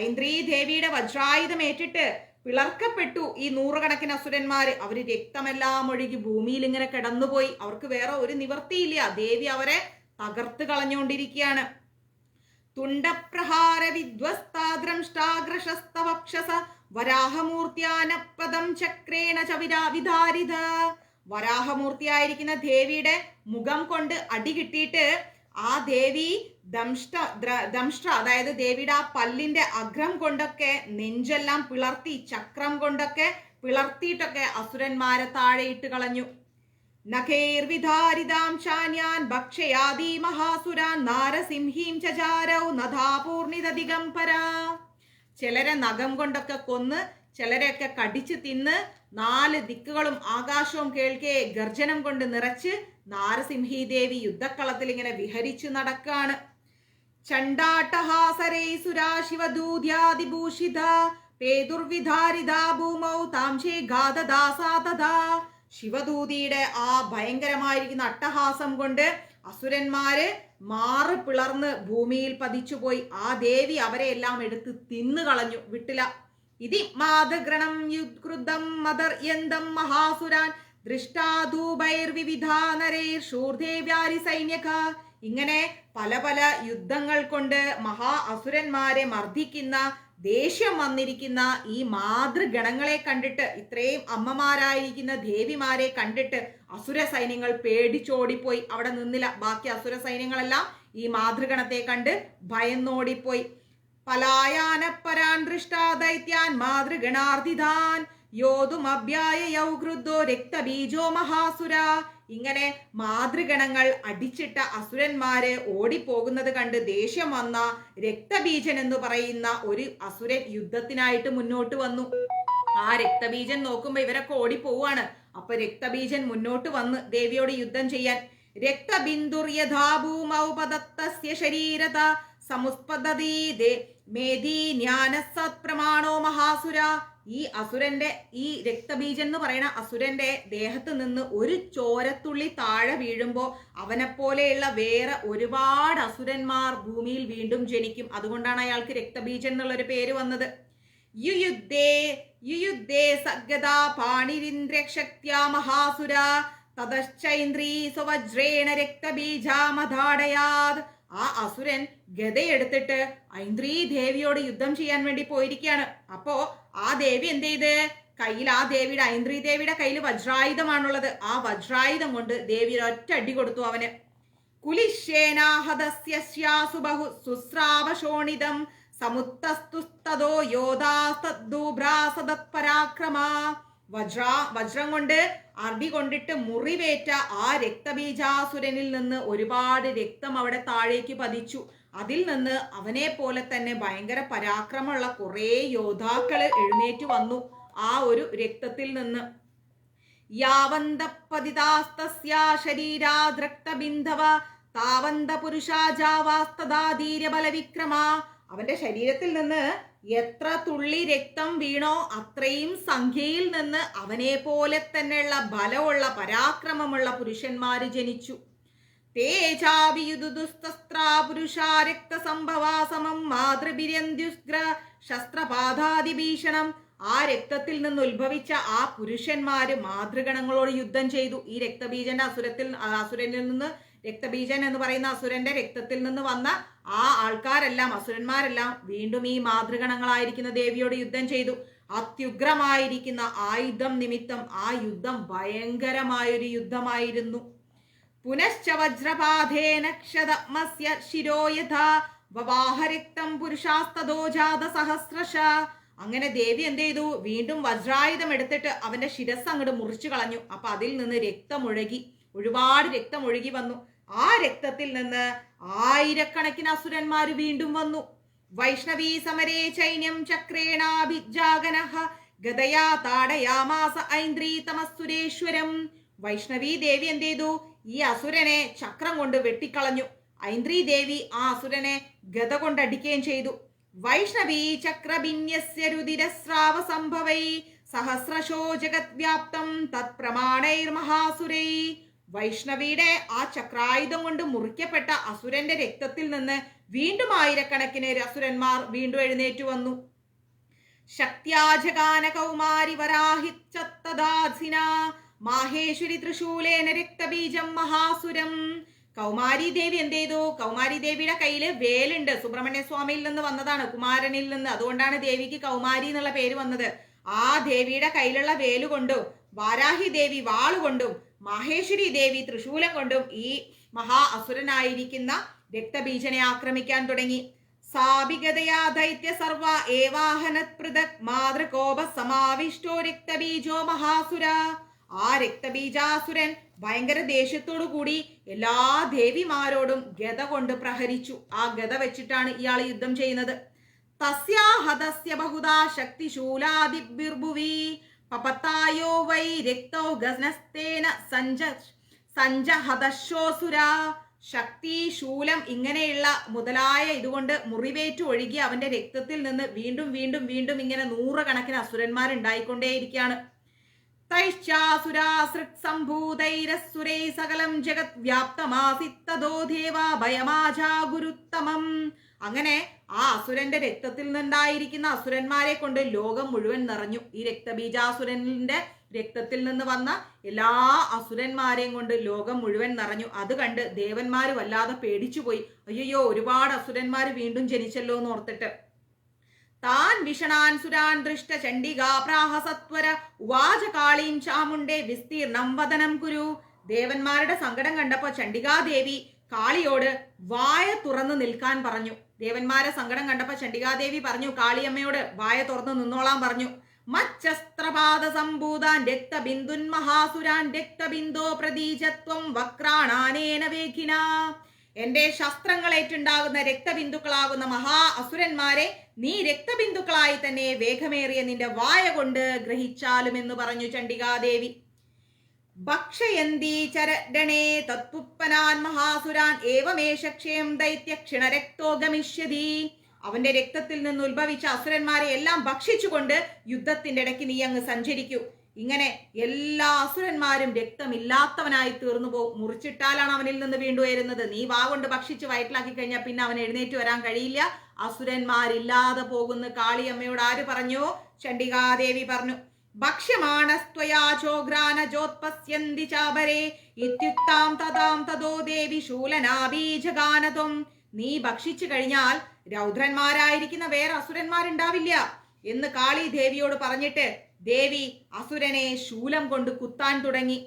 Speaker 1: ഐന്ദ്രീ ദേവിയുടെ വജ്രായുധം ഏറ്റിട്ട് പിളർക്കപ്പെട്ടു ഈ നൂറുകണക്കിന് അസുരന്മാര്. അവര് രക്തമെല്ലാം ഒഴുകി ഭൂമിയിൽ ഇങ്ങനെ കിടന്നുപോയി. അവർക്ക് വേറെ ഒരു നിവർത്തിയില്ല. ദേവി അവരെ തകർത്ത് കളഞ്ഞുകൊണ്ടിരിക്കുകയാണ്. തുണ്ടപ്രഹാര വിധ്വസ്താദ്രംഷ്ടാഗ്രശസ്തവക്ഷസ വരാഹമൂർത്തിയാനപദം ചക്രേണ ചവിരാവിധാരിത. വരാഹമൂർത്തിയായിരിക്കുന്ന ദേവിയുടെ മുഖം കൊണ്ട് അടി കിട്ടിയിട്ട് ആ ദേവി ദംഷ്ട്ര അതായത് ദേവിയുടെ ആ പല്ലിന്റെ അഗ്രം കൊണ്ടൊക്കെ നെഞ്ചെല്ലാം പിളർത്തി, ചക്രം കൊണ്ടൊക്കെ പിളർത്തിയിട്ടൊക്കെ അസുരന്മാരെ താഴെയിട്ട് കളഞ്ഞു. നഖൈർവിധാരിതാം ശാന്യാൻ ഭക്ഷയാദി മഹാസുരാൻ നാരസിംഹീം ചചാരൗ നധാപൂർണിത ദിഗംബര. ചിലരെ നഖം കൊണ്ടൊക്കെ കൊന്ന്, ചിലരെയൊക്കെ കടിച്ചു തിന്ന്, 4 ദിക്കുകളും ആകാശവും കേൾക്കെ ഗർജനം കൊണ്ട് നിറച്ച് നാരസിംഹി ദേവി യുദ്ധക്കളത്തിൽ ഇങ്ങനെ വിഹരിച്ചു നടക്കാണ്. ചണ്ഡാട്ടഹാസരൈ സുരാശിവദൂദ്യാദിഭൂഷിത പേതുർവിധാരിത ഭൂമൗ താംശേ ഗാദദാസാ തഥാ. ശിവദൂതിയുടെ ആ ഭയങ്കരമായിരിക്കുന്ന അട്ടഹാസം കൊണ്ട് അസുരന്മാര് മാറ് പിളർന്ന് ഭൂമിയിൽ പതിച്ചുപോയി. ആ ദേവി അവരെ എല്ലാം എടുത്ത് തിന്നു കളഞ്ഞു, വിട്ടില്ല. ഇതി മാതൃഗണം യുക്രുദ്ധം മദർയന്തം മഹാസുരാൻ ദൃഷ്ടാധൂപൈർവിവിധാ നരൈർ ശൂർദേവ്യാരി സൈന്യക. ഇങ്ങനെ പല പല യുദ്ധങ്ങൾ കൊണ്ട് മഹാ അസുരന്മാരെ മർദ്ദിക്കുന്ന, ദേഷ്യം വന്നിരിക്കുന്ന ഈ മാതൃഗണങ്ങളെ കണ്ടിട്ട്, ഇത്രയും അമ്മമാരായിരിക്കുന്ന ദേവിമാരെ കണ്ടിട്ട് അസുര സൈന്യങ്ങൾ പേടിച്ചോടിപ്പോയി. അവിടെ നിന്നില്ല. ബാക്കി അസുര സൈന്യങ്ങളെല്ലാം ഈ മാതൃഗണത്തെ കണ്ട് ഭയന്നോടിപ്പോയി. പലായാനപരാൻ ദൃഷ്ടാ ദൈത്യാൻ മാതൃഗണാർദിതാൻ യോതുമഭ്യായൗ ക്രുദ്ധോ രക്തബീജോ മഹാസുര. ഇങ്ങനെ മാതൃഗണങ്ങൾ അടിച്ചിട്ട അസുരന്മാര് ഓടിപ്പോകുന്നത് കണ്ട് ദേഷ്യം വന്ന രക്തബീജൻ എന്ന് പറയുന്ന ഒരു അസുരൻ യുദ്ധത്തിനായിട്ട് മുന്നോട്ട് വന്നു. ആ രക്തബീജൻ നോക്കുമ്പോ ഇവരൊക്കെ ഓടിപ്പോവാണ്. അപ്പൊ രക്തബീജൻ മുന്നോട്ട് വന്ന് ദേവിയോട് യുദ്ധം ചെയ്യാൻ. രക്തബിന്ദുർ യഥാഭൂമൗ പദത്തസ്യ ശരീരത സമുസ്പദതി മേധി ജ്ഞാനസത്പ്രമാണോ മഹാസുര. ഈ അസുരന്റെ, ഈ രക്തബീജൻ എന്ന് പറയുന്ന അസുരന്റെ ദേഹത്ത് നിന്ന് ഒരു ചോരത്തുള്ളി താഴെ വീഴുമ്പോ അവനെപ്പോലെയുള്ള വേറെ ഒരുപാട് അസുരന്മാർ ഭൂമിയിൽ വീണ്ടും ജനിക്കും. അതുകൊണ്ടാണ് അയാൾക്ക് രക്തബീജൻ എന്നുള്ളൊരു പേര് വന്നത്. യുയുദ്ധേ സഗദാ പാണിരിന്ദ്രശക്ത്യാ മഹാസുര തതശ്ചൈന്ദ്രീ സ്വവജ്രേണ രക്തബീജാമധാടയാത്. ആ അസുരൻ ഗദയെടുത്തിട്ട് ഐന്ദ്രീ ദേവിയോട് യുദ്ധം ചെയ്യാൻ വേണ്ടി പോയിരിക്കുകയാണ്. അപ്പോ ആ ദേവി എന്ത് ചെയ്ത്, കയ്യിൽ ആ ദേവിയുടെ ഐന്ദ്രീ ദേവിയുടെ കയ്യിൽ വജ്രായുധമാണുള്ളത്. ആ വജ്രായുധം കൊണ്ട് ദേവി ഒറ്റ അടി കൊടുത്തു അവന്. കുലിശേനാഹദസ്യാസു ബഹു സുസ്രാവശോണിതം സമുത്തസ്തുസ്തദോ യോധാസ്തദ്ദുഭ്രാസദത് പരാക്രമാ. വജ്രം കൊണ്ട് അടി കൊണ്ടിട്ട് മുറിവേറ്റ ആ രക്തബീജാസുരനിൽ നിന്ന് ഒരുപാട് രക്തം അവിടെ താഴേക്ക് പതിച്ചു. അതിൽ നിന്ന് അവനെ പോലെ തന്നെ ഭയങ്കര പരാക്രമമുള്ള കുറെ യോദ്ധാക്കള് എഴുന്നേറ്റ് വന്നു ആ ഒരു രക്തത്തിൽ നിന്ന്. യാവന്ത പതിതാസ്തസ്യ ശരീരാദ്രക്തബിന്ധവ താവന്ത പുരുഷാജാവാസ്തദാധീര്യ ബലവിക്രമ. അവന്റെ ശരീരത്തിൽ നിന്ന് എത്ര തുള്ളി രക്തം വീണോ അത്രയും സംഖ്യയിൽ നിന്ന് അവനെ പോലെ തന്നെയുള്ള ബലമുള്ള പരാക്രമമുള്ള പുരുഷന്മാര് ജനിച്ചു. തേജാവിയുദുസ്തസ്ത്രാ പുരുഷാ രക്തസംഭവാസമം മാതൃഭിര്യന്ത്യുഗ്ര ശസ്ത്രപാധാതിഭീഷണം. ആ രക്തത്തിൽ നിന്ന് ഉത്ഭവിച്ച ആ പുരുഷന്മാര് മാതൃഗണങ്ങളോട് യുദ്ധം ചെയ്തു. ഈ രക്തബീജന്റെ അസുരനിൽ നിന്ന്, രക്തബീജൻ എന്ന് പറയുന്ന അസുരന്റെ രക്തത്തിൽ നിന്ന് വന്ന ആ ആൾക്കാരെല്ലാം, അസുരന്മാരെല്ലാം വീണ്ടും ഈ മാതൃഗണങ്ങളായിരിക്കുന്ന ദേവിയോട് യുദ്ധം ചെയ്തു. അത്യുഗ്രമായിരിക്കുന്ന ആയുധം നിമിത്തം ആ യുദ്ധം ഭയങ്കരമായൊരു യുദ്ധമായിരുന്നു. പുനശ്ച വജ്രപാധേന ക്ഷതമസ്യ ശിരോ യഥാ വവാഹരക്തം പുരുഷാസ്തദോ ജാത സഹസ്രശ. അങ്ങനെ ദേവി എന്ത് ചെയ്തു, വീണ്ടും വജ്രായുധം എടുത്തിട്ട് അവന്റെ ശിരസ് അങ്ങോട്ട് മുറിച്ചു കളഞ്ഞു. അപ്പൊ അതിൽ നിന്ന് രക്തമൊഴുകി, ഒരുപാട് രക്തം ഒഴുകി വന്നു. ആ രക്തത്തിൽ നിന്ന് ആയിരക്കണക്കിന് അസുരന്മാര് വീണ്ടും വന്നു. വൈഷ്ണവീ സമരേ ചൈന്യം ചക്രേണാഭിജാഗനഃ ഗദയാ താടയാമാസ ഐന്ദ്രീ തമസുരേശ്വരം. വൈഷ്ണവീ ദേവി എന്ത് ചെയ്തു, ഈ അസുരനെ ചക്രം കൊണ്ട് വെട്ടിക്കളഞ്ഞു. ഐന്ദ്രീ ദേവി ആ അസുരനെ ഗദ കൊണ്ടടിക്കുകയും ചെയ്തു. വൈഷ്ണവീ ചക്രഭിന്യസ്യ രുതിരസ്രാവ സംഭവൈ സഹസ്രശോ ജഗത് വ്യാപ്തം തത് പ്രമാണൈർമഹാസുരൈ. വൈഷ്ണവിയുടെ ആ ചക്രായുധം കൊണ്ട് മുറിക്കപ്പെട്ട അസുരന്റെ രക്തത്തിൽ നിന്ന് വീണ്ടും ആയിരക്കണക്കിന് അസുരന്മാർ വീണ്ടും എഴുന്നേറ്റു വന്നു. ശക്ത്യാജഗാന കൗമാരി വരാഹിച്ചത്തദാസിന മാഹേശ്വരി തൃശൂലേന രക്തബീജം മഹാസുരം. കൗമാരി ദേവി എന്ത് ചെയ്തു, കൗമാരി ദേവിയുടെ കയ്യില് വേലുണ്ട്. സുബ്രഹ്മണ്യ സ്വാമിയിൽ നിന്ന് വന്നതാണ്, കുമാരനിൽ നിന്ന്. അതുകൊണ്ടാണ് ദേവിക്ക് കൗമാരി എന്നുള്ള പേര് വന്നത്. ആ ദേവിയുടെ കയ്യിലുള്ള വേലു കൊണ്ടും വാരാഹി ദേവി വാളുകൊണ്ടും മാഹേശ്വരി ദേവി തൃശൂലം കൊണ്ടും ഈ മഹാ അസുരനായിരിക്കുന്ന രക്തബീജനെ ആക്രമിക്കാൻ തുടങ്ങി. സാഭിഗതയാ ദൈത്യ സർവ ഏവാഹനത് പൃഥക് മാതൃകോപ സമാവിഷ്ടോ രക്തബീജോ മഹാസുര. ആ രക്തബീജാസുരൻ ഭയങ്കര ദേഷ്യത്തോടു കൂടി എല്ലാ ദേവിമാരോടും ഗദ കൊണ്ട് പ്രഹരിച്ചു. ആ ഗദ വെച്ചിട്ടാണ് ഇയാൾ യുദ്ധം ചെയ്യുന്നത്. തസ്യാഹതസ്യ ബഹുദാ ശക്തിശൂലാദിർഭുവി പപത്തായോ വൈ രക്തോ ഗസ്നസ്തേന സഞ്ജഹതശോസുര. ശക്തി, ശൂലം ഇങ്ങനെയുള്ള മുതലായ ഇതുകൊണ്ട് മുറിവേറ്റു ഒഴുകി അവന്റെ രക്തത്തിൽ നിന്ന് വീണ്ടും വീണ്ടും വീണ്ടും ഇങ്ങനെ നൂറുകണക്കിന് അസുരന്മാരുണ്ടായിക്കൊണ്ടേയിരിക്കുകയാണ്. തൈശ്ചാസുരാസൃക്സംഭൂതൈരസുരൈ സകലം ജഗത് വ്യാപ്തമാസിത്തദോ ദേവാ ഭയമാജാ ഗുരുത്തമം. അങ്ങനെ ആ അസുരന്റെ രക്തത്തിൽ നിന്നുണ്ടായിരിക്കുന്ന അസുരന്മാരെ കൊണ്ട് ലോകം മുഴുവൻ നിറഞ്ഞു. ഈ രക്തബീജാസുരന്റെ രക്തത്തിൽ നിന്ന് വന്ന എല്ലാ അസുരന്മാരെയും കൊണ്ട് ലോകം മുഴുവൻ നിറഞ്ഞു. അത് കണ്ട് ദേവന്മാര് വല്ലാതെ പേടിച്ചുപോയി. അയ്യോ, ഒരുപാട് അസുരന്മാര് വീണ്ടും ജനിച്ചല്ലോ എന്ന് ഓർത്തിട്ട്. താൻ വിഷണാൻ സുരാൻ ദൃഷ്ട ചണ്ഡികാ പ്രാഹസത്വര ഉവാച കാളീം ചാമുണ്ടേ വിസ്തീർണം വദനം കുരു. ദേവന്മാരുടെ സങ്കടം കണ്ടപ്പോ ചണ്ഡികാദേവി കാളിയോട് വായ തുറന്നു നിൽക്കാൻ പറഞ്ഞു. ദേവന്മാരെ സങ്കടം കണ്ടപ്പോ ചണ്ഡികാദേവി പറഞ്ഞു കാളിയമ്മയോട് വായ തുറന്നു നിന്നോളാൻ പറഞ്ഞു. മച്ചസ്ത്രപാദ സംഭൂതാൻ രക്തബിന്ദുൻ മഹാസുരാൻ രക്തബിന്ദോ പ്രതീജത്വം വക്രാണാനേന വേഖിന. എന്റെ ശസ്ത്രങ്ങളേറ്റുണ്ടാകുന്ന രക്തബിന്ദുക്കളാകുന്ന മഹാ അസുരന്മാരെ നീ രക്തബിന്ദുക്കളായി തന്നെ വേഗമേറിയ നിന്റെ വായ കൊണ്ട് ഗ്രഹിച്ചാലും എന്ന് പറഞ്ഞു ചണ്ഡികാദേവി. ഭക്ഷയന്തി ചരണേ തത്പുപ്പനാൻ മഹാസുരാൻ ഏവമേഷ ക്ഷയം ദൈത്യ ക്ഷണരക്തോ ഗമിഷ്യതി. അവന്റെ രക്തത്തിൽ നിന്ന് ഉത്ഭവിച്ച അസുരന്മാരെ എല്ലാം ഭക്ഷിച്ചുകൊണ്ട് യുദ്ധത്തിന്റെ ഇടയ്ക്ക് നീ അങ്ങ് സഞ്ചരിക്കൂ. ഇങ്ങനെ എല്ലാ അസുരന്മാരും രക്തമില്ലാത്തവനായി തീർന്നു പോകും. മുറിച്ചിട്ടാലാണ് അവനിൽ നിന്ന് വീണ്ടും വരുന്നത്. നീ വാ കൊണ്ട് ഭക്ഷിച്ച് വയറ്റിലാക്കി കഴിഞ്ഞാൽ പിന്നെ അവൻ എഴുന്നേറ്റ് വരാൻ കഴിയില്ല. അസുരന്മാരില്ലാതെ പോകുന്ന കാളിയമ്മയോട് ആര് പറഞ്ഞു? ചണ്ഡികാദേവി പറഞ്ഞു. ഭക്ഷ്യമാണസ്ത്വയാ ചോഗ്രാന ജോത്പസ്യന്തി ചാപരേ ഇത്യുക്താം തദാം തദോ ദേവി ശൂലനാബീജഗാനത്വം നീ ഭക്ഷിച്ചു കഴിഞ്ഞാൽ രൗദ്രന്മാരായിരിക്കുന്ന വേറെ അസുരന്മാരുണ്ടാവില്ല എന്ന് കാളി ദേവിയോട് പറഞ്ഞിട്ട് ദേവി അസുരനെ ശൂലം കൊണ്ട് കുത്താൻ തുടങ്ങി.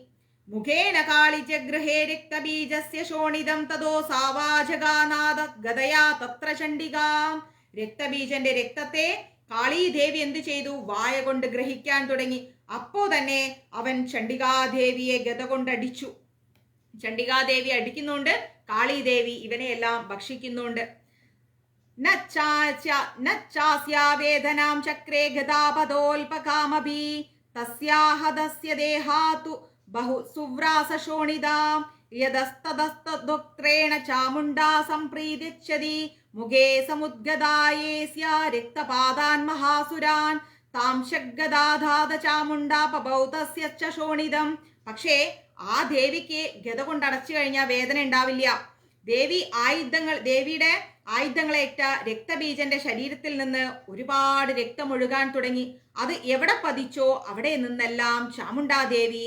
Speaker 1: മുഖേന കാളിജഗൃഹേ രക്തബീജസ്യ ശോണിതം തതോ സാവാജഗാനാദ ഗദയാ തത്ര ചണ്ഡികാം. രക്തബീജന്റെ രക്തത്തെ കാളീദേവി എന്ത് ചെയ്തു? വായ കൊണ്ട് ഗ്രഹിക്കാൻ തുടങ്ങി. അപ്പോ തന്നെ അവൻ ചണ്ഡികാദേവിയെ ഗദ കൊണ്ടടിച്ചു. ചണ്ഡികാദേവി അടിക്കുന്നുണ്ട്, കാളീദേവി ഇവനെയെല്ലാം ഭക്ഷിക്കുന്നുണ്ട്. വേദനാം ചക്രേ ഗദാപദോൽപകാമഭി തസ്യാഹദസ്യ ദേഹാതു ബഹു സുവ്രാസശോണിതാം യദസ്തദസ്തദുക്ത്രേണ ചാമുണ്ഡാ സംപ്രീതിച്ഛതി മുഖേ സമുദ്ഗദായേസ്യ രക്തപാദാൻ മഹാസുരാൻ താം ശഗ്ഗദാധാത ചാമുണ്ഡാ പബൗതസ്യ ച ശോണിതം. പക്ഷേ ആ ദേവിക്ക് ഗദ കൊണ്ടടച്ചു കഴിഞ്ഞാൽ വേദന ഉണ്ടാവില്ല. ദേവിയുടെ ആയുധങ്ങളേറ്റ രക്തബീജന്റെ ശരീരത്തിൽ നിന്ന് ഒരുപാട് രക്തം ഒഴുകാൻ തുടങ്ങി. അത് എവിടെ പതിച്ചോ അവിടെ നിന്നെല്ലാം ചാമുണ്ഡാദേവി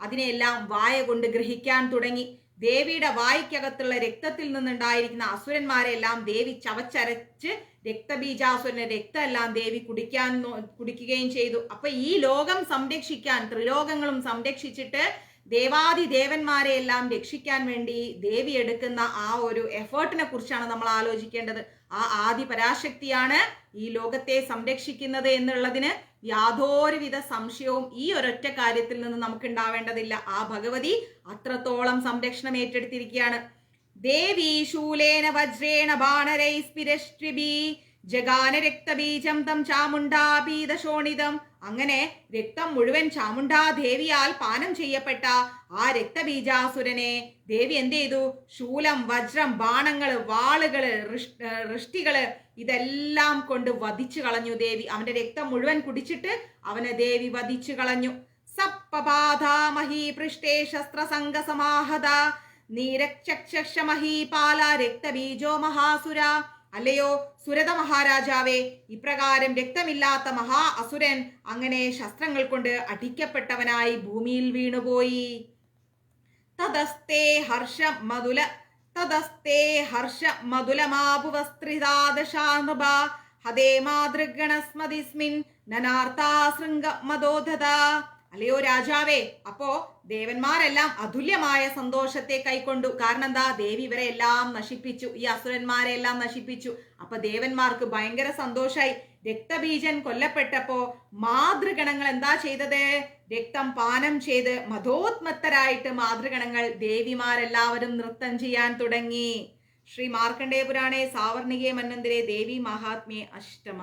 Speaker 1: അതിനെയെല്ലാം വായ കൊണ്ട് ഗ്രഹിക്കാൻ തുടങ്ങി. ദേവിയുടെ വായ്ക്കകത്തുള്ള രക്തത്തിൽ നിന്നുണ്ടായിരിക്കുന്ന അസുരന്മാരെല്ലാം ദേവി ചവച്ചരച്ച് രക്തബീജാസുരന്റെ രക്തമെല്ലാം ദേവി കുടിക്കുകയും ചെയ്തു. അപ്പൊ ഈ ലോകം സംരക്ഷിക്കാൻ, ത്രിലോകങ്ങളും സംരക്ഷിച്ചിട്ട് ദേവാദിദേവന്മാരെ എല്ലാം രക്ഷിക്കാൻ വേണ്ടി ദേവി എടുക്കുന്ന ആ ഒരു എഫേർട്ടിനെ കുറിച്ചാണ് നമ്മൾ ആലോചിക്കേണ്ടത്. ആ ആദി പരാശക്തിയാണ് ഈ ലോകത്തെ സംരക്ഷിക്കുന്നത് എന്നുള്ളതിന് യാതൊരുവിധ സംശയവും ഈ ഒരൊറ്റ കാര്യത്തിൽ നിന്ന് നമുക്ക് ഉണ്ടാവേണ്ടതില്ല. ആ ഭഗവതി അത്രത്തോളം സംരക്ഷണം ഏറ്റെടുത്തിരിക്കുകയാണ്. ദേവി ശൂലേന വജ്രേണ ബാണരൈസ്പിരശ്രിബി ജഗാന രക്തബീജം തം ചാമുണ്ഡാപീതശോണിതം. അങ്ങനെ രക്തം മുഴുവൻ ചാമുണ്ഡാദേവിയാൽ പാനം ചെയ്യപ്പെട്ട ആ രക്തബീജാസുരനെ ദേവി എന്ത് ചെയ്തു? ശൂലം, വജ്രം, ബാണങ്ങള്, വാളുകള്, ഋഷ്ടികള് ഇതെല്ലാം കൊണ്ട് വധിച്ചു കളഞ്ഞു ദേവി. അവന്റെ രക്തം മുഴുവൻ കുടിച്ചിട്ട് അവനെ ദേവി വധിച്ചു കളഞ്ഞു. സപ്പപാധാമഹി പൃഷ്ടേ ശസ്ത്രസംഗ സമാഹത നീരക്ഷമഹീപാല രക്തബീജോ മഹാസുര. അല്ലയോ സുരത മഹാരാജാവേ, ഇപ്രകാരം രക്തമില്ലാത്ത മഹാ അസുരൻ അങ്ങനെ ശസ്ത്രങ്ങൾ കൊണ്ട് അടിക്കപ്പെട്ടവനായി ഭൂമിയിൽ വീണുപോയി. തദസ്തേ ഹർഷ മധുലമാഭുവസ്ത്രിതാദശാനുഭ ഹതേ മാതൃഗണസ്മതിസ്മിൻ നനാർത്താശൃംഗ മദോധത. അല്ലയോ രാജാവേ, അപ്പോ ദേവന്മാരെല്ലാം അതുല്യമായ സന്തോഷത്തെ കൈക്കൊണ്ടു. കാരണം എന്താ? ദേവി ഇവരെ എല്ലാം നശിപ്പിച്ചു, ഈ അസുരന്മാരെ എല്ലാം നശിപ്പിച്ചു. അപ്പൊ ദേവന്മാർക്ക് ഭയങ്കര സന്തോഷായി. രക്തബീജൻ കൊല്ലപ്പെട്ടപ്പോ മാതൃഗണങ്ങൾ എന്താ ചെയ്തത്? രക്തം പാനം ചെയ്ത് മധോത്മത്തരായിട്ട് മാതൃഗണങ്ങൾ ദേവിമാരെല്ലാവരും നൃത്തം ചെയ്യാൻ തുടങ്ങി. ശ്രീ മാർക്കണ്ഡേയ പുരാണേ സാവർണികേ മന്വന്തരേ ദേവി മഹാത്മ്യേ അഷ്ടമ.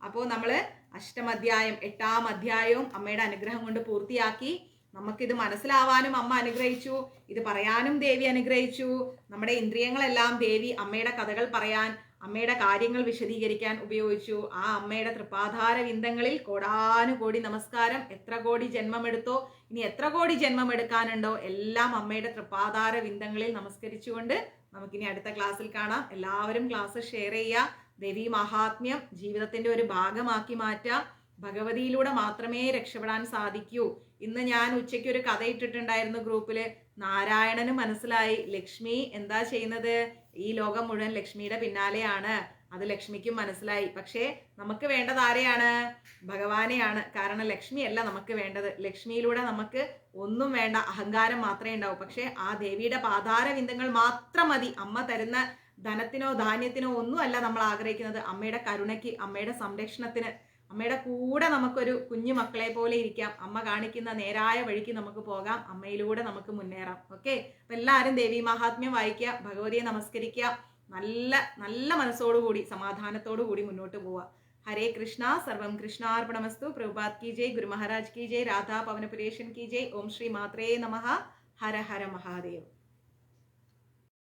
Speaker 1: അപ്പോൾ നമ്മള് അഷ്ടമധ്യായം 8ാം അധ്യായവും അമ്മയുടെ അനുഗ്രഹം കൊണ്ട് പൂർത്തിയാക്കി. നമുക്കിത് മനസ്സിലാവാനും അമ്മ അനുഗ്രഹിച്ചു, ഇത് പറയാനും ദേവി അനുഗ്രഹിച്ചു. നമ്മുടെ ഇന്ദ്രിയങ്ങളെല്ലാം ദേവി അമ്മയുടെ കഥകൾ പറയാൻ, അമ്മയുടെ കാര്യങ്ങൾ വിശദീകരിക്കാൻ ഉപയോഗിച്ചു. ആ അമ്മയുടെ തൃപ്പാധാര വിന്ദങ്ങളിൽ കോടാനുകോടി നമസ്കാരം. എത്ര കോടി ജന്മമെടുത്തോ, ഇനി എത്ര കോടി ജന്മം എടുക്കാനുണ്ടോ, എല്ലാം അമ്മയുടെ തൃപ്പാധാര വിന്ദങ്ങളിൽ നമസ്കരിച്ചുകൊണ്ട് നമുക്കിനി അടുത്ത ക്ലാസ്സിൽ കാണാം. എല്ലാവരും ക്ലാസ് ഷെയർ ചെയ്യുക. ദേവി മഹാത്മ്യം ജീവിതത്തിന്റെ ഒരു ഭാഗമാക്കി മാറ്റാം. ഭഗവതിയിലൂടെ മാത്രമേ രക്ഷപ്പെടാൻ സാധിക്കൂ. ഇന്ന് ഞാൻ ഉച്ചയ്ക്ക് ഒരു കഥ ഇട്ടിട്ടുണ്ടായിരുന്നു ഗ്രൂപ്പില്. നാരായണന് മനസ്സിലായി ലക്ഷ്മി എന്താ ചെയ്യുന്നത്, ഈ ലോകം മുഴുവൻ ലക്ഷ്മിയുടെ പിന്നാലെയാണ്. അത് ലക്ഷ്മിക്കും മനസ്സിലായി. പക്ഷേ നമുക്ക് വേണ്ടത് ആരെയാണ്? ഭഗവാനെയാണ്. കാരണം ലക്ഷ്മിയല്ല നമുക്ക് വേണ്ടത്. ലക്ഷ്മിയിലൂടെ നമുക്ക് ഒന്നും വേണ്ട, അഹങ്കാരം മാത്രമേ ഉണ്ടാവൂ. പക്ഷെ ആ ദേവിയുടെ പാതാര വിന്ദങ്ങൾ മാത്രം മതി. അമ്മ തരുന്ന ധനത്തിനോ ധാന്യത്തിനോ ഒന്നും അല്ല നമ്മൾ ആഗ്രഹിക്കുന്നത്. അമ്മയുടെ കരുണയ്ക്ക്, അമ്മയുടെ സംരക്ഷണത്തിന്, അമ്മയുടെ കൂടെ നമുക്കൊരു കുഞ്ഞു മക്കളെ പോലെ ഇരിക്കാം. അമ്മ കാണിക്കുന്ന നേരായ വഴിക്ക് നമുക്ക് പോകാം. അമ്മയിലൂടെ നമുക്ക് മുന്നേറാം. ഓക്കെ, അപ്പൊ എല്ലാവരും ദേവി മഹാത്മ്യം വായിക്കുക, ഭഗവതിയെ നമസ്കരിക്കുക, നല്ല നല്ല മനസ്സോടുകൂടി സമാധാനത്തോടു കൂടി മുന്നോട്ട് പോവുക. ഹരേ കൃഷ്ണ. സർവം കൃഷ്ണാർപ്പണമസ്തു. പ്രഭുപാത് കി ജയ്, ഗുരു മഹാരാജ് കി ജയ്, രാധാ പവനപുരേഷൻ കി ജയ്. ഓം ശ്രീ മാത്രേ നമഃ. ഹര ഹര മഹാദേവ്.